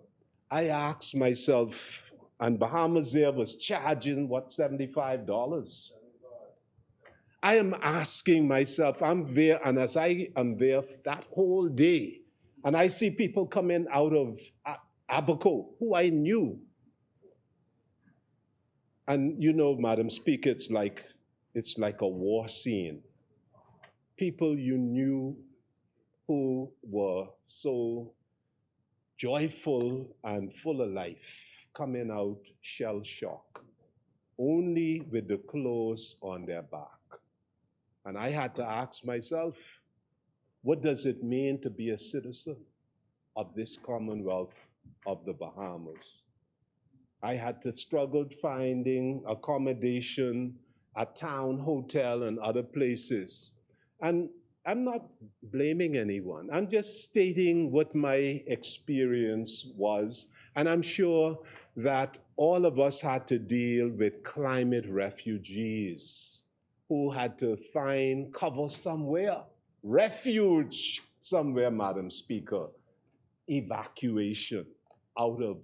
I asked myself, and Bahamas Air was charging, what, $75? I am asking myself, I'm there, and as I am there that whole day, and I see people coming out of Abaco, who I knew. And you know, Madam Speaker, it's like a war scene. People you knew who were so joyful and full of life, coming out shell-shocked, only with the clothes on their back. And I had to ask myself, what does it mean to be a citizen of this Commonwealth of the Bahamas? I had to struggle finding accommodation at Town Hotel and other places. And I'm not blaming anyone. I'm just stating what my experience was And I'm sure that all of us had to deal with climate refugees who had to find cover somewhere, refuge somewhere, Madam Speaker, evacuation out of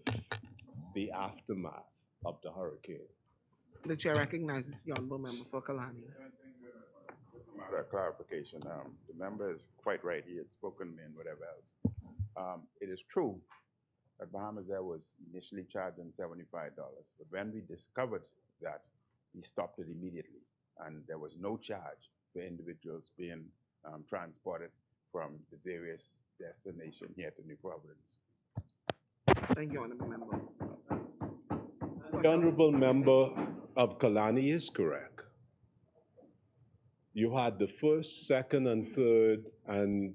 the aftermath of the hurricane. The chair recognizes the honorable member for Kalani. A clarification. The member is quite right. He had spoken to me and whatever else. It is true that Bahamas Air was initially charging $75, but when we discovered that, we stopped it immediately, and there was no charge for individuals being transported from the various destinations here to New Providence. Thank you, honorable member. The honorable member of Kalani is correct. You had the first, second, and third, and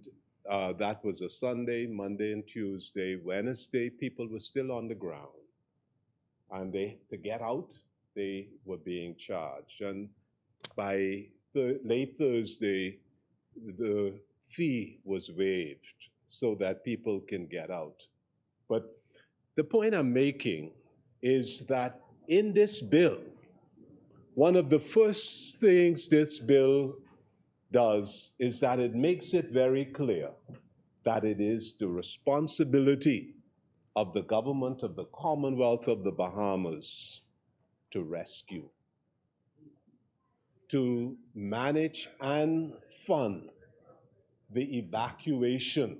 that was a Sunday, Monday, and Tuesday. Wednesday, people were still on the ground. And to get out, they were being charged. And by late Thursday, the fee was waived so that people can get out. But the point I'm making is that in this bill, one of the first things this bill does is that it makes it very clear that it is the responsibility of the government of the Commonwealth of the Bahamas to rescue, to manage and fund the evacuation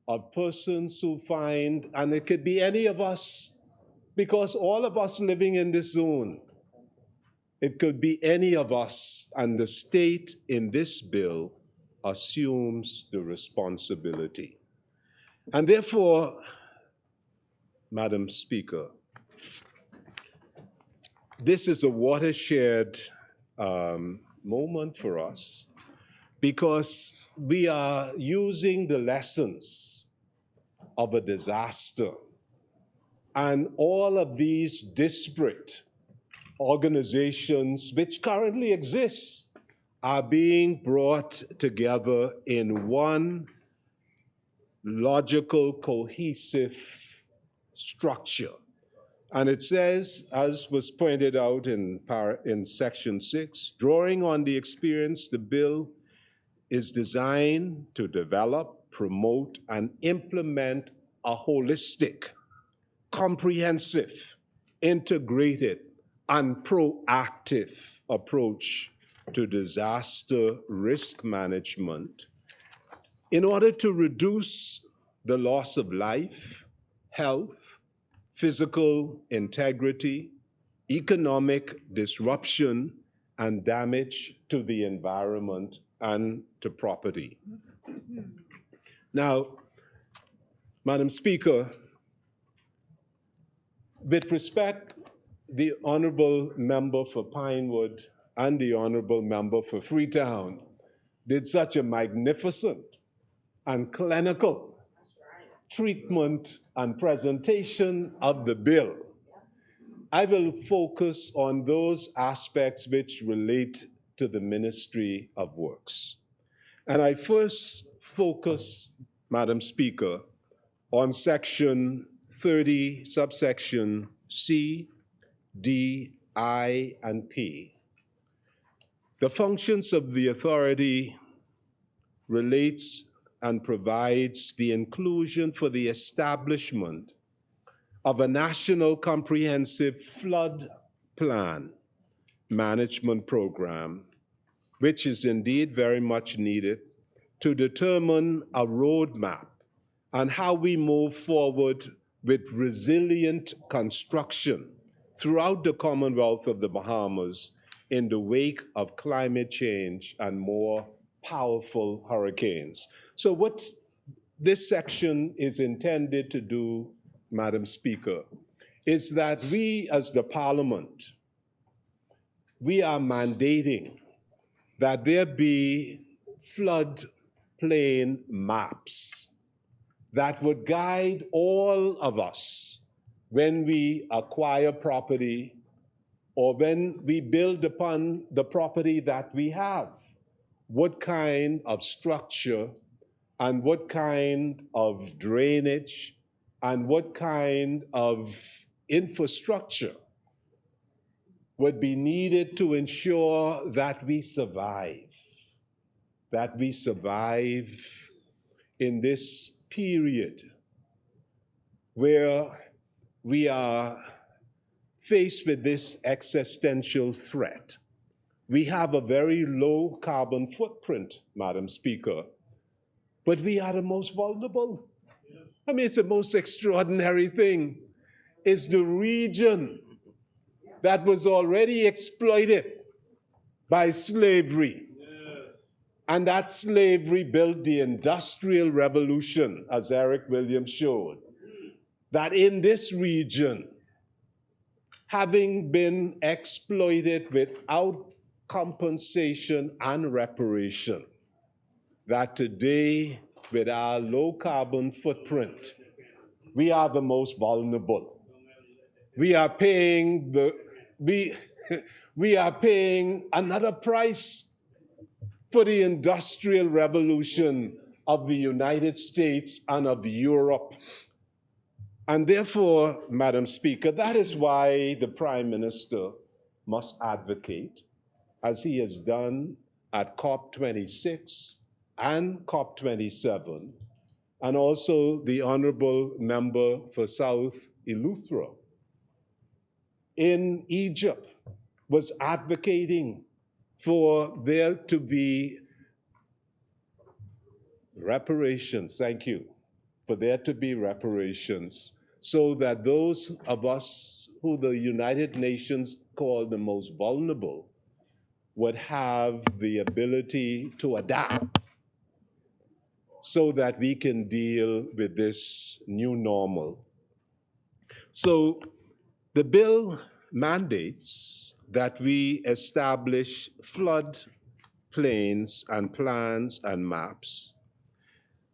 of persons who find, and it could be any of us, because all of us living in this zone, it could be any of us, and the state in this bill assumes the responsibility. And therefore, Madam Speaker, this is a watershed moment for us because we are using the lessons of a disaster, and all of these disparate organizations which currently exist are being brought together in one logical, cohesive structure. And it says, as was pointed out in section 6, drawing on the experience, the bill is designed to develop, promote, and implement a holistic, comprehensive, integrated, and proactive approach to disaster risk management in order to reduce the loss of life, health, physical integrity, economic disruption, and damage to the environment and to property. Now, Madam Speaker, with respect, the honorable member for Pinewood and the honorable member for Freetown did such a magnificent and clinical treatment and presentation of the bill. I will focus on those aspects which relate to the Ministry of Works. And I first focus, Madam Speaker, on section 30, subsection C, D, I, and P. The functions of the authority relates and provides the inclusion for the establishment of a national comprehensive flood plan management program, which is indeed very much needed to determine a roadmap on how we move forward with resilient construction throughout the Commonwealth of the Bahamas in the wake of climate change and more powerful hurricanes. So what this section is intended to do, Madam Speaker, is that we as the Parliament, we are mandating that there be floodplain maps that would guide all of us when we acquire property or when we build upon the property that we have. What kind of structure and what kind of drainage and what kind of infrastructure would be needed to ensure that we survive in this period where we are faced with this existential threat. We have a very low carbon footprint, Madam Speaker, but we are the most vulnerable. I mean, it's the most extraordinary thing. It's the region that was already exploited by slavery. And that slavery built the Industrial Revolution, as Eric Williams showed, that in this region, having been exploited without compensation and reparation, that today, with our low carbon footprint, we are the most vulnerable. We are paying we are paying another price for the Industrial Revolution of the United States and of Europe. And therefore, Madam Speaker, that is why the Prime Minister must advocate, as he has done at COP26 and COP27, and also the Honorable Member for South Eleuthera in Egypt was advocating for there to be reparations, thank you, for there to be reparations, so that those of us who the United Nations call the most vulnerable would have the ability to adapt so that we can deal with this new normal. So the bill mandates that we establish flood plains and plans and maps.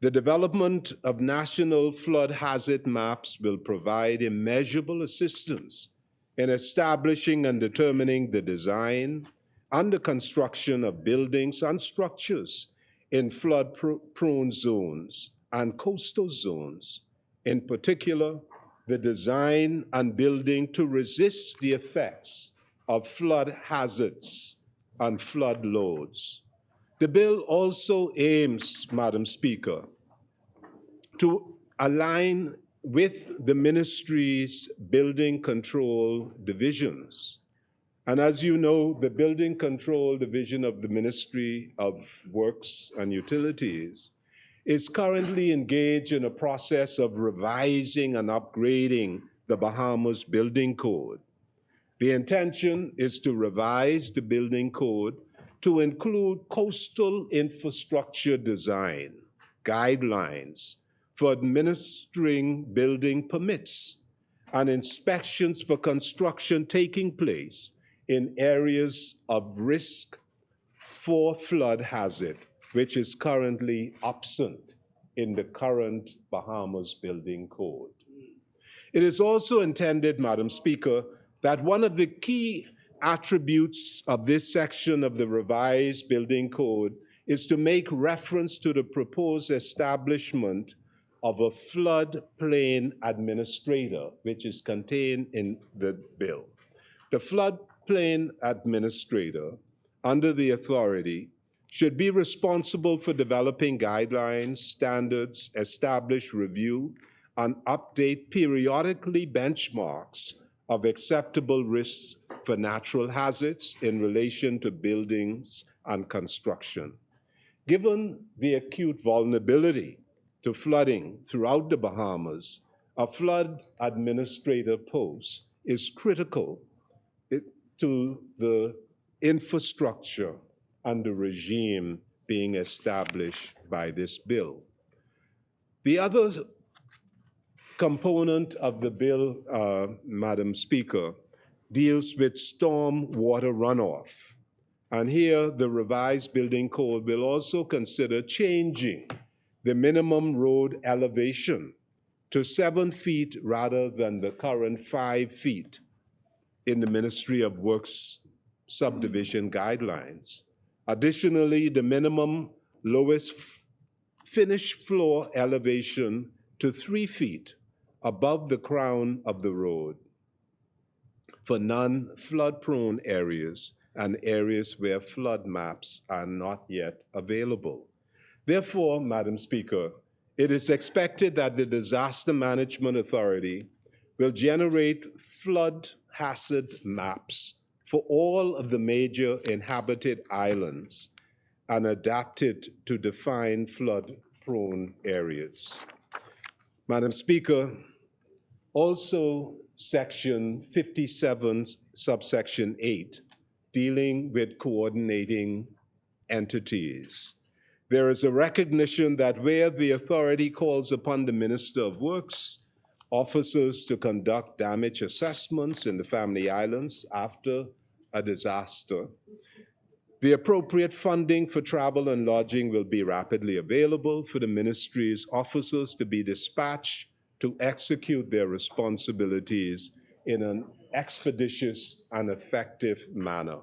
The development of national flood hazard maps will provide immeasurable assistance in establishing and determining the design and the construction of buildings and structures in flood-prone zones and coastal zones, in particular, the design and building to resist the effects of flood hazards and flood loads. The bill also aims, Madam Speaker, to align with the ministry's building control divisions. And as you know, the building control division of the Ministry of Works and Utilities is currently engaged in a process of revising and upgrading the Bahamas Building Code. The intention is to revise the building code to include coastal infrastructure design guidelines for administering building permits and inspections for construction taking place in areas of risk for flood hazard, which is currently absent in the current Bahamas Building Code. It is also intended, Madam Speaker, that one of the key attributes of this section of the revised building code is to make reference to the proposed establishment of a floodplain administrator, which is contained in the bill. The floodplain administrator, under the authority, should be responsible for developing guidelines, standards, establish, review, and update periodically benchmarks of acceptable risks for natural hazards in relation to buildings and construction. Given the acute vulnerability to flooding throughout the Bahamas, a flood administrator post is critical to the infrastructure and the regime being established by this bill. The other component of the bill, Madam Speaker, deals with storm water runoff. And here, the revised building code will also consider changing the minimum road elevation to 7 feet rather than the current 5 feet in the Ministry of Works subdivision guidelines. Additionally, the minimum lowest finished floor elevation to 3 feet above the crown of the road for non-flood-prone areas and areas where flood maps are not yet available. Therefore, Madam Speaker, it is expected that the Disaster Management Authority will generate flood hazard maps for all of the major inhabited islands and adapt it to define flood-prone areas. Madam Speaker, also Section 57, subsection 8, dealing with coordinating entities. There is a recognition that where the authority calls upon the Minister of Works, officers to conduct damage assessments in the Family Islands after a disaster, the appropriate funding for travel and lodging will be rapidly available for the ministry's officers to be dispatched to execute their responsibilities in an expeditious and effective manner.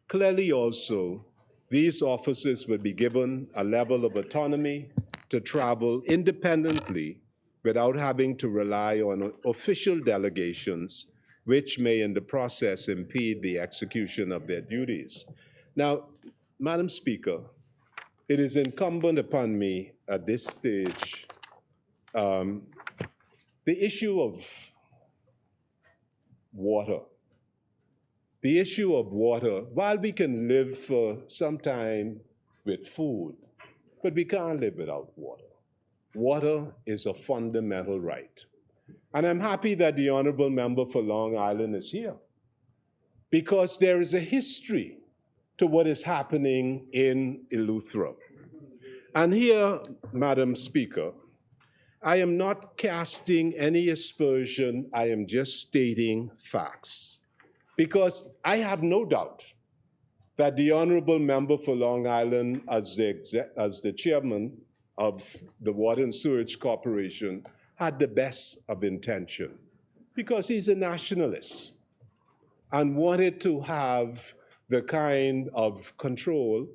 Clearly also, these officers will be given a level of autonomy to travel independently without having to rely on official delegations, which may in the process impede the execution of their duties. Now, Madam Speaker, it is incumbent upon me at this stage, the issue of water. The issue of water, while we can live for some time with food, but we can't live without water. Water is a fundamental right. And I'm happy that the Honorable Member for Long Island is here, because there is a history to what is happening in Eleuthera. And here, Madam Speaker, I am not casting any aspersion, I am just stating facts. Because I have no doubt that the Honorable Member for Long Island, as the chairman of the Water and Sewerage Corporation, had the best of intention, because he's a nationalist and wanted to have the kind of control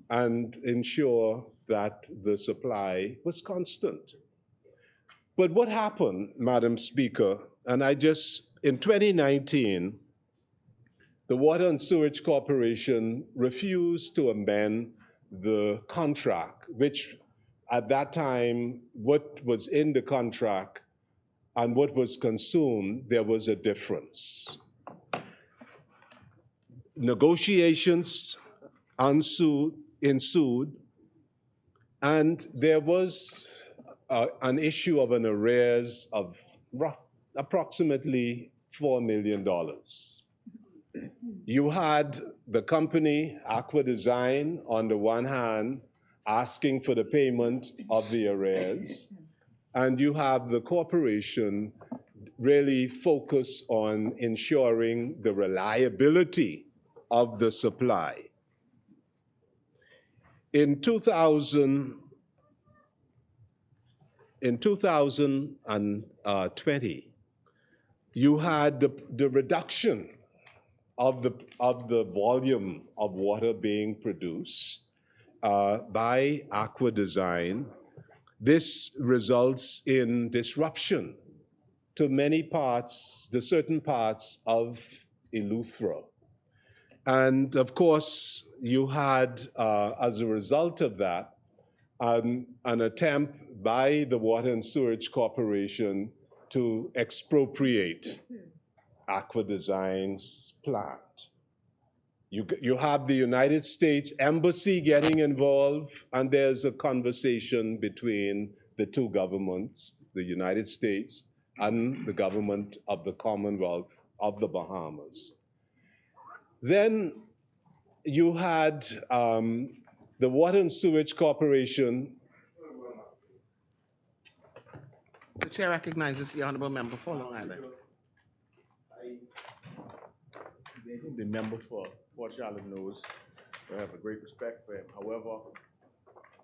and ensure that the supply was constant. But what happened, Madam Speaker, and in 2019, the Water and Sewerage Corporation refused to amend the contract, which at that time, what was in the contract and what was consumed, there was a difference. Negotiations ensued, and there was an issue of an arrears of approximately $4 million. You had the company, Aqua Design, on the one hand, asking for the payment of the arrears, and you have the corporation really focus on ensuring the reliability of the supply. In 2020, you had the reduction of the volume of water being produced by Aqua Design. This results in disruption to certain parts of Eleuthera. And of course, you had, as a result of that, an attempt by the Water and Sewerage Corporation to expropriate Aqua Design's plant. You have the United States Embassy getting involved, and there's a conversation between the two governments, the United States and the government of the Commonwealth of the Bahamas. Then you had the Water and Sewerage Corporation. The chair recognizes the Honorable Member for Long Island. I think the member for Port Charlotte knows I have a great respect for him. However,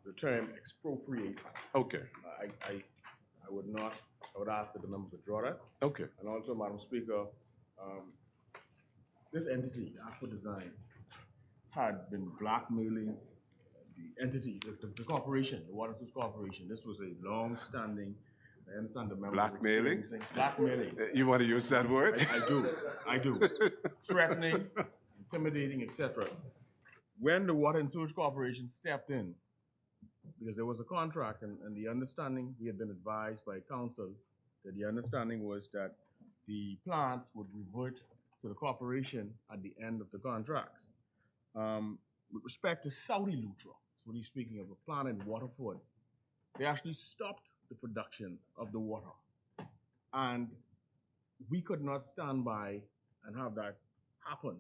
the term expropriate. Okay. I would not. I would ask that the member withdraw that. Okay. And also, Madam Speaker, this entity, Aqua Design, had been blackmailing the entity, the corporation, the Water Source Corporation. This was a long-standing I understand the members Blackmailing? experiencing blackmailing. You want to use that word? I do. Threatening, intimidating, etc. When the Water and Sewage Corporation stepped in, because there was a contract and the understanding, we had been advised by council that the understanding was that the plants would revert to the corporation at the end of the contracts. With respect to Saudi Lutra, so what he's speaking of, a plant in Waterford, they actually stopped the production of the water. And we could not stand by and have that happen.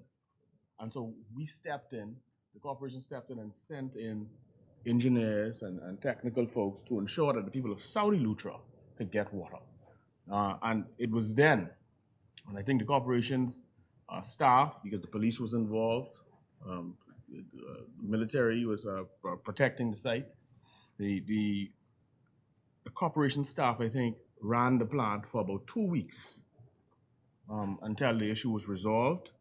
And so we stepped in, the corporation stepped in and sent in engineers and technical folks to ensure that the people of Saudi Lutra could get water. And it was then, and I think the corporation's staff, because the police was involved, the military was protecting the site. The corporation staff, I think, ran the plant for about 2 weeks until the issue was resolved.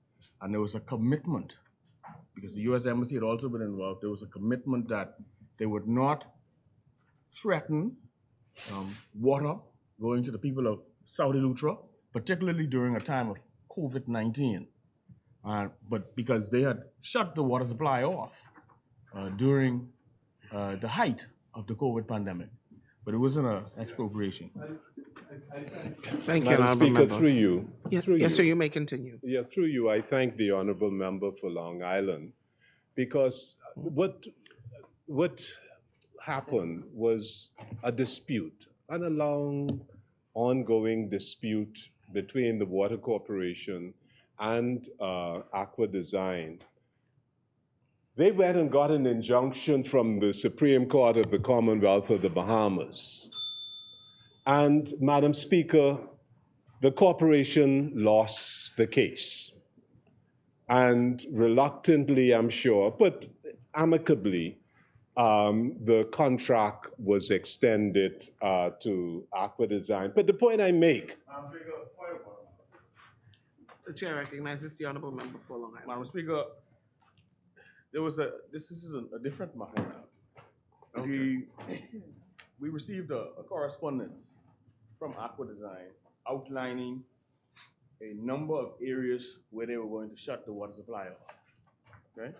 And there was a commitment, because the U.S. Embassy had also been involved, there was a commitment that they would not threaten water going to the people of Saudi Lutra, particularly during a time of COVID-19. But because they had shut the water supply off during the height of the COVID pandemic. But it wasn't an expropriation. Thank you, Madam Honourable Speaker, Member. through you. Yes, through yes, you. sir, you may continue. Yeah, through you, I thank the Honourable Member for Long Island, because what happened was a dispute, and a long, ongoing dispute between the Water Corporation and Aqua Design. They went and got an injunction from the Supreme Court of the Commonwealth of the Bahamas. And, Madam Speaker, the corporation lost the case. And reluctantly, I'm sure, but amicably, the contract was extended to Aqua Design. But the point I make... The chair recognizes the Honourable Member for Long Island. Madam Speaker, this is a different matter now. Okay. We received a correspondence from Aqua Design outlining a number of areas where they were going to shut the water supply off. Okay?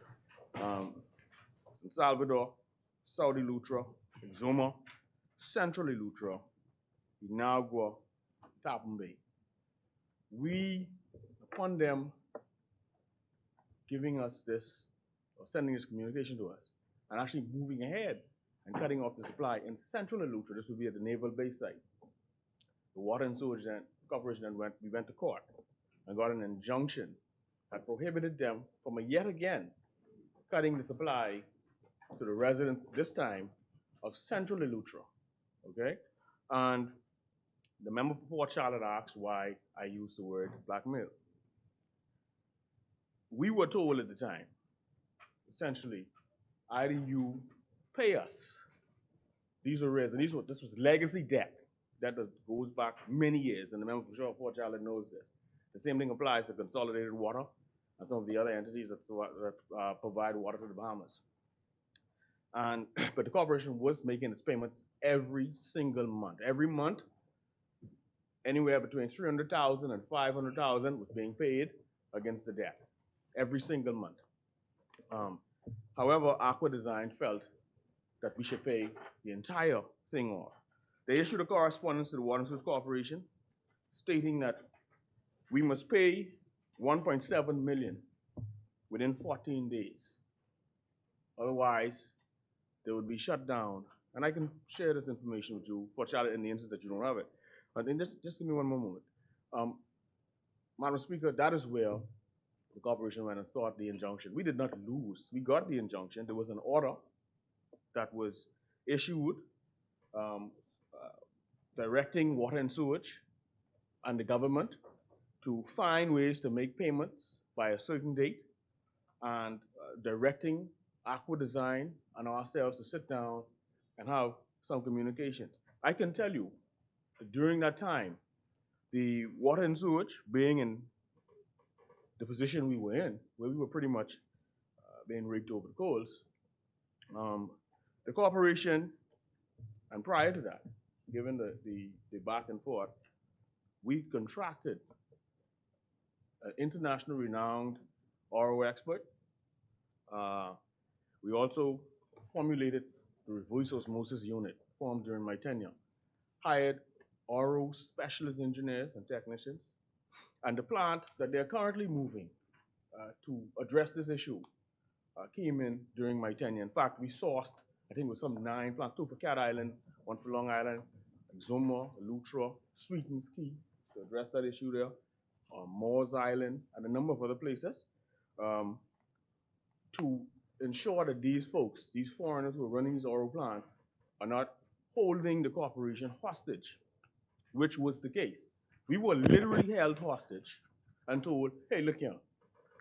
San Salvador, Saudi Lutra, Exuma, Central Lutra, Inagua, Tappan Bay. We, upon them giving us this, or sending this communication to us, and actually moving ahead and cutting off the supply in Central Lutra, this would be at the Naval Base site. The Water and Sewage Corporation then we went to court and got an injunction that prohibited them from yet again cutting the supply to the residents, this time, of Central Lutra, okay? And the member for Fort Charlotte asked why I used the word blackmail. We were told at the time, essentially, either you pay us, these are and this was legacy debt that goes back many years, and the member for Fort Charlotte knows this. The same thing applies to Consolidated Water and some of the other entities that provide water to the Bahamas. But the corporation was making its payments every single month. Every month, anywhere between $300,000 and $500,000 was being paid against the debt, every single month. However, Aqua Design felt that we should pay the entire thing off. They issued a correspondence to the Water and Sewage Corporation stating that we must pay $1.7 million within 14 days. Otherwise, they would be shut down. And I can share this information with you, for Charlotte, in the instance that you don't have it. But then just give me one more moment. Madam Speaker, that is where the corporation went and sought the injunction. We did not lose. We got the injunction. There was an order that was issued directing Water and Sewage and the government to find ways to make payments by a certain date, and directing Aqua Design and ourselves to sit down and have some communication. I can tell you that during that time, the Water and Sewage, being in the position we were in, where we were pretty much being raked over the coals, the corporation, and prior to that, given the back and forth, we contracted an international renowned RO expert. We also formulated the reverse osmosis unit formed during my tenure, hired RO specialist engineers and technicians, and the plant that they're currently moving to address this issue came in during my tenure. In fact, we sourced, I think it was some 9 plants, 2 for Cat Island, 1 for Long Island, Exuma, Lutra, Sweetens Key, to address that issue there, Moores Island, and a number of other places, to ensure that these folks, these foreigners who are running these oil plants, are not holding the corporation hostage, which was the case. We were literally held hostage and told, hey, look here,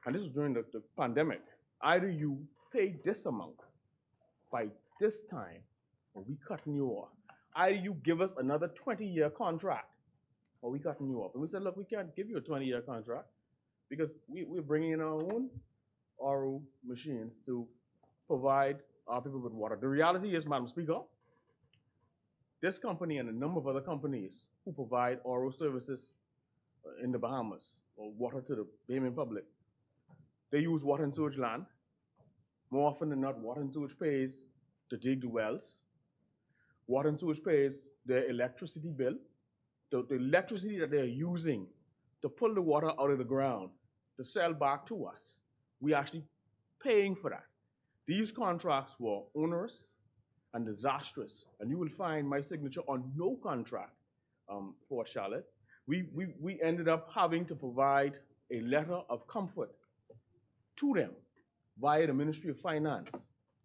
and this was during the pandemic, either you pay this amount by this time, or we cutting you off. Either you give us another 20-year contract, or we cutting you off. And we said, look, we can't give you a 20-year contract because we're bringing in our own RO machines to provide our people with water. The reality is, Madam Speaker, this company and a number of other companies who provide RO services in the Bahamas, or water to the Bahamian public, they use water and sewage land. More often than not, water and sewage pays to dig the wells. Water and sewage pays their electricity bill. The electricity that they're using to pull the water out of the ground to sell back to us, we actually paying for that. These contracts were onerous and disastrous, and you will find my signature on no contract for Charlotte. We ended up having to provide a letter of comfort to them via the Ministry of Finance.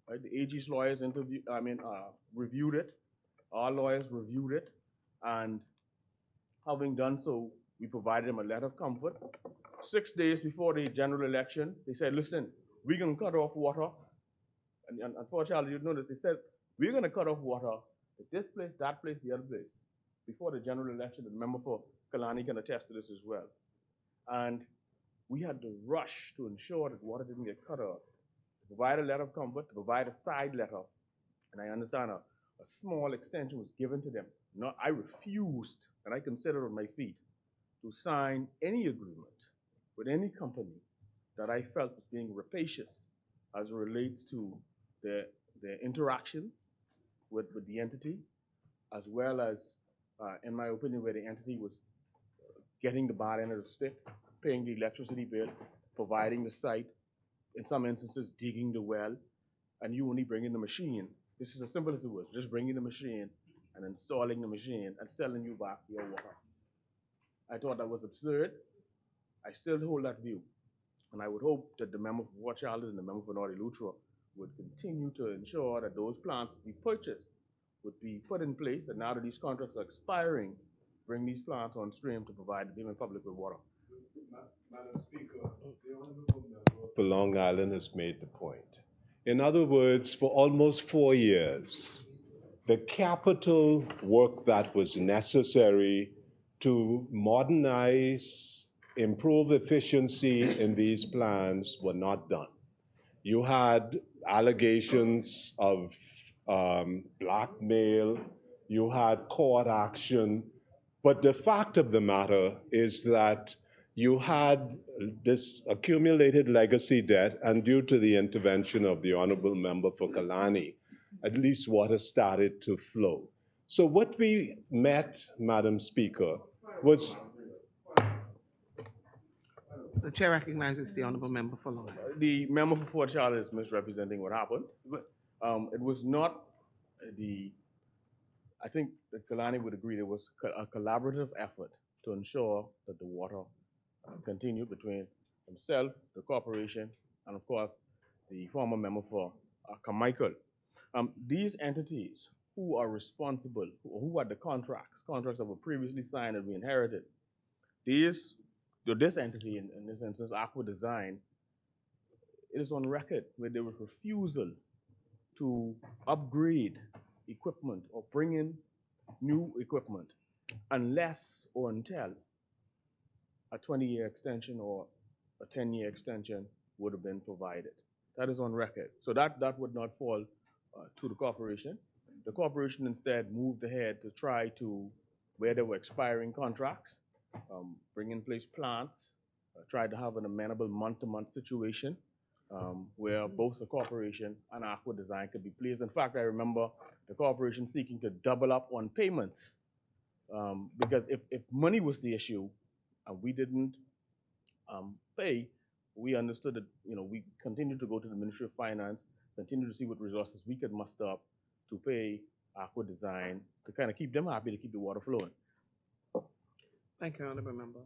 Right? The AG's lawyers reviewed it. Our lawyers reviewed it, and having done so, we provided them a letter of comfort. 6 days before the general election, they said, listen, we're going to cut off water. And unfortunately, you notice, they said, we're going to cut off water at this place, that place, the other place, before the general election. The member for Kalani can attest to this as well. And we had to rush to ensure that water didn't get cut off, to provide a letter of comfort, to provide a side letter. And I understand a small extension was given to them. No, I refused, and I considered on my feet, to sign any agreement with any company that I felt was being rapacious as it relates to their interaction with the entity, as well as, in my opinion, where the entity was getting the bad end of the stick, paying the electricity bill, providing the site, in some instances digging the well, and you only bring in the machine. This is as simple as it was, just bringing the machine and installing the machine and selling you back your water. I thought that was absurd. I still hold that view. And I would hope that the member for Port Charlotte and the member for North Lutra would continue to ensure that those plants we purchased would be put in place, and now that these contracts are expiring, bring these plants on stream to provide the Bahamian public with water. Madam Speaker, the honorable member for Long Island has made the point. In other words, for almost 4 years, the capital work that was necessary to modernize, improve efficiency in these plans were not done. You had allegations of blackmail, you had court action, but the fact of the matter is that you had this accumulated legacy debt, and due to the intervention of the honorable member for Kalani, at least water started to flow. So what we met, Madam Speaker, was... The chair recognizes the honorable member for Long Island. The member for Fort Charlotte is misrepresenting what happened. It was not I think that Kalani would agree, there was a collaborative effort to ensure that the water continued between himself, the corporation, and of course, the former member for Carmichael. These entities who are responsible, who had the contracts that were previously signed and we inherited, this entity, in this instance, Aqua Design, it is on record where there was refusal to upgrade equipment or bring in new equipment unless or until a 20-year extension or a 10-year extension would have been provided. That is on record. So that would not fall to the corporation. the corporation instead moved ahead to try to, where there were expiring contracts, bring in place plants, tried to have an amenable month-to-month situation where both the corporation and Aqua Design could be pleased. In fact, I remember the corporation seeking to double up on payments because if money was the issue and we didn't pay, we understood that we continued to go to the Ministry of Finance, continue to see what resources we could muster up to pay Aqua Design to kind of keep them happy, to keep the water flowing. Thank you, Honorable Member.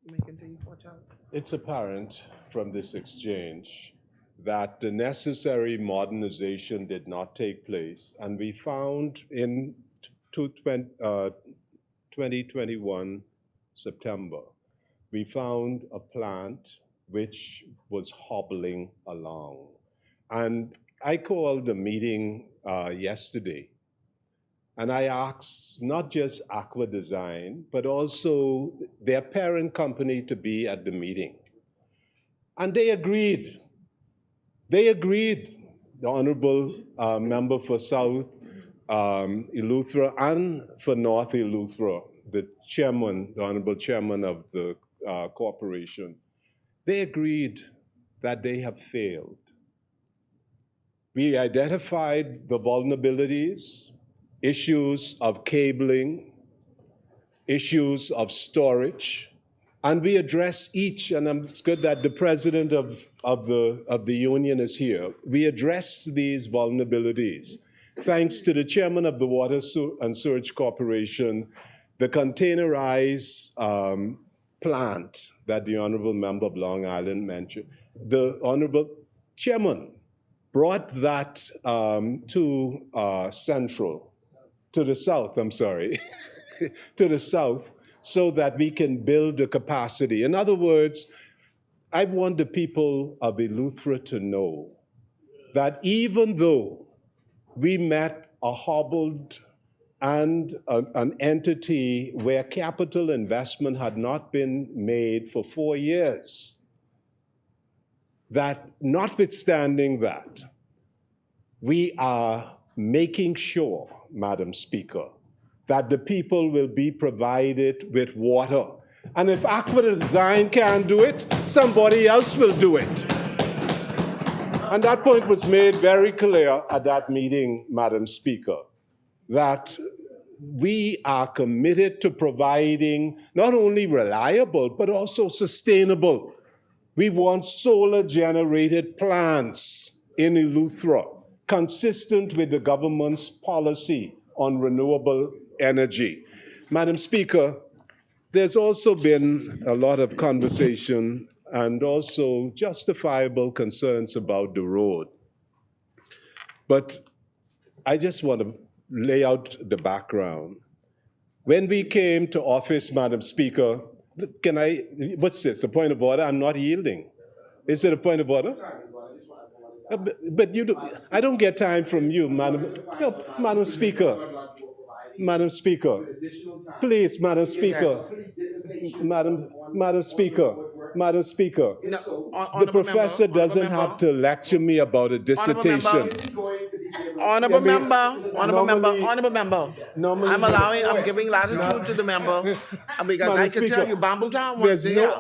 You may continue, Child. It's apparent from this exchange that the necessary modernization did not take place, and we found in 2021 September, we found a plant which was hobbling along. And I called a meeting yesterday, and I asked not just Aqua Design, but also their parent company to be at the meeting. And they agreed. They agreed, the Honorable Member for South Eleuthera and for North Eleuthera, the chairman, the Honorable Chairman of the corporation, they agreed that they have failed. We identified the vulnerabilities, issues of cabling, issues of storage, and we address each, and it's good that the president of the union is here. We address these vulnerabilities. Thanks to the chairman of the Water and Sewage Corporation, the containerized plant that the honorable member of Long Island mentioned, the honorable chairman brought that to the south, to the south, so that we can build the capacity. In other words, I want the people of Eleuthera to know that even though we met a hobbled and an entity where capital investment had not been made for 4 years, that notwithstanding that, we are making sure, Madam Speaker, that the people will be provided with water. And if Aqua Design can't do it, somebody else will do it. And that point was made very clear at that meeting, Madam Speaker, that we are committed to providing not only reliable, but also sustainable. We want solar-generated plants in Eleuthera, consistent with the government's policy on renewable energy. Madam Speaker, there's also been a lot of conversation and also justifiable concerns about the road. But I just want to lay out the background. When we came to office, Madam Speaker, what's this, a point of order? I'm not yielding. Is it a point of order? But I don't get time from you, Madam. No, Madam Speaker. Madam Speaker. Please, Madam Speaker. Madam Speaker. Madam Speaker. The professor doesn't have to lecture me about a dissertation. Honorable member. I'm giving latitude to the member because I can tell you, Bambletown was there.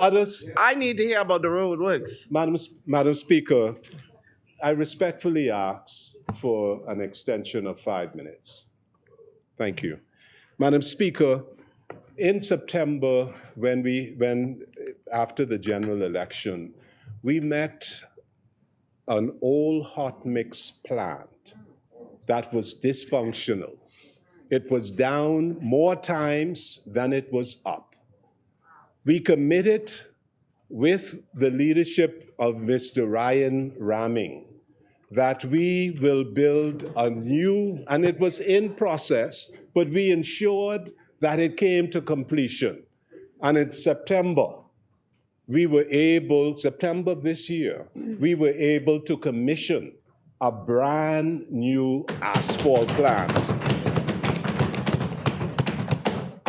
I need to hear about the road works. Madam Speaker, I respectfully ask for an extension of 5 minutes. Thank you. Madam Speaker, in September, after the general election, we met an old hot mix plant that was dysfunctional. It was down more times than it was up. We committed with the leadership of Mr. Ryan Ramming that we will build a new, and it was in process, but we ensured that it came to completion. And in September, September this year, we were able to commission a brand new asphalt plant.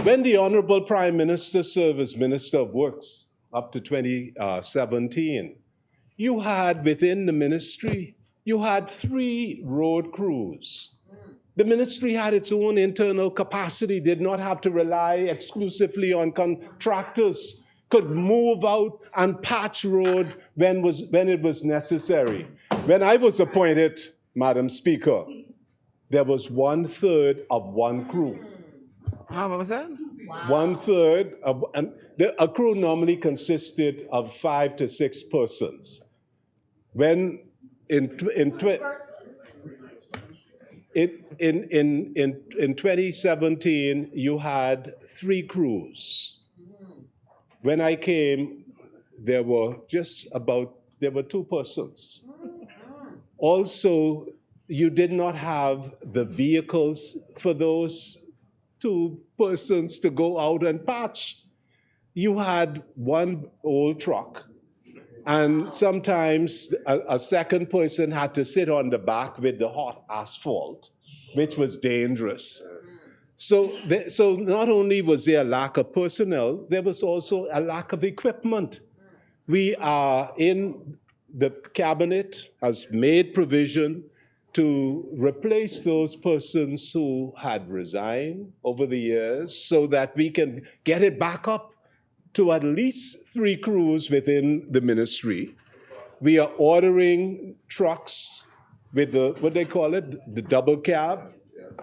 When the Honorable Prime Minister served as Minister of Works up to 2017, you had within the ministry, you had 3 road crews The ministry had its own internal capacity, did not have to rely exclusively on contractors, could move out and patch road when it was necessary. When I was appointed, Madam Speaker, there was 1/3 of one crew. How was that? Wow. 1/3 of, and a crew normally consisted of 5 to 6 persons. When in 2017, you had 3 crews. When I came, there were 2 persons. Also, you did not have the vehicles for those 2 persons to go out and patch. You had one old truck, and sometimes a second person had to sit on the back with the hot asphalt, which was dangerous. So not only was there a lack of personnel, there was also a lack of equipment. We are the cabinet has made provision to replace those persons who had resigned over the years so that we can get it back up to at least 3 crews within the ministry. We are ordering trucks with what they call it, the double cab,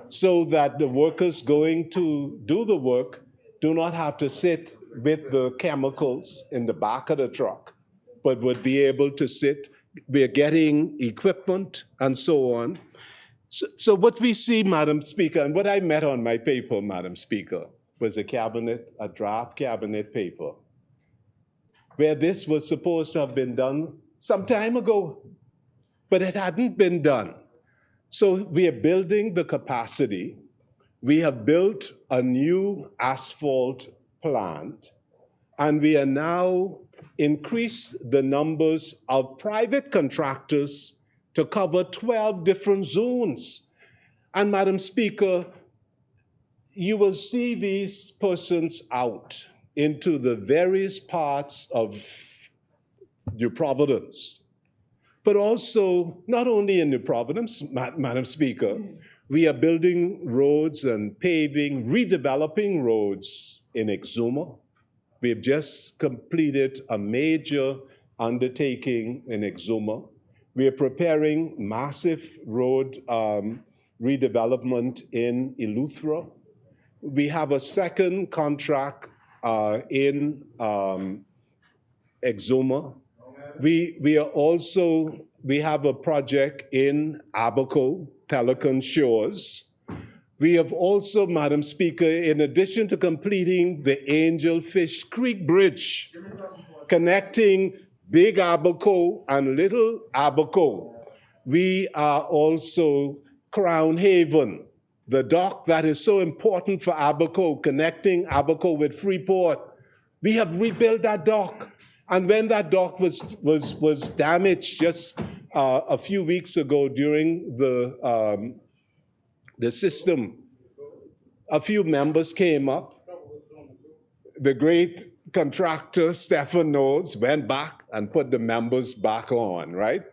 so that the workers going to do the work do not have to sit with the chemicals in the back of the truck, but would be able to sit. We're getting equipment and so on. So what we see, Madam Speaker, and what I met on my paper, Madam Speaker, was a draft cabinet paper, where this was supposed to have been done some time ago, but it hadn't been done. So we are building the capacity. We have built a new asphalt plant, and we are now increased the numbers of private contractors to cover 12 different zones. And Madam Speaker, you will see these persons out into the various parts of New Providence, but also not only in New Providence, Madam Speaker, we are building roads and paving, redeveloping roads in Exuma. We've just completed a major undertaking in Exuma. We are preparing massive road redevelopment in Eleuthera. We have a second contract in Exuma. We have a project in Abaco, Pelican Shores. We have also, Madam Speaker, in addition to completing the Angelfish Creek Bridge, connecting Big Abaco and Little Abaco, we are also Crown Haven, the dock that is so important for Abaco, connecting Abaco with Freeport. We have rebuilt that dock. And when that dock was damaged just a few weeks ago during the system, a few members came up. The great contractor, Stephen Knowles, went back and put the members back on, right?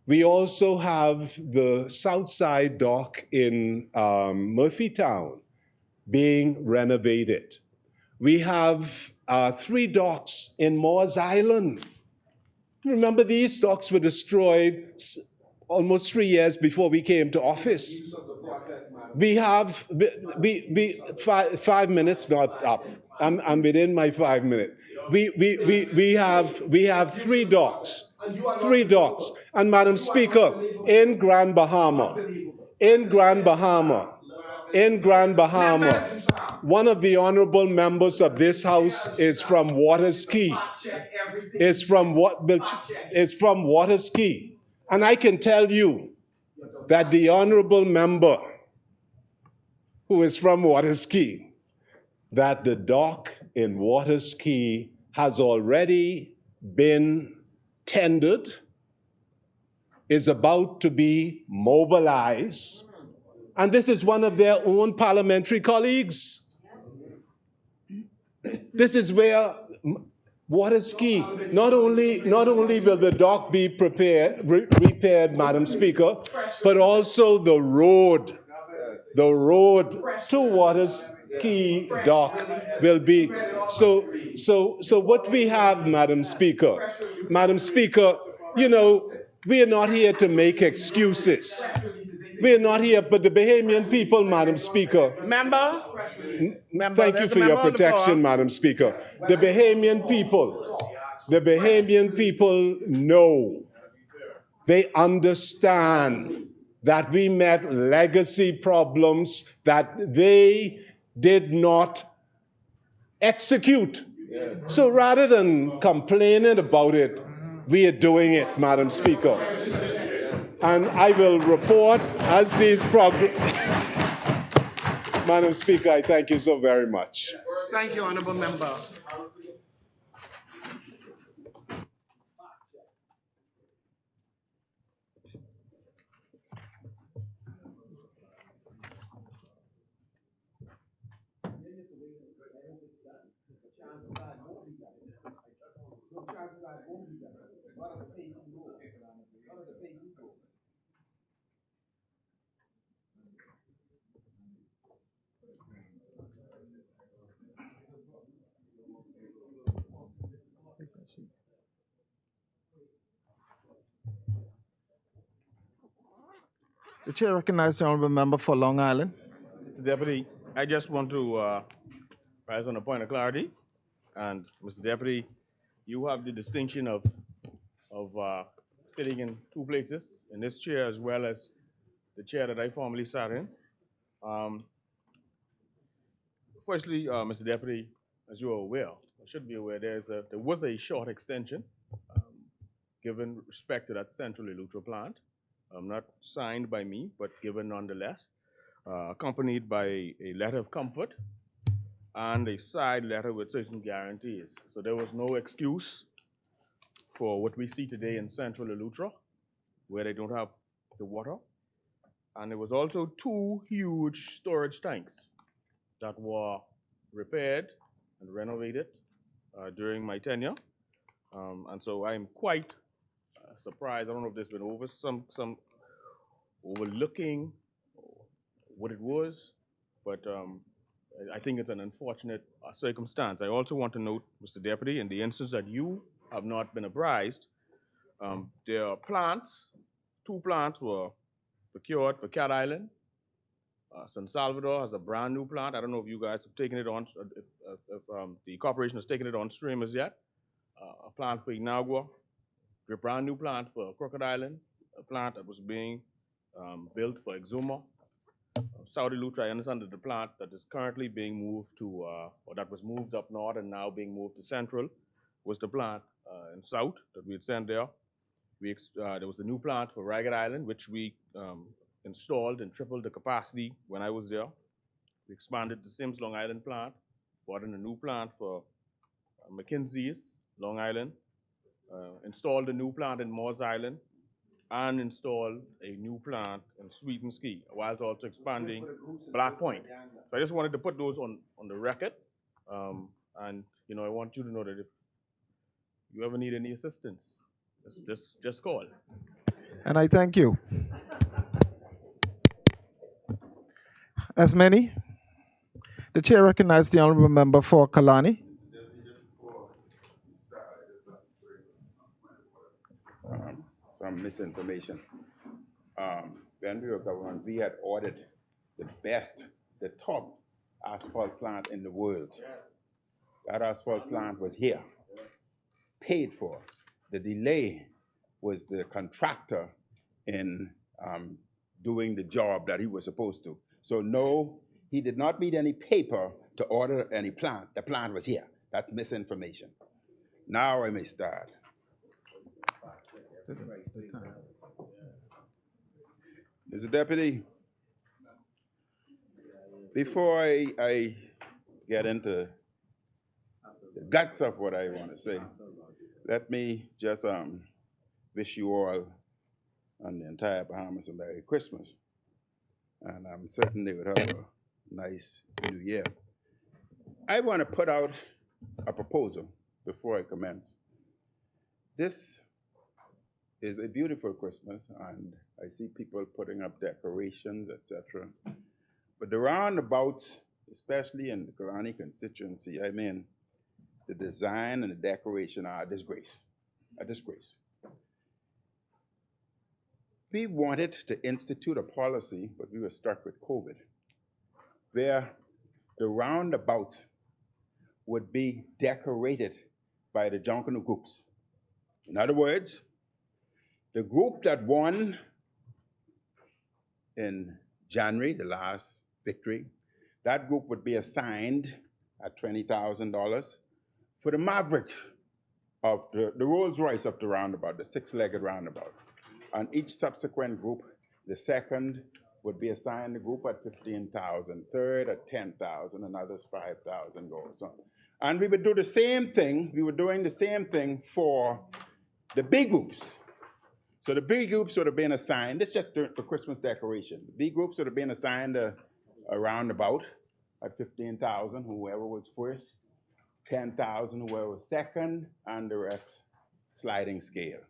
We also have the Southside dock in Murphytown being renovated. We have 3 docks in Moores Island. Remember, these docks were destroyed almost 3 years before we came to office. We have 5 minutes, not up. I'm within my 5 minutes. We have 3 docks. 3 docks. And Madam Speaker, in Grand Bahama, one of the honorable members of this house is from Waterski. Is from Waterski. And I can tell you that the honorable member who is from Waterski, that the dock in Waterski has already been tendered, is about to be mobilized, and this is one of their own parliamentary colleagues. This is where Waterski, not only will the dock be repaired, Madam Speaker, but also the road the road to Waters Key Dock will be. So what we have, Madam Speaker, you know, we are not here to make excuses. We are not here, but the Bahamian people, Madam Speaker. Member, Thank you for your protection, Madam Speaker. The Bahamian people know, they understand that we met legacy problems that they did not execute. So rather than complaining about it, we are doing it, Madam Speaker. And I will report as these progress. Madam Speaker, I thank you so very much. thank you, honorable member. The chair recognizes the honorable member for Long Island. Mr. Deputy, I just want to rise on a point of clarity. And Mr. Deputy, you have the distinction of sitting in two places, in this chair as well as the chair that I formerly sat in. Firstly, Mr. Deputy, as you are aware, or should be aware, there was a short extension given respect to that central Eleuthero plant, not signed by me, but given nonetheless, accompanied by a letter of comfort and a side letter with certain guarantees. So there was no excuse for what we see today in central Eleuthero, where they don't have the water. And there was also 2 huge storage tanks that were repaired and renovated during my tenure. And so I'm quite surprised. I don't know if there's been some overlooking what it was, but I think it's an unfortunate circumstance. I also want to note, Mr. Deputy, in the instance that you have not been apprised, there are plants, 2 plants were procured for Cat Island. San Salvador has a brand new plant. I don't know if you guys have taken it on, if the corporation has taken it on stream as yet. A plant for Inagua, a brand new plant for Crooked Island, a plant that was being built for Exuma. Saudi Lutra, I understand that the plant that is currently being moved to, or that was moved up north and now being moved to central, was the plant in south that we had sent there. There was a new plant for Ragged Island, which we installed and tripled the capacity when I was there. We expanded the Sims Long Island plant, brought in a new plant for McKinsey's Long Island, installed a new plant in Moores Island, and installed a new plant in Sweeten Ski, whilst also expanding Black Point. So I just wanted to put those on the record. And you know, I want you to know that if you ever need any assistance, just call. And I thank you. As many, the chair recognizes the honorable member for Kalani. Some misinformation. When we were government, we had ordered the best, the top asphalt plant in the world. That asphalt plant was here, paid for. The delay was the contractor in doing the job that he was supposed to. So no, he did not need any paper to order any plant. The plant was here. That's misinformation. Now I may start. Mr. Deputy, before I get into the guts of what I want to say, let me just wish you all and the entire Bahamas a Merry Christmas. And I'm certain they would have a nice New Year. I want to put out a proposal before I commence. This is a beautiful Christmas, and I see people putting up decorations, etc. But the roundabouts, especially in the Kalani constituency, I mean, the design and the decoration are a disgrace, a disgrace. We wanted to institute a policy, but we were stuck with COVID, where the roundabouts would be decorated by the Junkanoo groups. In other words, the group that won in January, the last victory, that group would be assigned at $20,000 for the Maverick of the Rolls Royce of the roundabout, the six-legged roundabout. And each subsequent group, the second would be assigned a group at $15,000, third at $10,000, and others $5,000 goes on. And we would do the same thing, we were doing the same thing for the big groups. So the big groups would have been assigned, this is just for Christmas decoration. The big groups would have been assigned a roundabout at $15,000, whoever was first, $10,000, whoever was second, and the rest sliding scale.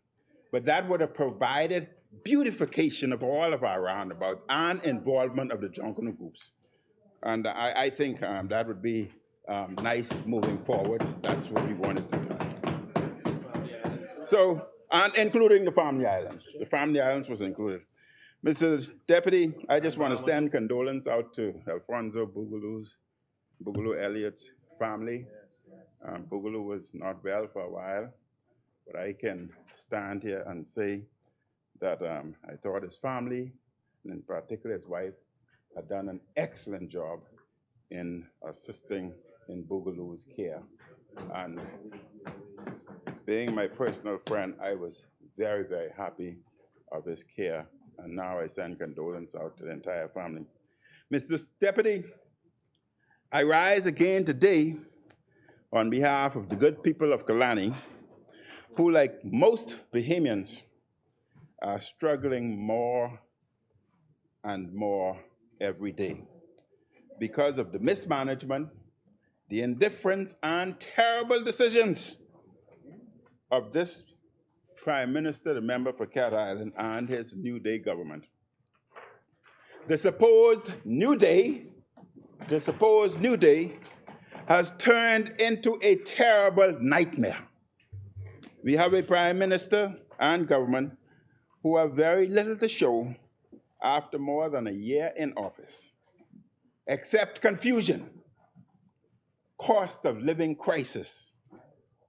But that would have provided beautification of all of our roundabouts and involvement of the Junkanoo groups. And I think that would be nice moving forward. That's what we wanted to do. So, and including the Family Islands. The Family Islands was included. Mr. Deputy, I just want to extend condolence out to Alfonso Boogaloo Elliott's family. Boogaloo was not well for a while, but I can stand here and say that I thought his family, and in particular his wife, had done an excellent job in assisting in Boogaloo's care. And being my personal friend, I was very, very happy of his care. And now I send condolence out to the entire family. Mr. Deputy, I rise again today on behalf of the good people of Kalani, who, like most Bahamians, are struggling more and more every day because of the mismanagement, the indifference, and terrible decisions of this Prime Minister, the member for Cat Island, and his New Day government. The supposed New Day has turned into a terrible nightmare. We have a Prime Minister and government who have very little to show after more than a year in office, except confusion, cost of living crisis,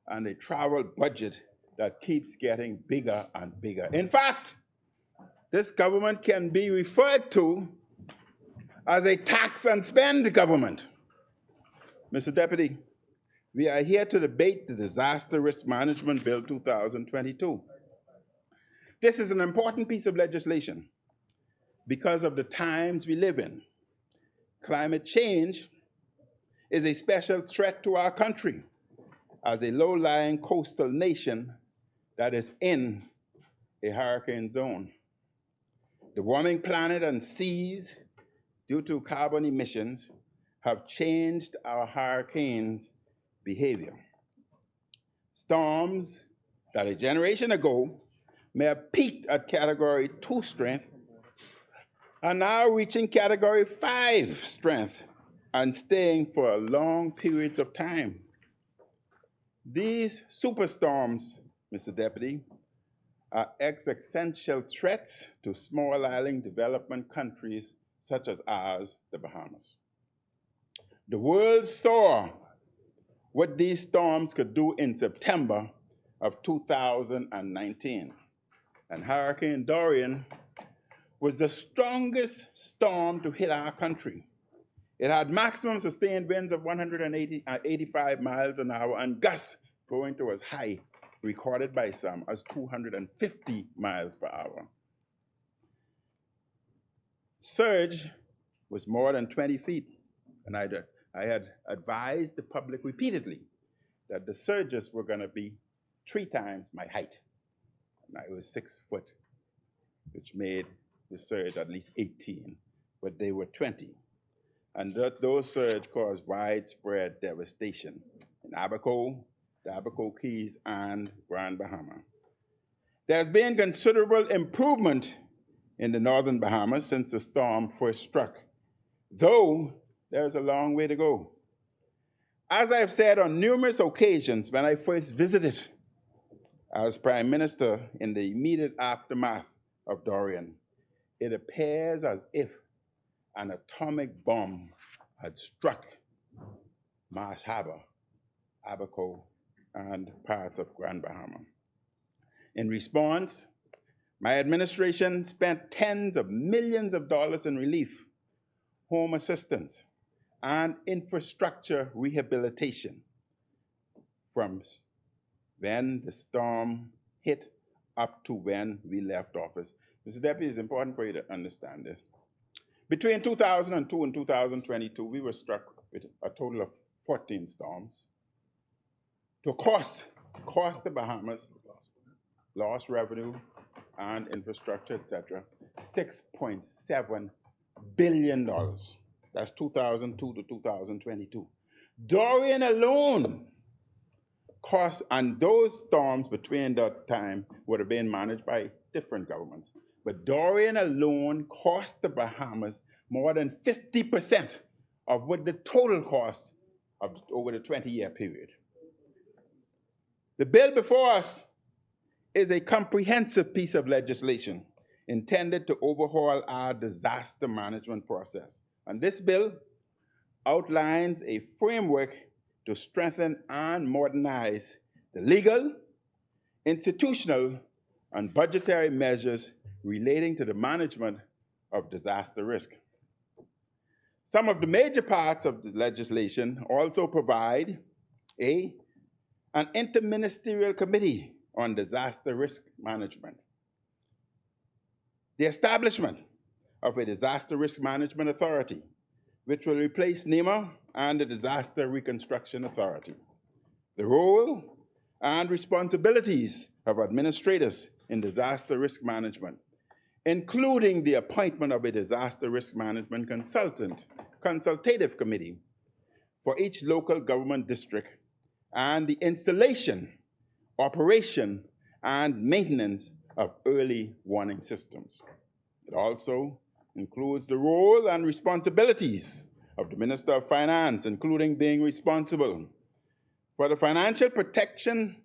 and a travel budget that keeps getting bigger and bigger. In fact, this government can be referred to as a tax and spend government. Mr. Deputy, we are here to debate the Disaster Risk Management Bill 2022. This is an important piece of legislation because of the times we live in. Climate change is a special threat to our country as a low-lying coastal nation that is in a hurricane zone. The warming planet and seas due to carbon emissions have changed our hurricanes' behavior. Storms that a generation ago may have peaked at Category 2 strength are now reaching Category 5 strength and staying for long periods of time. These superstorms, Mr. Deputy, are existential threats to small island development countries such as ours, the Bahamas. The world saw what these storms could do in September of 2019. And Hurricane Dorian was the strongest storm to hit our country. It had maximum sustained winds of 185 miles an hour and gusts going to as high, recorded by some, as 250 miles per hour. Surge was more than 20 feet, and I had advised the public repeatedly that the surges were going to be 3 times my height. And I was 6 foot, which made the surge at least 18, but they were 20. And those surges caused widespread devastation in Abaco, the Abaco Keys, and Grand Bahama. There's been considerable improvement in the northern Bahamas since the storm first struck though there's a long way to go. As I've said on numerous occasions when I first visited as Prime Minister in the immediate aftermath of Dorian, it appears as if an atomic bomb had struck Marsh Harbor, Abaco, and parts of Grand Bahama. In response, my administration spent tens of millions of dollars in relief, home assistance, and infrastructure rehabilitation from when the storm hit up to when we left office. Mr. Deputy, it's important for you to understand this. Between 2002 and 2022, we were struck with a total of 14 storms to cost the Bahamas, lost revenue and infrastructure, etc., $6.7 billion. That's 2002 to 2022. Dorian alone cost, and those storms between that time would have been managed by different governments. But Dorian alone cost the Bahamas more than 50% of what the total cost of over the 20-year period. The bill before us is a comprehensive piece of legislation intended to overhaul our disaster management process. And this bill outlines a framework to strengthen and modernize the legal, institutional, and budgetary measures relating to the management of disaster risk. Some of the major parts of the legislation also provide an interministerial committee on disaster risk management, the establishment of a disaster risk management authority, which will replace NEMA and the Disaster Reconstruction Authority, the role and responsibilities of administrators in disaster risk management, including the appointment of a disaster risk management consultative committee for each local government district, and the installation, operation, and maintenance of early warning systems. It also includes the role and responsibilities of the Minister of Finance, including being responsible for the financial protection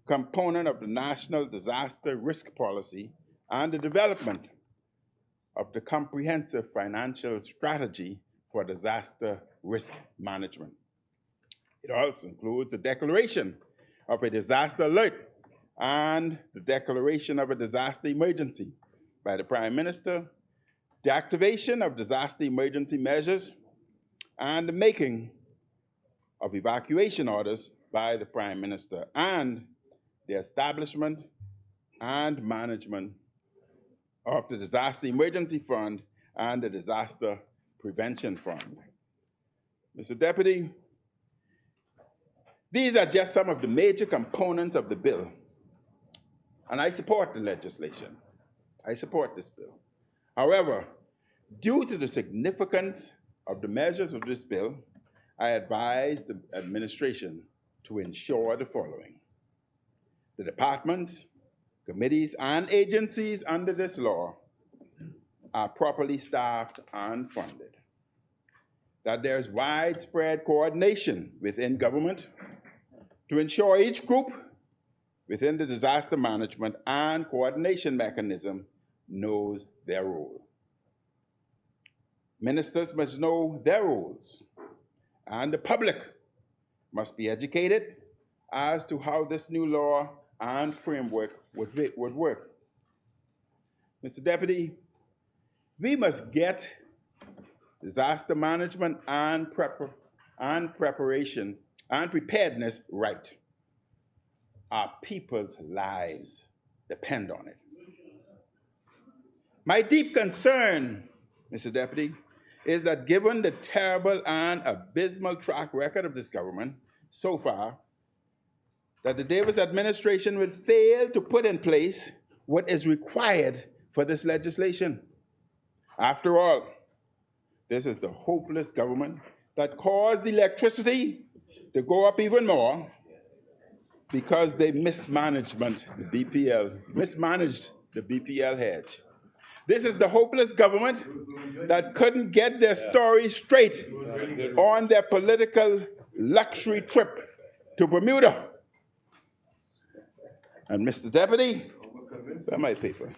component of the National Disaster Risk Policy and the development of the comprehensive financial strategy for disaster risk management. It also includes the declaration of a disaster alert and the declaration of a disaster emergency by the Prime Minister, the activation of disaster emergency measures, and the making of evacuation orders by the Prime Minister, and the establishment and management of the Disaster Emergency Fund and the Disaster Prevention Fund. Mr. Deputy, these are just some of the major components of the bill, and I support the legislation. I support this bill. However, due to the significance of the measures of this bill, I advise the administration to ensure the following. The departments, committees, and agencies under this law are properly staffed and funded. That there's widespread coordination within government to ensure each group within the disaster management and coordination mechanism knows their role. Ministers must know their roles, and the public must be educated as to how this new law and framework would work. Mr. Deputy, we must get disaster management and preparation and preparedness right. Our people's lives depend on it. My deep concern, Mr. Deputy, is that given the terrible and abysmal track record of this government so far, that the Davis administration will fail to put in place what is required for this legislation. After all, this is the hopeless government that caused electricity to go up even more because they mismanaged the BPL hedge. This is the hopeless government that couldn't get their story straight on their political luxury trip to Bermuda. And Mr. Deputy, that's my paper.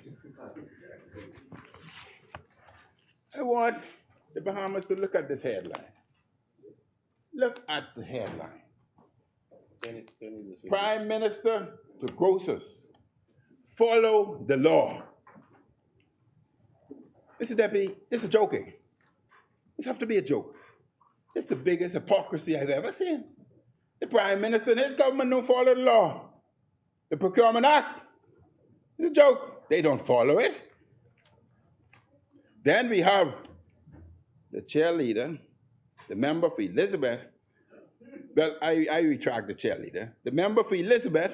I want the Bahamas to look at this headline. Look at the headline. Prime Minister to grocers, follow the law. Mr. Deputy, this is joking. This has to be a joke. This is the biggest hypocrisy I've ever seen. The Prime Minister and his government don't follow the law. The Procurement Act is a joke. They don't follow it. Then we have the cheerleader, the member for Elizabeth. Well, I retract the cheerleader. The member for Elizabeth,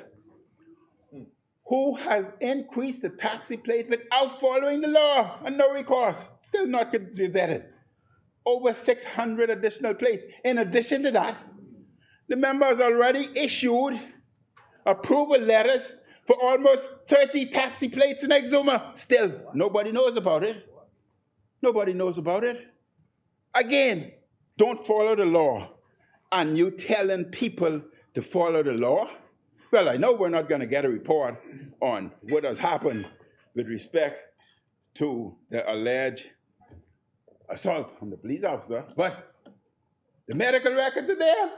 who has increased the taxi plate without following the law and no recourse, still not gazetted. Over 600 additional plates. In addition to that, the member has already issued approval letters for almost 30 taxi plates in Exuma. Still, nobody knows about it. Nobody knows about it. Again, don't follow the law. And you telling people to follow the law? Well, I know we're not going to get a report on what has happened with respect to the alleged assault on the police officer, but the medical records are there.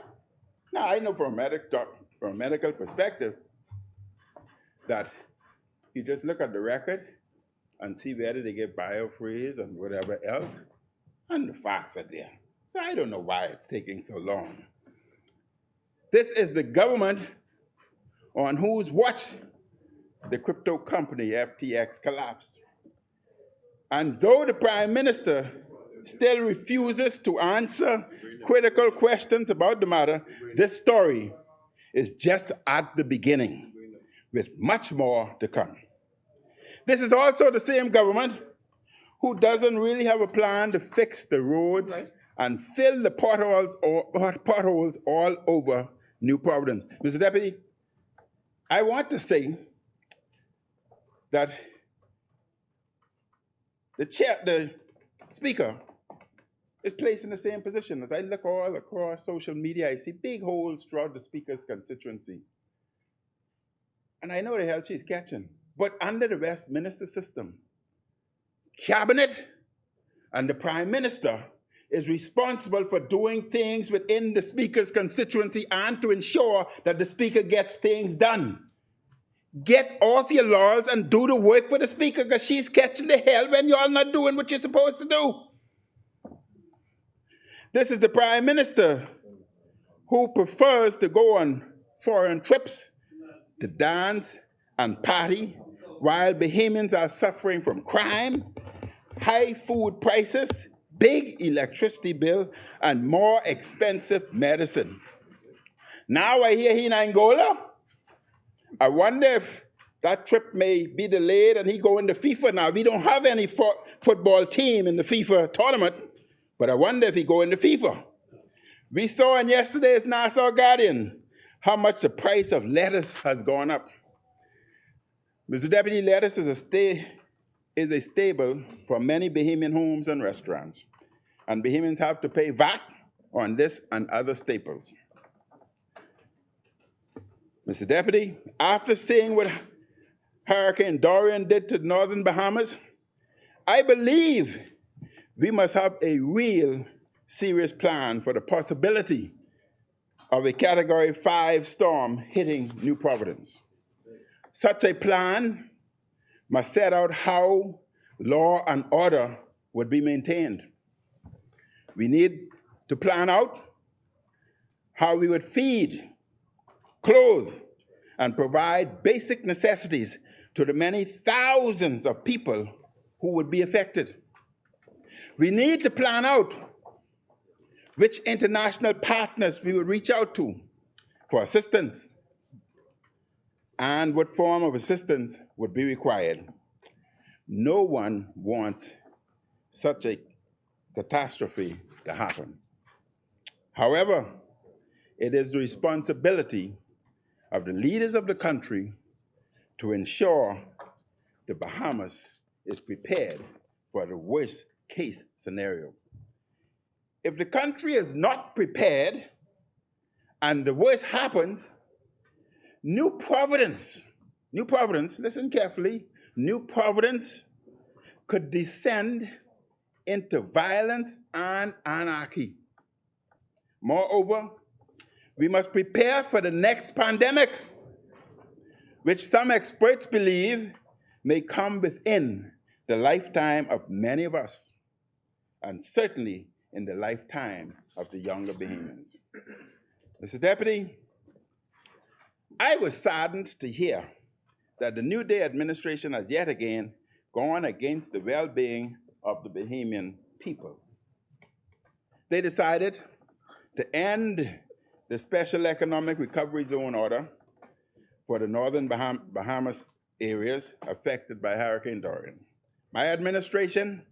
Now, I know from a medical perspective that you just look at the record and see whether they get biofreeze and whatever else, and the facts are there. So I don't know why it's taking so long. This is the government on whose watch the crypto company FTX collapsed. And though the Prime Minister still refuses to answer critical questions about the matter, this story is just at the beginning, with much more to come. This is also the same government who doesn't really have a plan to fix the roads and fill the potholes all over New Providence. Mr. Deputy, I want to say that the Speaker is placed in the same position. As I look all across social media, I see big holes throughout the Speaker's constituency. And I know the hell she's catching. But under the Westminster system, Cabinet and the Prime Minister is responsible for doing things within the Speaker's constituency and to ensure that the Speaker gets things done. Get off your laurels and do the work for the Speaker, because she's catching the hell when you're not doing what you're supposed to do. This is the Prime Minister who prefers to go on foreign trips, to dance and party, while Bahamians are suffering from crime, high food prices, big electricity bill, and more expensive medicine. Now I hear he in Angola. I wonder if that trip may be delayed and he go into FIFA now. We don't have any football team in the FIFA tournament, but I wonder if he go into FIFA. We saw in yesterday's Nassau Guardian how much the price of lettuce has gone up. Mr. Deputy, lettuce is a staple for many Bahamian homes and restaurants, and Bahamians have to pay VAT on this and other staples. Mr. Deputy, after seeing what Hurricane Dorian did to northern Bahamas, I believe we must have a real serious plan for the possibility of a Category 5 storm hitting New Providence. Such a plan must set out how law and order would be maintained. We need to plan out how we would feed, clothe, and provide basic necessities to the many thousands of people who would be affected. We need to plan out which international partners we would reach out to for assistance and what form of assistance would be required. No one wants such a catastrophe to happen. However, it is the responsibility of the leaders of the country to ensure the Bahamas is prepared for the worst case scenario. If the country is not prepared and the worst happens, New Providence, listen carefully, New Providence could descend into violence and anarchy. Moreover, we must prepare for the next pandemic, which some experts believe may come within the lifetime of many of us, and certainly in the lifetime of the younger Bahamians. Mr. Deputy, I was saddened to hear that the New Day administration has yet again gone against the well-being of the Bahamian people. They decided to end the Special Economic Recovery Zone order for the northern Bahamas areas affected by Hurricane Dorian. My administration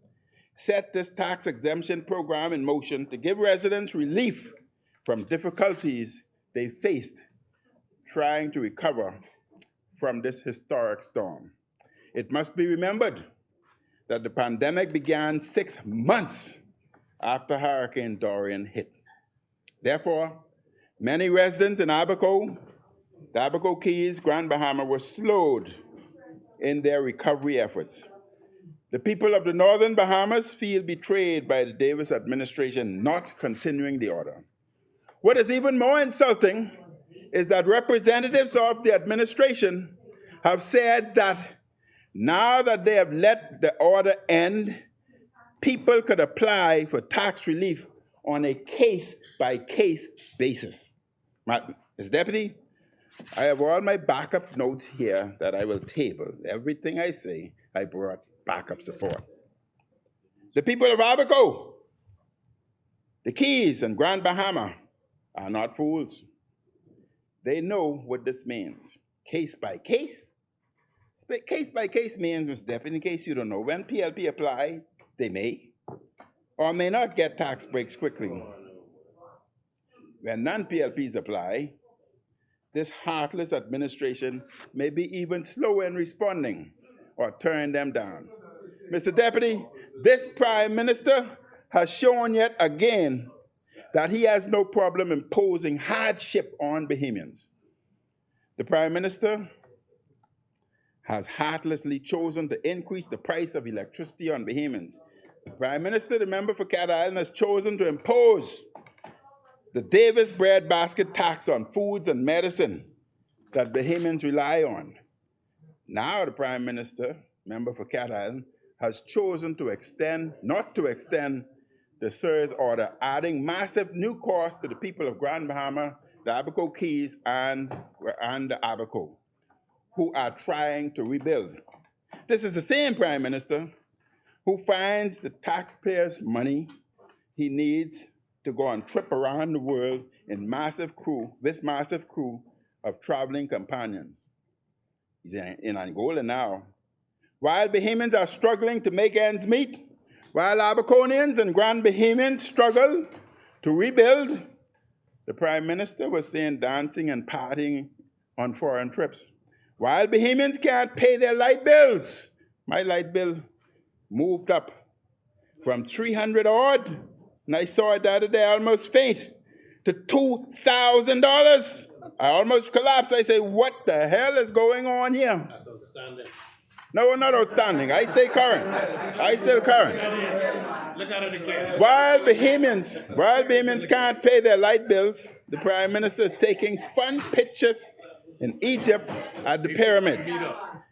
set this tax exemption program in motion to give residents relief from difficulties they faced trying to recover from this historic storm. It must be remembered that the pandemic began 6 months after Hurricane Dorian hit. Therefore, many residents in Abaco, the Abaco Keys, Grand Bahama were slowed in their recovery efforts. The people of the northern Bahamas feel betrayed by the Davis administration not continuing the order. What is even more insulting is that representatives of the administration have said that now that they have let the order end, people could apply for tax relief on a case-by-case basis. Mr. Deputy, I have all my backup notes here that I will table. Everything I say, I brought backup support. The people of Abaco, the Keys, and Grand Bahama are not fools. They know what this means. Case by case. Case by case means, Mr. Deputy, in case you don't know, when PLP apply, they may or may not get tax breaks quickly. When non-PLPs apply, this heartless administration may be even slow in responding or turn them down. Mr. Deputy, this Prime Minister has shown yet again that he has no problem imposing hardship on Bahamians. The Prime Minister has heartlessly chosen to increase the price of electricity on Bahamians. The Prime Minister, the member for Cat Island, has chosen to impose the Davis breadbasket tax on foods and medicine that Bahamians rely on. Now the Prime Minister, member for Cat Island, has chosen to not to extend the SIRS order, adding massive new costs to the people of Grand Bahama, the Abaco Keys, and the Abaco, who are trying to rebuild. This is the same Prime Minister who finds the taxpayers' money he needs to go on a trip around the world with massive crew of traveling companions. He's in Angola now. While Bahamians are struggling to make ends meet, while Abaconians and Grand Bahamians struggle to rebuild, the Prime Minister was saying dancing and partying on foreign trips. While Bahamians can't pay their light bills, my light bill moved up from 300 odd, and I saw it the other day, I almost faint, to $2,000. I almost collapsed. I say, what the hell is going on here? That's outstanding. No, not outstanding. I stay current. I still current. Look at it again. While Bahamians can't pay their light bills, the Prime Minister is taking fun pictures in Egypt at the pyramids.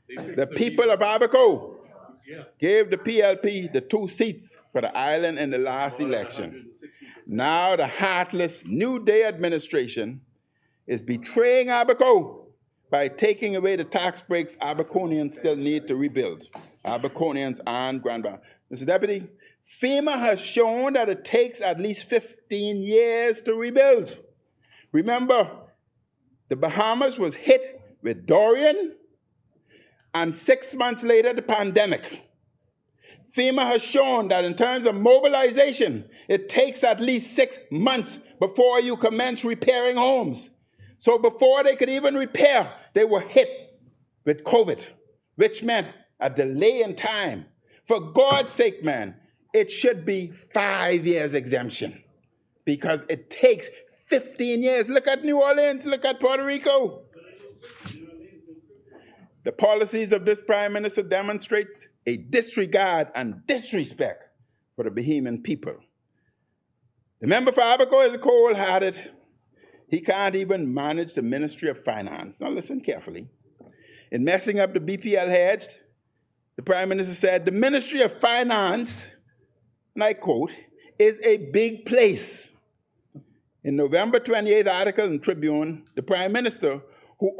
The people of Abaco gave the PLP the 2 seats for the island in the last election. Now the heartless New Day administration is betraying Abaco by taking away the tax breaks Abaconians still need to rebuild. Abaconians and Grand Bahama. Mr. Deputy, FEMA has shown that it takes at least 15 years to rebuild. Remember, the Bahamas was hit with Dorian, and 6 months later, the pandemic. FEMA has shown that in terms of mobilization, it takes at least 6 months before you commence repairing homes. So before they could even repair, they were hit with COVID, which meant a delay in time For God's sake, man, it should be 5 years exemption because it takes 15 years. Look at New Orleans, look at Puerto Rico. The policies of this prime minister demonstrates a disregard and disrespect for the Bahamian people. The member for Abaco is cold-hearted. He can't even manage the Ministry of Finance. Now listen carefully. In messing up the BPL hedge, the prime minister said, the Ministry of Finance, and I quote, is a big place. In November 28th article in Tribune, the prime minister, who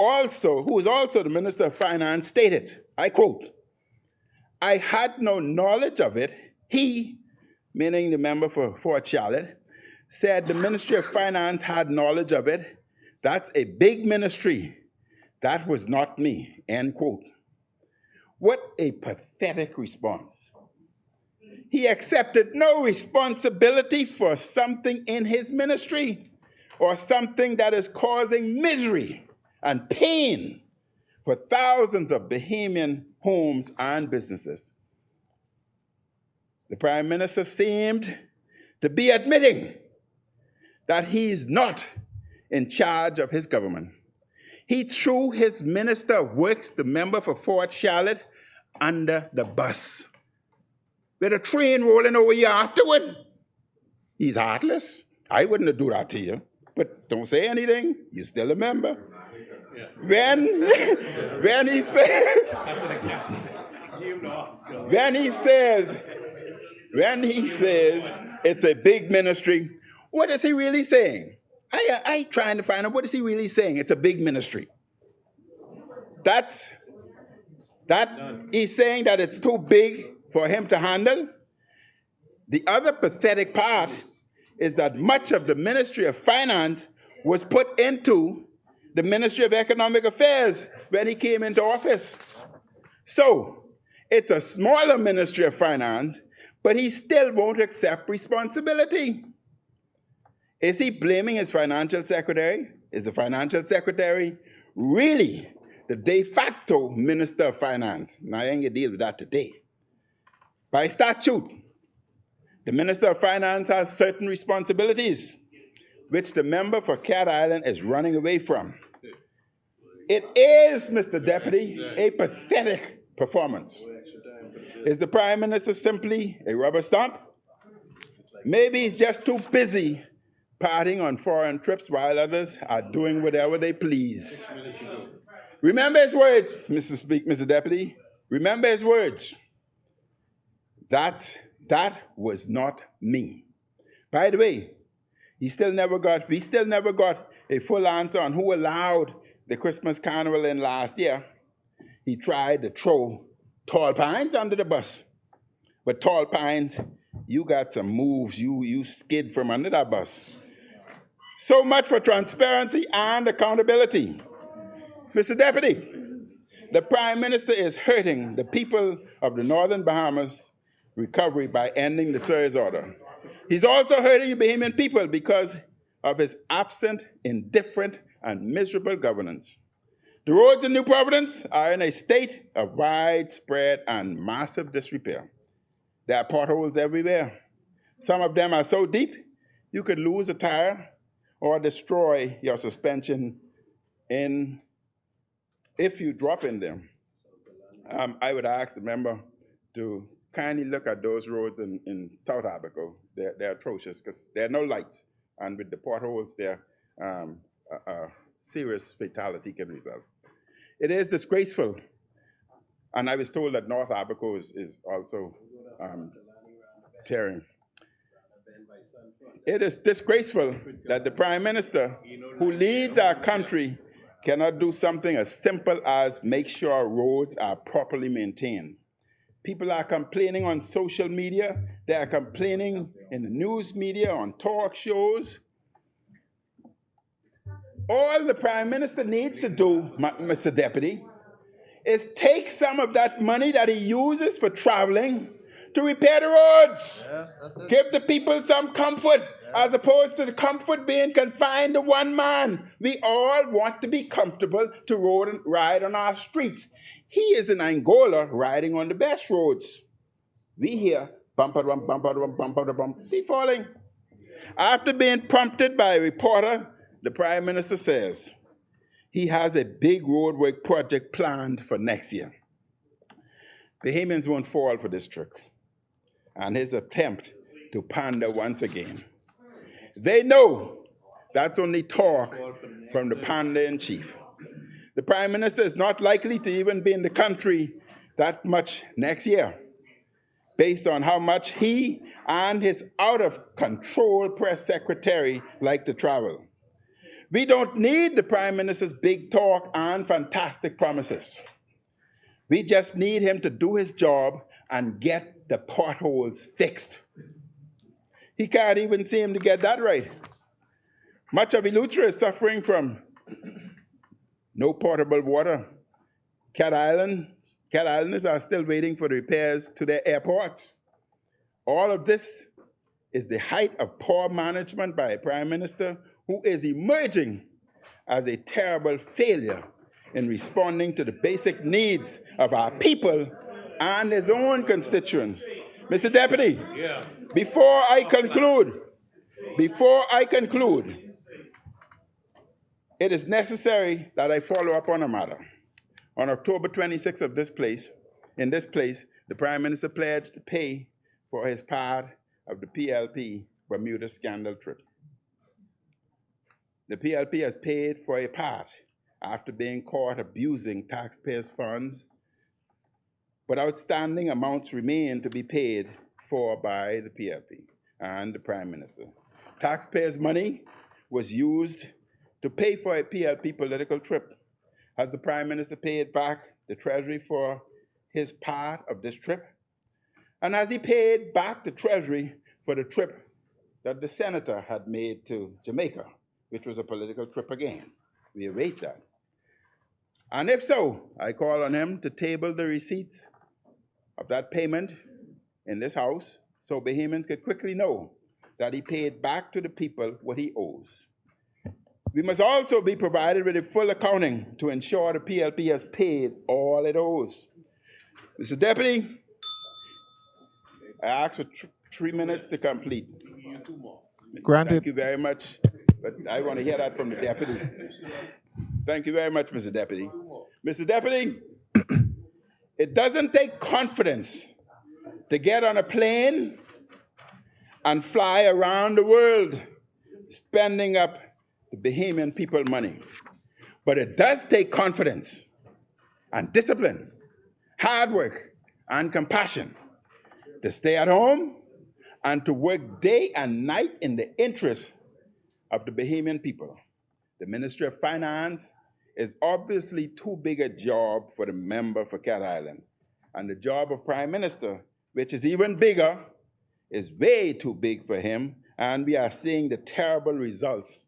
is also the Minister of Finance, stated, I quote, I had no knowledge of it. He, meaning the member for Fort Charlotte, said the Ministry of Finance had knowledge of it. That's a big ministry. That was not me, end quote. What a pathetic response. He accepted no responsibility for something in his ministry or something that is causing misery and pain for thousands of Bahamian homes and businesses. The prime minister seemed to be admitting that he's not in charge of his government. He threw his minister of works, the member for Fort Charlotte, under the bus with a train rolling over you afterward. He's heartless. I wouldn't have do that to you, but don't say anything. You still a member. When he says it's a big ministry, what is he really saying? I trying to find out what is he really saying. It's a big ministry. That he's saying that it's too big for him to handle. The other pathetic part is that much of the Ministry of Finance was put into the Ministry of Economic Affairs when he came into office. So it's a smaller Ministry of Finance, but he still won't accept responsibility. Is he blaming his financial secretary? Is the financial secretary really the de facto Minister of Finance? Now, I ain't gonna deal with that today. By statute, the Minister of Finance has certain responsibilities, which the member for Cat Island is running away from. It is, Mr. Deputy, a pathetic performance. Is the Prime Minister simply a rubber stamp? Maybe he's just too busy partying on foreign trips while others are doing whatever they please. Remember his words, Mr. Deputy. Remember his words. That was not me. By the way, we still never got a full answer on who allowed the Christmas carnival in last year. He tried to throw Tall Pines under the bus. But Tall Pines, you got some moves. You skid from under that bus. So much for transparency and accountability. Mr. Deputy, the Prime Minister is hurting the people of the Northern Bahamas recovery by ending the surge order. He's also hurting the Bahamian people because of his absent, indifferent, and miserable governance. The roads in New Providence are in a state of widespread and massive disrepair. There are potholes everywhere. Some of them are so deep, you could lose a tire or destroy your suspension if you drop in them. I would ask the member to kindly look at those roads in South Abaco. They're atrocious because there are no lights. And with the potholes there, a serious fatality can result. It is disgraceful. And I was told that North Abaco is also tearing. It is disgraceful that the Prime Minister, who leads our country, cannot do something as simple as make sure roads are properly maintained. People are complaining on social media. They are complaining in the news media, on talk shows. All the Prime Minister needs to do, Mr. Deputy, is take some of that money that he uses for traveling to repair the roads. Yes, give the people some comfort, as opposed to the comfort being confined to one man. We all want to be comfortable to ride on our streets. He is in Angola riding on the best roads. We hear bump, bump, bump, bump, bump, bump, bump, he falling. After being prompted by a reporter, the Prime Minister says he has a big roadwork project planned for next year. Bahamians won't fall for this trick and his attempt to pander once again. They know that's only talk from the pander-in-chief. The Prime Minister is not likely to even be in the country that much next year, based on how much he and his out-of-control press secretary like to travel. We don't need the Prime Minister's big talk and fantastic promises. We just need him to do his job and get the potholes fixed. He can't even seem to get that right. Much of Eleuthera is suffering from no potable water. Cat Islanders are still waiting for the repairs to their airports. All of this is the height of poor management by a Prime Minister who is emerging as a terrible failure in responding to the basic needs of our people and his own constituents. Mr. Deputy, before I conclude, it is necessary that I follow up on a matter. On October 26th in this place, the Prime Minister pledged to pay for his part of the PLP Bermuda scandal trip. The PLP has paid for a part after being caught abusing taxpayers' funds, but outstanding amounts remain to be paid for by the PLP and the Prime Minister. Taxpayers' money was used to pay for a PLP political trip. Has the Prime Minister paid back the Treasury for his part of this trip? And has he paid back the Treasury for the trip that the Senator had made to Jamaica, which was a political trip again? We await that. And if so, I call on him to table the receipts of that payment in this House so Bahamians could quickly know that he paid back to the people what he owes. We must also be provided with a full accounting to ensure the PLP has paid all it owes. Mr. Deputy, I ask for 3 minutes to complete. Granted. Thank you very much, but I want to hear that from the Deputy. Thank you very much, Mr. Deputy. Mr. Deputy, it doesn't take confidence to get on a plane and fly around the world spending up the Bahamian people money. But it does take confidence and discipline, hard work and compassion to stay at home and to work day and night in the interest of the Bahamian people. The Ministry of Finance is obviously too big a job for the member for Cat Island. And the job of Prime Minister, which is even bigger, is way too big for him, and we are seeing the terrible results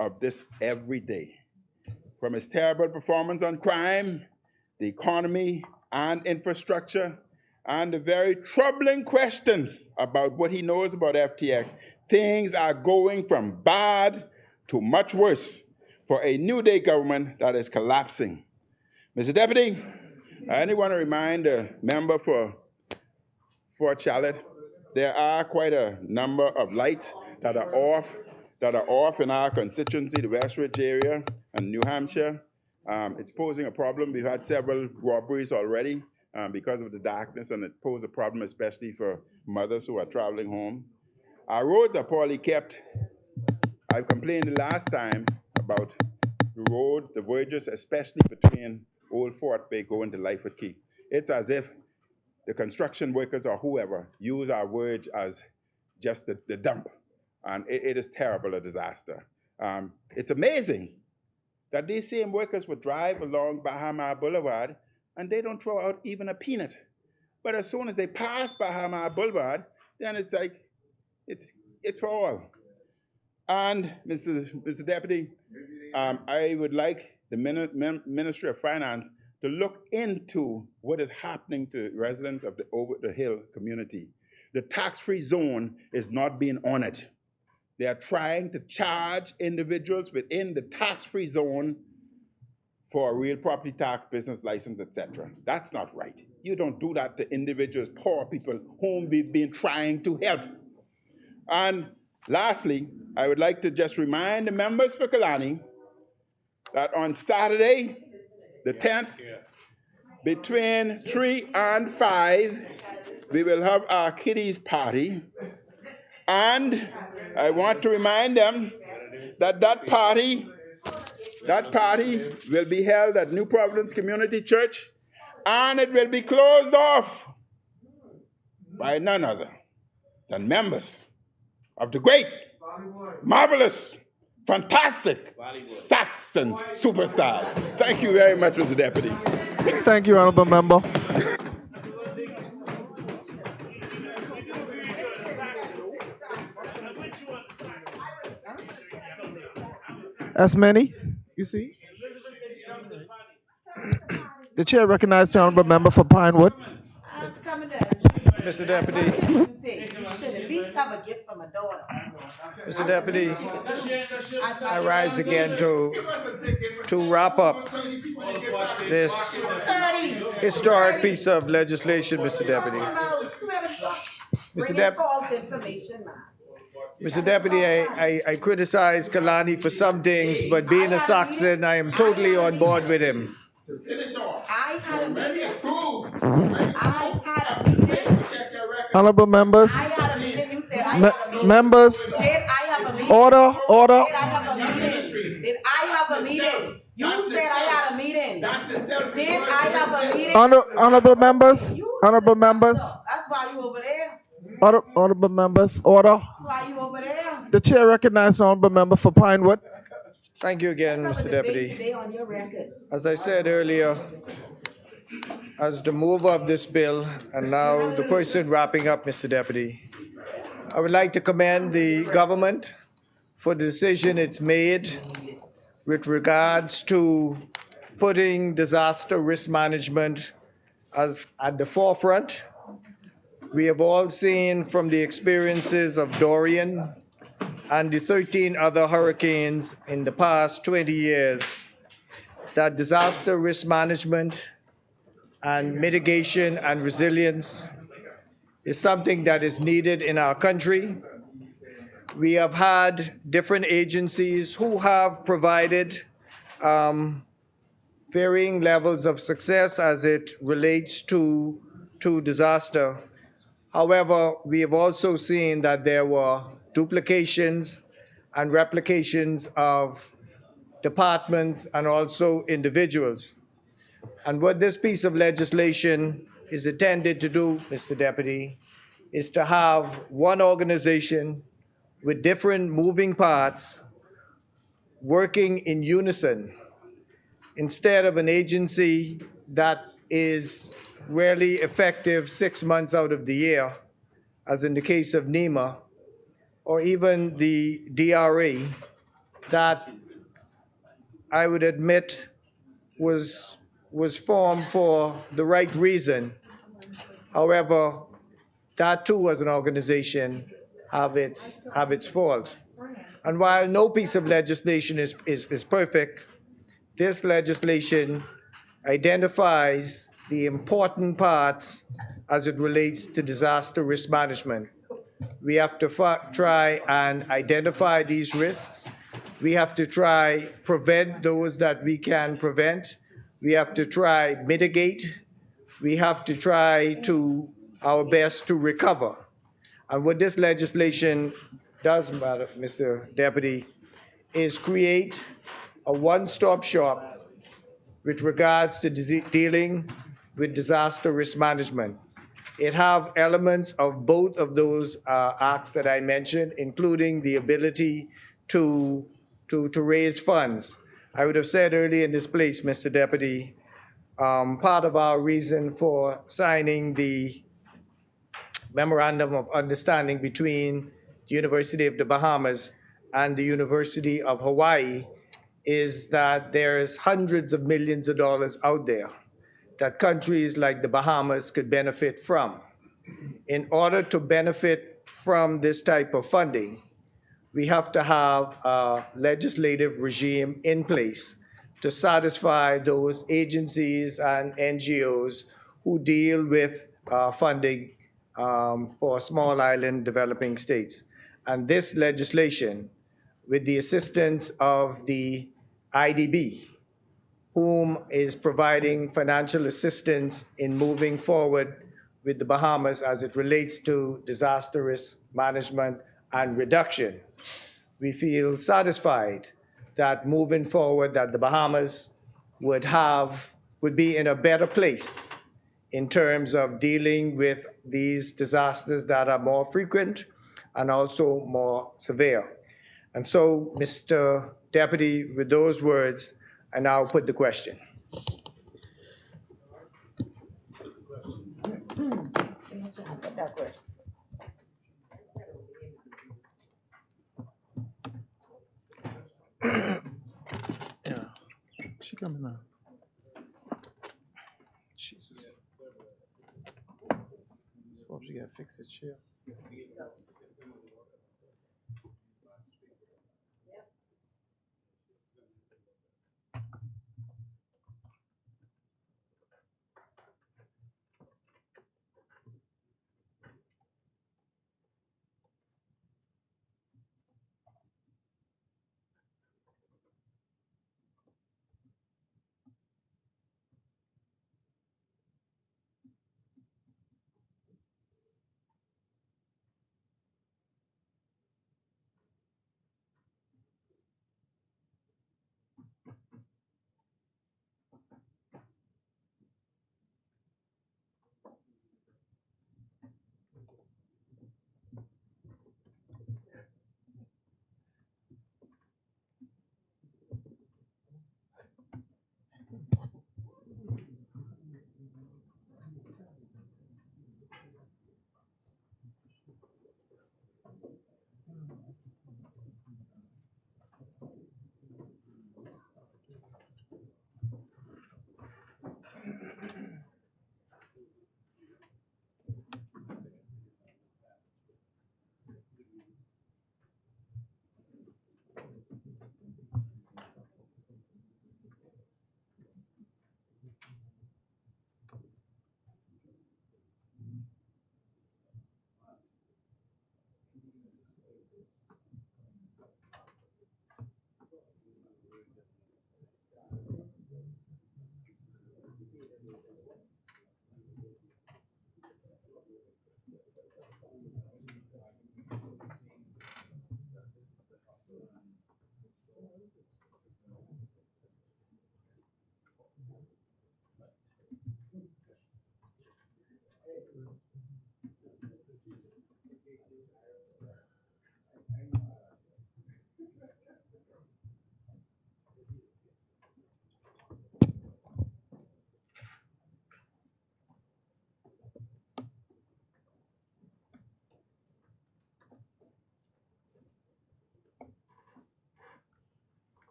of this every day. From his terrible performance on crime, the economy and infrastructure, and the very troubling questions about what he knows about FTX, things are going from bad to much worse for a New Day government that is collapsing. Mr. Deputy, I only want to remind the member for Fort Charlotte, there are quite a number of lights that are off in our constituency, the Westridge area and New Hampshire. It's posing a problem. We've had several robberies already because of the darkness, and it poses a problem especially for mothers who are traveling home. Our roads are poorly kept. I complained the last time about the road, the voyages, especially between Old Fort Bay going to Lightfoot Key. It's as if the construction workers or whoever use our verge as just the dump. And it is terrible, a disaster. It's amazing that these same workers would drive along Bahama Boulevard and they don't throw out even a peanut. But as soon as they pass Bahama Boulevard, then it's like, it's for all. And Mr. Deputy, I would like the Ministry of Finance to look into what is happening to residents of the Over the Hill community. The tax-free zone is not being honored. They are trying to charge individuals within the tax-free zone for real property tax, business license, etc. That's not right. You don't do that to individuals, poor people whom we've been trying to help. And lastly, I would like to just remind the members for Kalani that on Saturday, the 10th, between 3 and 5, we will have our kiddies party. And I want to remind them that that party will be held at New Providence Community Church, and it will be closed off by none other than members of the great, marvelous, fantastic Saxons superstars. Thank you very much, Mr. Deputy. Thank you, Honorable Member. As many, you see. The chair recognizes the Honorable Member for Pinewood. Mr. Deputy. You should at least have a gift from a daughter. Mr. Deputy, I rise again to wrap up this historic piece of legislation, Mr. Deputy. Mr. Deputy, I criticize Kalani for some things, but being a Saxon, I am totally on board with him. I had a meeting. Honorable members. I had a meeting. You said I had a meeting. Members. Did I have a meeting? Order. Did I have a meeting? Did I have a meeting? You said I had a meeting. Did I have a meeting? Honorable members. Honorable members. That's why you over there. Honorable members. Order. That's why you over there. The chair recognizes the Honorable Member for Pinewood. Thank you again, Mr. Deputy. Today on your record. As I said earlier, as the mover of this bill, and now the person wrapping up, Mr. Deputy, I would like to commend the government for the decision it's made with regards to putting disaster risk management as at the forefront. We have all seen from the experiences of Dorian and the 13 other hurricanes in the past 20 years that disaster risk management and mitigation and resilience is something that is needed in our country. We have had different agencies who have provided varying levels of success as it relates to disaster. However, we have also seen that there were duplications and replications of departments and also individuals. And what this piece of legislation is intended to do, Mr. Deputy, is to have one organization with different moving parts working in unison instead of an agency that is rarely effective 6 months out of the year, as in the case of NEMA, or even the DRA, that I would admit was formed for the right reason. However, that too as an organization have its fault. And while no piece of legislation is perfect, this legislation identifies the important parts as it relates to disaster risk management. We have to try and identify these risks. We have to try prevent those that we can prevent. We have to try mitigate. We have to try to our best to recover. And what this legislation does, Mr. Deputy, is create a one-stop shop with regards to dealing with disaster risk management. It have elements of both of those acts that I mentioned, including the ability to raise funds. I would have said earlier in this place, Mr. Deputy, part of our reason for signing the Memorandum of Understanding between the University of the Bahamas and the University of Hawaii is that there's hundreds of millions of dollars out there that countries like the Bahamas could benefit from. In order to benefit from this type of funding, we have to have a legislative regime in place to satisfy those agencies and NGOs who deal with funding for small island developing states. And this legislation, with the assistance of the IDB, whom is providing financial assistance in moving forward with the Bahamas as it relates to disaster risk management and reduction. We feel satisfied that moving forward, that the Bahamas would be in a better place in terms of dealing with these disasters that are more frequent and also more severe. And so, Mr. Deputy, with those words, I now put the question. Yeah, she coming now. Jesus. Hope she got fix it, chill.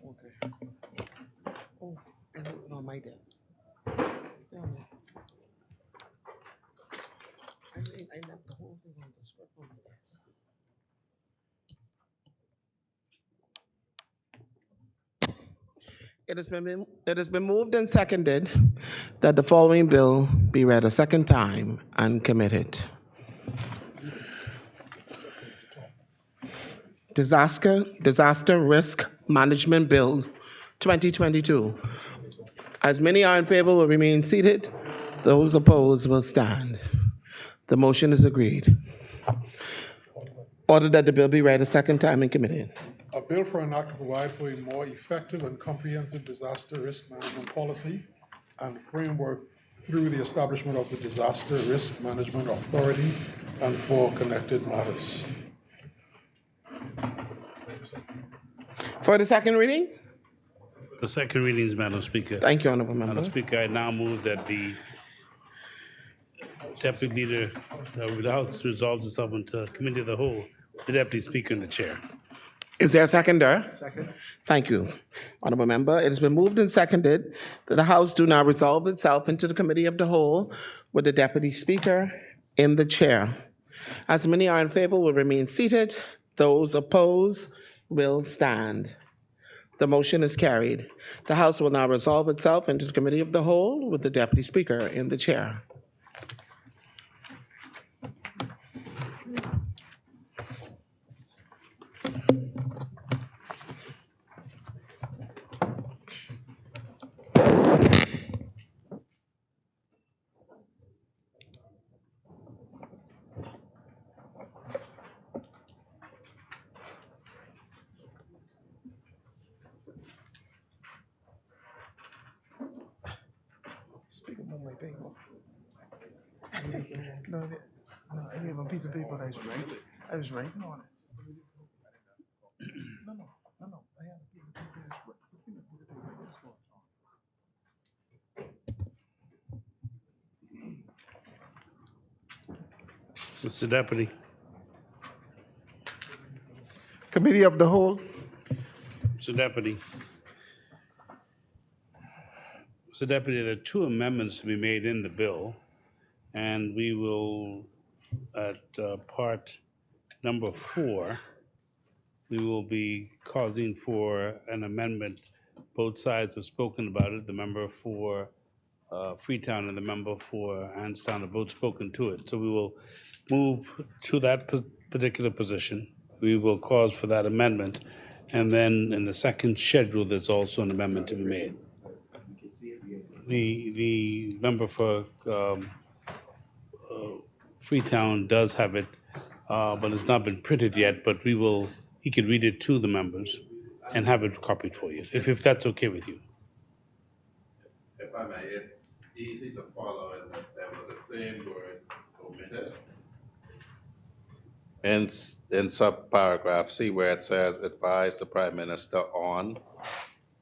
Okay. Oh, and it's on my desk. Damn it. I left the whole thing on the script on my desk. It has been moved and seconded that the following bill be read a second time and committed. Disaster Risk Management Bill 2022. As many are in favor will remain seated. Those opposed will stand. The motion is agreed. Order that the bill be read a second time and committed. A bill for an act to provide for a more effective and comprehensive disaster risk management policy and framework through the establishment of the Disaster Risk Management Authority and for connected matters. For the second reading? The second readings, Madam Speaker. Thank you, Honorable Member. Madam Speaker, I now move that the Deputy Leader of the House resolves itself into Committee of the Whole, the Deputy Speaker and the Chair. Is there a seconder? Second. Thank you, Honorable Member. It has been moved and seconded that the House do now resolve itself into the Committee of the Whole with the Deputy Speaker in the chair. As many are in favor will remain seated. Those opposed will stand. The motion is carried. The House will now resolve itself into the Committee of the Whole with the Deputy Speaker in the chair. Speaking of my paper. No, I gave him a piece of paper. I was writing on it. No. I have a piece of paper. Mr. Deputy. Committee of the Whole. Mr. Deputy. Mr. Deputy, there are two amendments to be made in the bill, and we will, at part number 4, we will be causing for an amendment. Both sides have spoken about it. The member for Freetown and the member for Anstown have both spoken to it. So we will move to that particular position. We will cause for that amendment. And then in the second schedule, there's also an amendment to be made. The member for Freetown does have it, but it's not been printed yet, but he could read it to the members and have it copied for you, if that's okay with you. If I may, it's easy to follow in that there were the same words omitted. In subparagraph C, where it says advise the Prime Minister on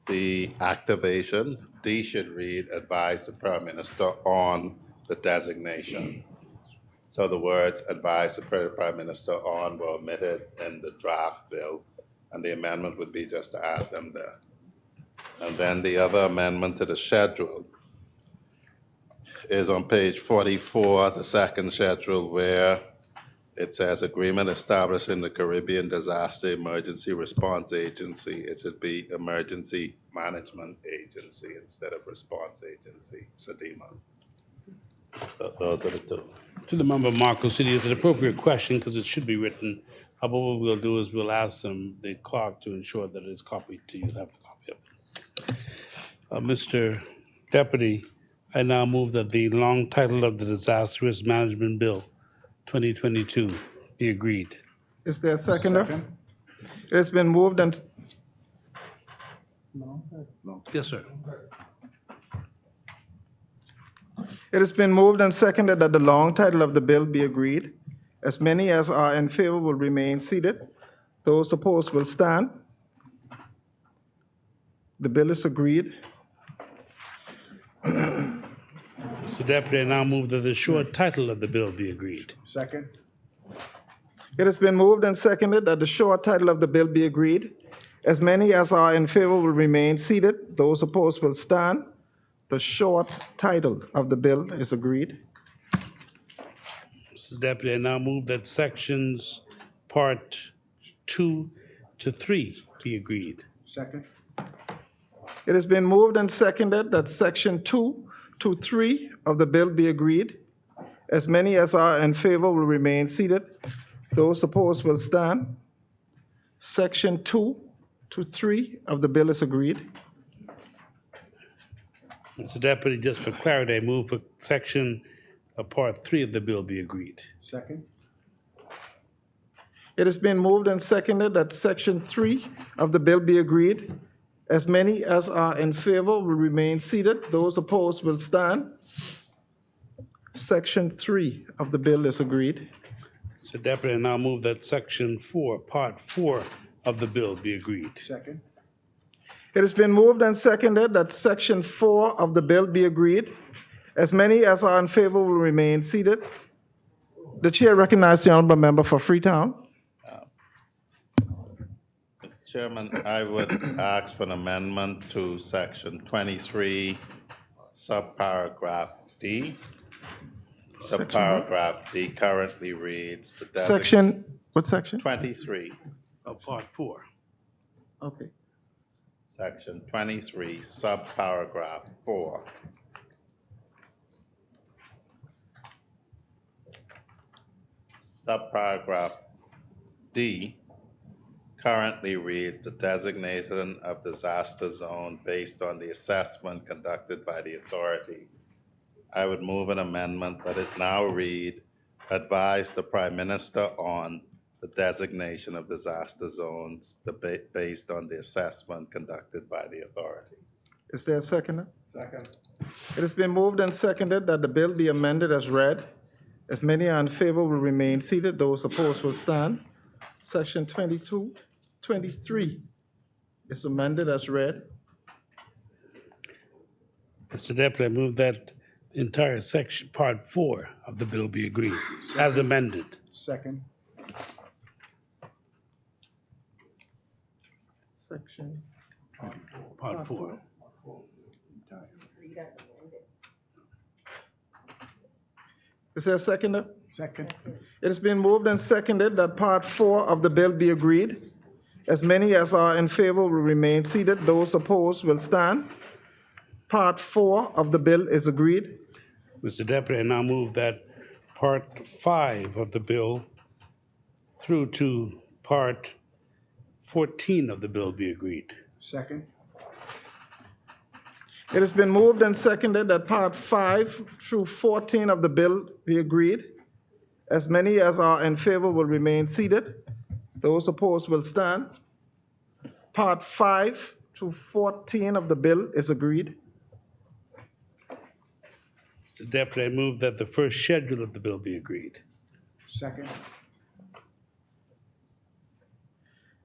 the activation, D should read advise the Prime Minister on the designation. So the words advise the Prime Minister on were omitted in the draft bill, and the amendment would be just to add them there. And then the other amendment to the schedule is on page 44, the second schedule, where it says agreement establishing the Caribbean Disaster Emergency Response Agency. It should be Emergency Management Agency instead of Response Agency, SEDEMA. Those are the two. To the member Marco City, it's an appropriate question because it should be written. But what we'll do is we'll ask the clerk to ensure that it is copied to you. Have a copy of it. Mr. Deputy, I now move that the long title of the Disaster Risk Management Bill 2022 be agreed. Is there a seconder? It has been moved and. Yes, sir. It has been moved and seconded that the long title of the bill be agreed. As many as are in favor will remain seated. Those opposed will stand. The bill is agreed. Mr. Deputy, I now move that the short title of the bill be agreed. Second. It has been moved and seconded that the short title of the bill be agreed. As many as are in favor will remain seated. Those opposed will stand. The short title of the bill is agreed. Mr. Deputy, I now move that sections part 2 to 3 be agreed. Second. It has been moved and seconded that section 2 to 3 of the bill be agreed. As many as are in favor will remain seated. Those opposed will stand. Section 2 to 3 of the bill is agreed. Mr. Deputy, just for clarity, I move for section part 3 of the bill be agreed. Second. It has been moved and seconded that section 3 of the bill be agreed. As many as are in favor will remain seated. Those opposed will stand. Section 3 of the bill is agreed. Mr. Deputy, I now move that section 4, part 4 of the bill be agreed. Second. It has been moved and seconded that section 4 of the bill be agreed. As many as are in favor will remain seated. The chair recognizes the honorable member for Freetown. Mr. Chairman, I would ask for an amendment to section 23, subparagraph D. Subparagraph D currently reads the Section, what section? 23, Of part 4. Okay. section 23, subparagraph 4. Subparagraph D currently reads the designation of disaster zone based on the assessment conducted by the authority. I would move an amendment that it now read, advise the Prime Minister on the designation of disaster zones based on the assessment conducted by the authority. Is there a seconder? Second. It has been moved and seconded that the bill be amended as read. As many are in favor will remain seated. Those opposed will stand. Section 23 is amended as read. Mr. Deputy, I move that the entire section, part 4 of the bill be agreed, as amended. Second. Section. Part 4. Is there a seconder? Second. It has been moved and seconded that part 4 of the bill be agreed. As many as are in favor will remain seated. Those opposed will stand. Part 4 of the bill is agreed. Mr. Deputy, I now move that part 5 of the bill through to part 14 of the bill be agreed. Second. It has been moved and seconded that part 5 through 14 of the bill be agreed. As many as are in favor will remain seated. Those opposed will stand. Part 5 through 14 of the bill is agreed. Mr. Deputy, I move that the first schedule of the bill be agreed. Second.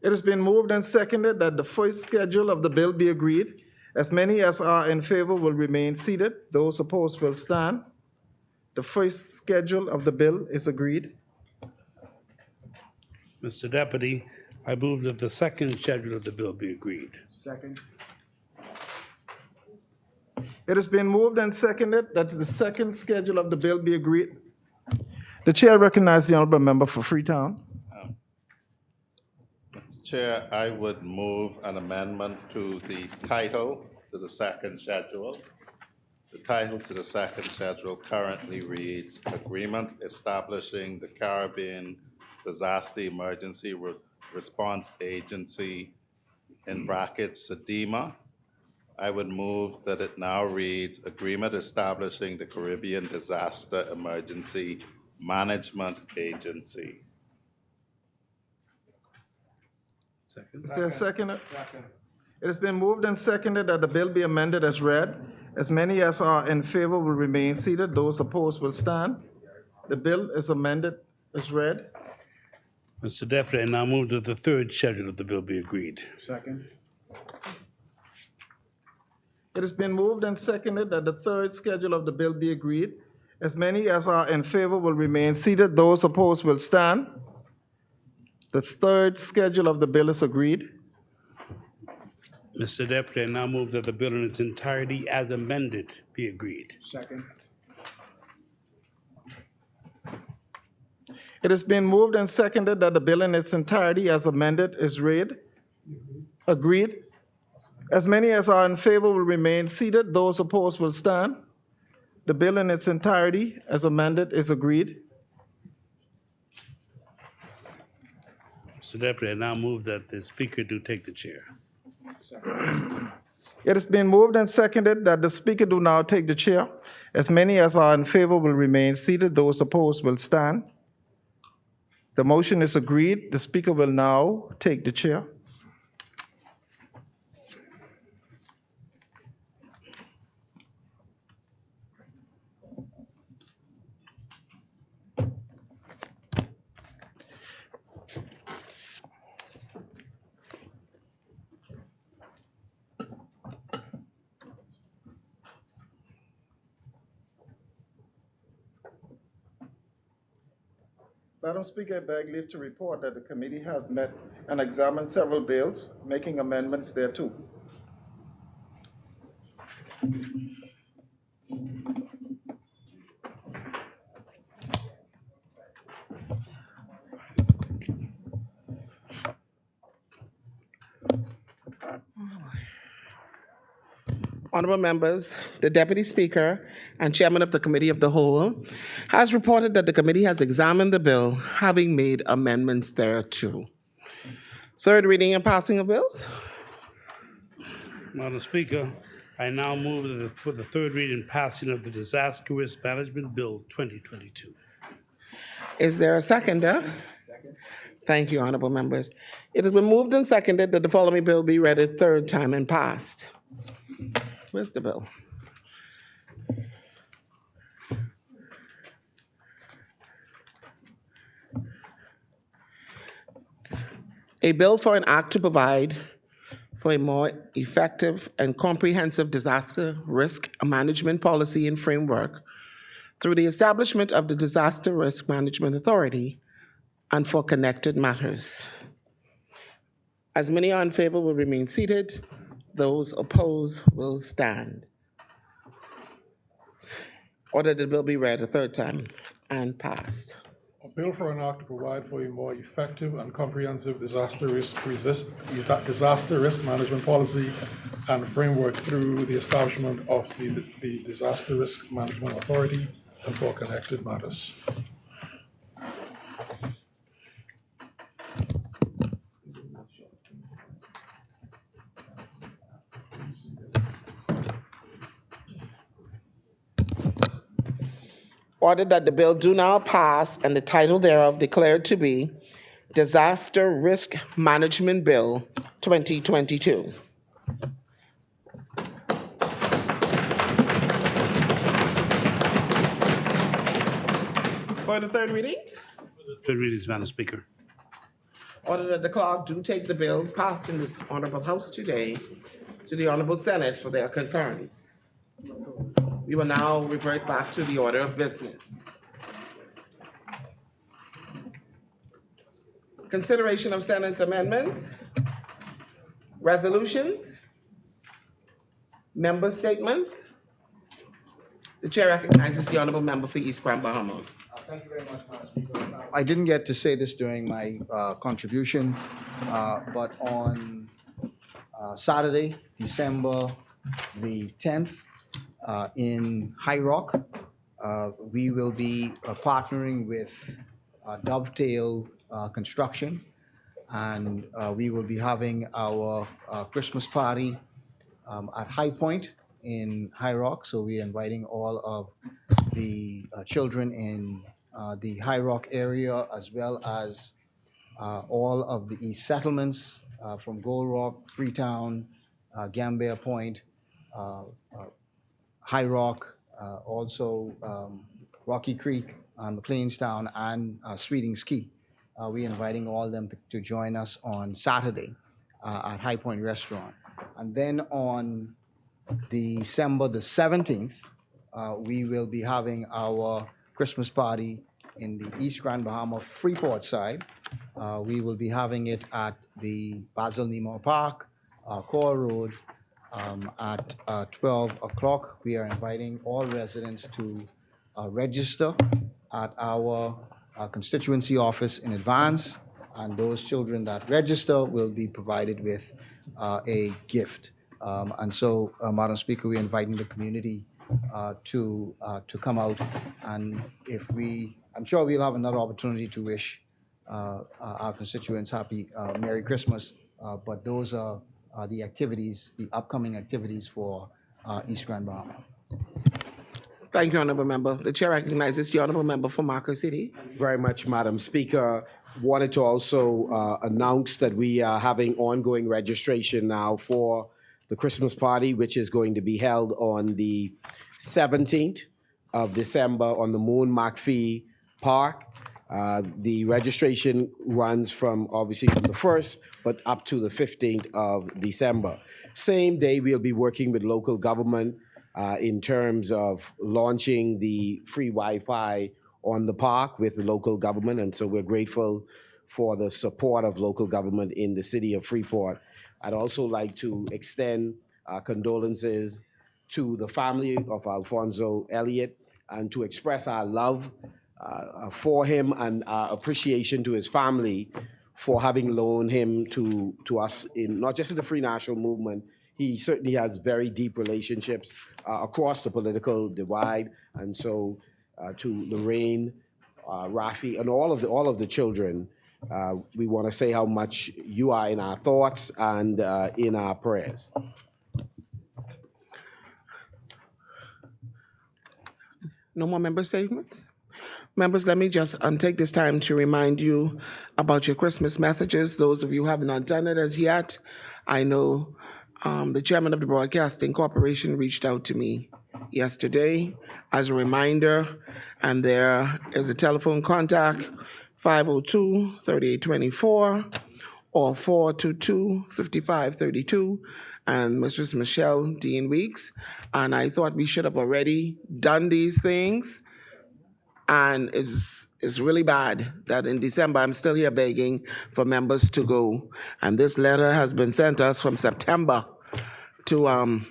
It has been moved and seconded that the first schedule of the bill be agreed. As many as are in favor will remain seated. Those opposed will stand. The first schedule of the bill is agreed. Mr. Deputy, I move that the second schedule of the bill be agreed. Second. It has been moved and seconded that the second schedule of the bill be agreed. The chair recognizes the honorable member for Freetown. Mr. Chair, I would move an amendment to the title to the second schedule. The title to the second schedule currently reads, Agreement Establishing the Caribbean Disaster Emergency Response Agency, in brackets, SEDEMA. I would move that it now reads, Agreement Establishing the Caribbean Disaster Emergency Management Agency. Second. Is there a second? It has been moved and seconded that the bill be amended as read. As many as are in favor will remain seated. Those opposed will stand. The bill is amended as read. Mr. Deputy, I now move that the third schedule of the bill be agreed. Second. It has been moved and seconded that the third schedule of the bill be agreed. As many as are in favor will remain seated. Those opposed will stand. The third schedule of the bill is agreed. Mr. Deputy, I now move that the bill in its entirety as amended be agreed. Second. It has been moved and seconded that the bill in its entirety as amended is read. Agreed. As many as are in favor will remain seated. Those opposed will stand. The bill in its entirety as amended is agreed. Mr. Deputy, I now move that the Speaker do take the chair. It has been moved and seconded that the Speaker do now take the chair. As many as are in favor will remain seated. Those opposed will stand. The motion is agreed. The Speaker will now take the chair. Madam Speaker, I beg leave to report that the committee has met and examined several bills, making amendments thereto. Honorable members, the Deputy Speaker and Chairman of the Committee of the Whole has reported that the committee has examined the bill, having made amendments thereto. Third reading and passing of bills. Madam Speaker, I now move for the third reading and passing of the Disaster Risk Management Bill 2022. Is there a seconder? Second. Thank you, honorable members. It has been moved and seconded that the following bill be read a third time and passed. Where's the bill? A bill for an act to provide for a more effective and comprehensive disaster risk management policy and framework through the establishment of the Disaster Risk Management Authority and for connected matters. As many are in favor will remain seated. Those opposed will stand. Order the bill be read a third time and passed. A bill for an act to provide for a more effective and comprehensive disaster risk management policy and framework through the establishment of the Disaster Risk Management Authority and for connected matters. Ordered that the bill do now pass and the title thereof declared to be Disaster Risk Management Bill 2022. For the third readings? Third readings, Madam Speaker. Order that the clerk do take the bills passed in this honorable House today to the honorable Senate for their concurrence. We will now revert back to the order of business. Consideration of Senate's amendments, resolutions, member statements. The chair recognizes the honorable member for East Grand Bahama. Thank you very much, Madam Speaker. I didn't get to say this during my contribution, but on Saturday, December the 10th, in High Rock, we will be partnering with Dovetail Construction, and we will be having our Christmas party at High Point in High Rock. So we are inviting all of the children in the High Rock area, as well as all of the East settlements from Gold Rock, Freetown, Gambia Point, High Rock, also Rocky Creek, McLeanstown, and Sweetings Key. We're inviting all of them to join us on Saturday at High Point Restaurant. And then on December the 17th, we will be having our Christmas party in the East Grand Bahama Freeport side. We will be having it at the Basil Nemo Park, Core Road, at 12 o'clock. We are inviting all residents to register at our constituency office in advance, and those children that register will be provided with a gift. And so, Madam Speaker, we're inviting the community to come out, and I'm sure we'll have another opportunity to wish our constituents happy Merry Christmas, but those are the activities, the upcoming activities for East Grand Bahama. Thank you, honorable member. The chair recognizes the honorable member for Marco City. Very much, Madam Speaker. Wanted to also announce that we are having ongoing registration now for the Christmas party, which is going to be held on the 17th of December on the Moon McPhee Park. The registration runs obviously from the 1st, but up to the 15th of December. Same day, we'll be working with local government in terms of launching the free Wi-Fi on the park with the local government, and so we're grateful for the support of local government in the city of Freeport. I'd also like to extend condolences to the family of Alfonso Elliott and to express our love for him and our appreciation to his family for having loaned him to us, in not just in the Free National Movement. He certainly has very deep relationships across the political divide, and so to Lorraine, Rafi, and all of the children, we want to say how much you are in our thoughts and in our prayers. No more member statements? Members, let me just take this time to remind you about your Christmas messages. Those of you who have not done it as yet, I know the chairman of the Broadcasting Corporation reached out to me yesterday as a reminder, and there is a telephone contact, 502-3824 or 422-5532, and Mrs. Michelle Dean Weeks. And I thought we should have already done these things. And it's really bad that in December I'm still here begging for members to go. And this letter has been sent us from September to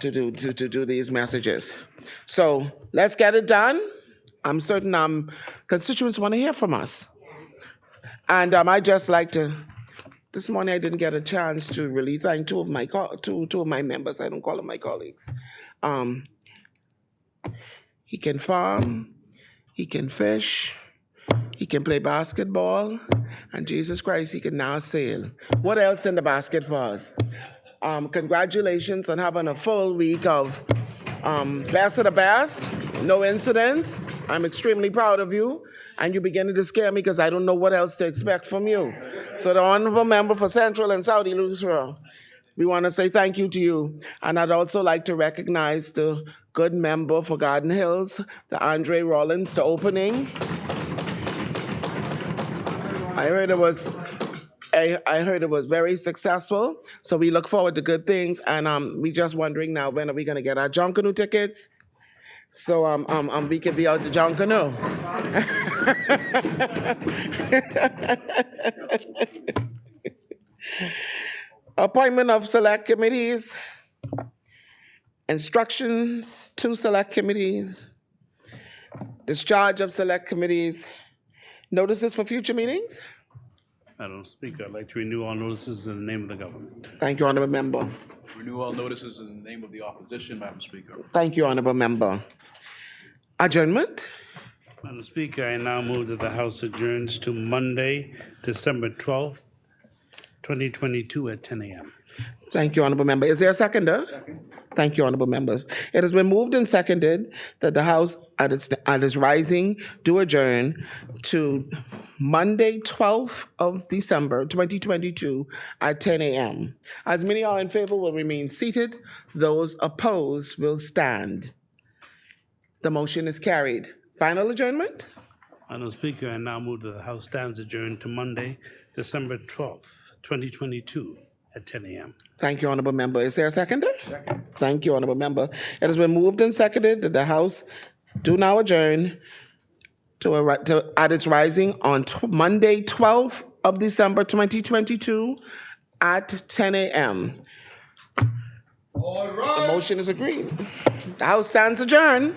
do these messages. So let's get it done. I'm certain constituents want to hear from us. And I'd just like to, this morning I didn't get a chance to really thank two of my members. I don't call them my colleagues. He can farm, he can fish, he can play basketball, and Jesus Christ, he can now sail. What else in the basket for us? Congratulations on having a full week of best of the best, no incidents. I'm extremely proud of you, and you're beginning to scare me because I don't know what else to expect from you. So the honorable member for Central and South Eleuthera, we want to say thank you to you. And I'd also like to recognize the good member for Garden Hills, the Andre Rollins, the opening. I heard it was very successful. So we look forward to good things. And we just wondering now, when are we going to get our Junkanoo tickets? So we can be out to Junkanoo. Appointment of select committees, instructions to select committees, discharge of select committees, notices for future meetings. Madam Speaker, I'd like to renew all notices in the name of the government. Thank you, Honorable Member. Renew all notices in the name of the opposition, Madam Speaker. Thank you, Honorable Member. Adjournment. Madam Speaker, I now move that the House adjourns to Monday, December 12th, 2022 at 10 a.m. Thank you, Honorable Member. Is there a seconder? Second. Thank you, Honorable Members. It has been moved and seconded that the House at its rising do adjourn to Monday, 12th of December, 2022 at 10 a.m. As many are in favor will remain seated. Those opposed will stand. The motion is carried. Final adjournment? Madam Speaker, I now move that the House stands adjourned to Monday, December 12th, 2022 at 10 a.m. Thank you, Honorable Member. Is there a seconder? Second. Thank you, Honorable Member. It has been moved and seconded that the House do now adjourn at its rising on Monday, 12th of December, 2022 at 10 a.m. All right. The motion is agreed. The House stands adjourned.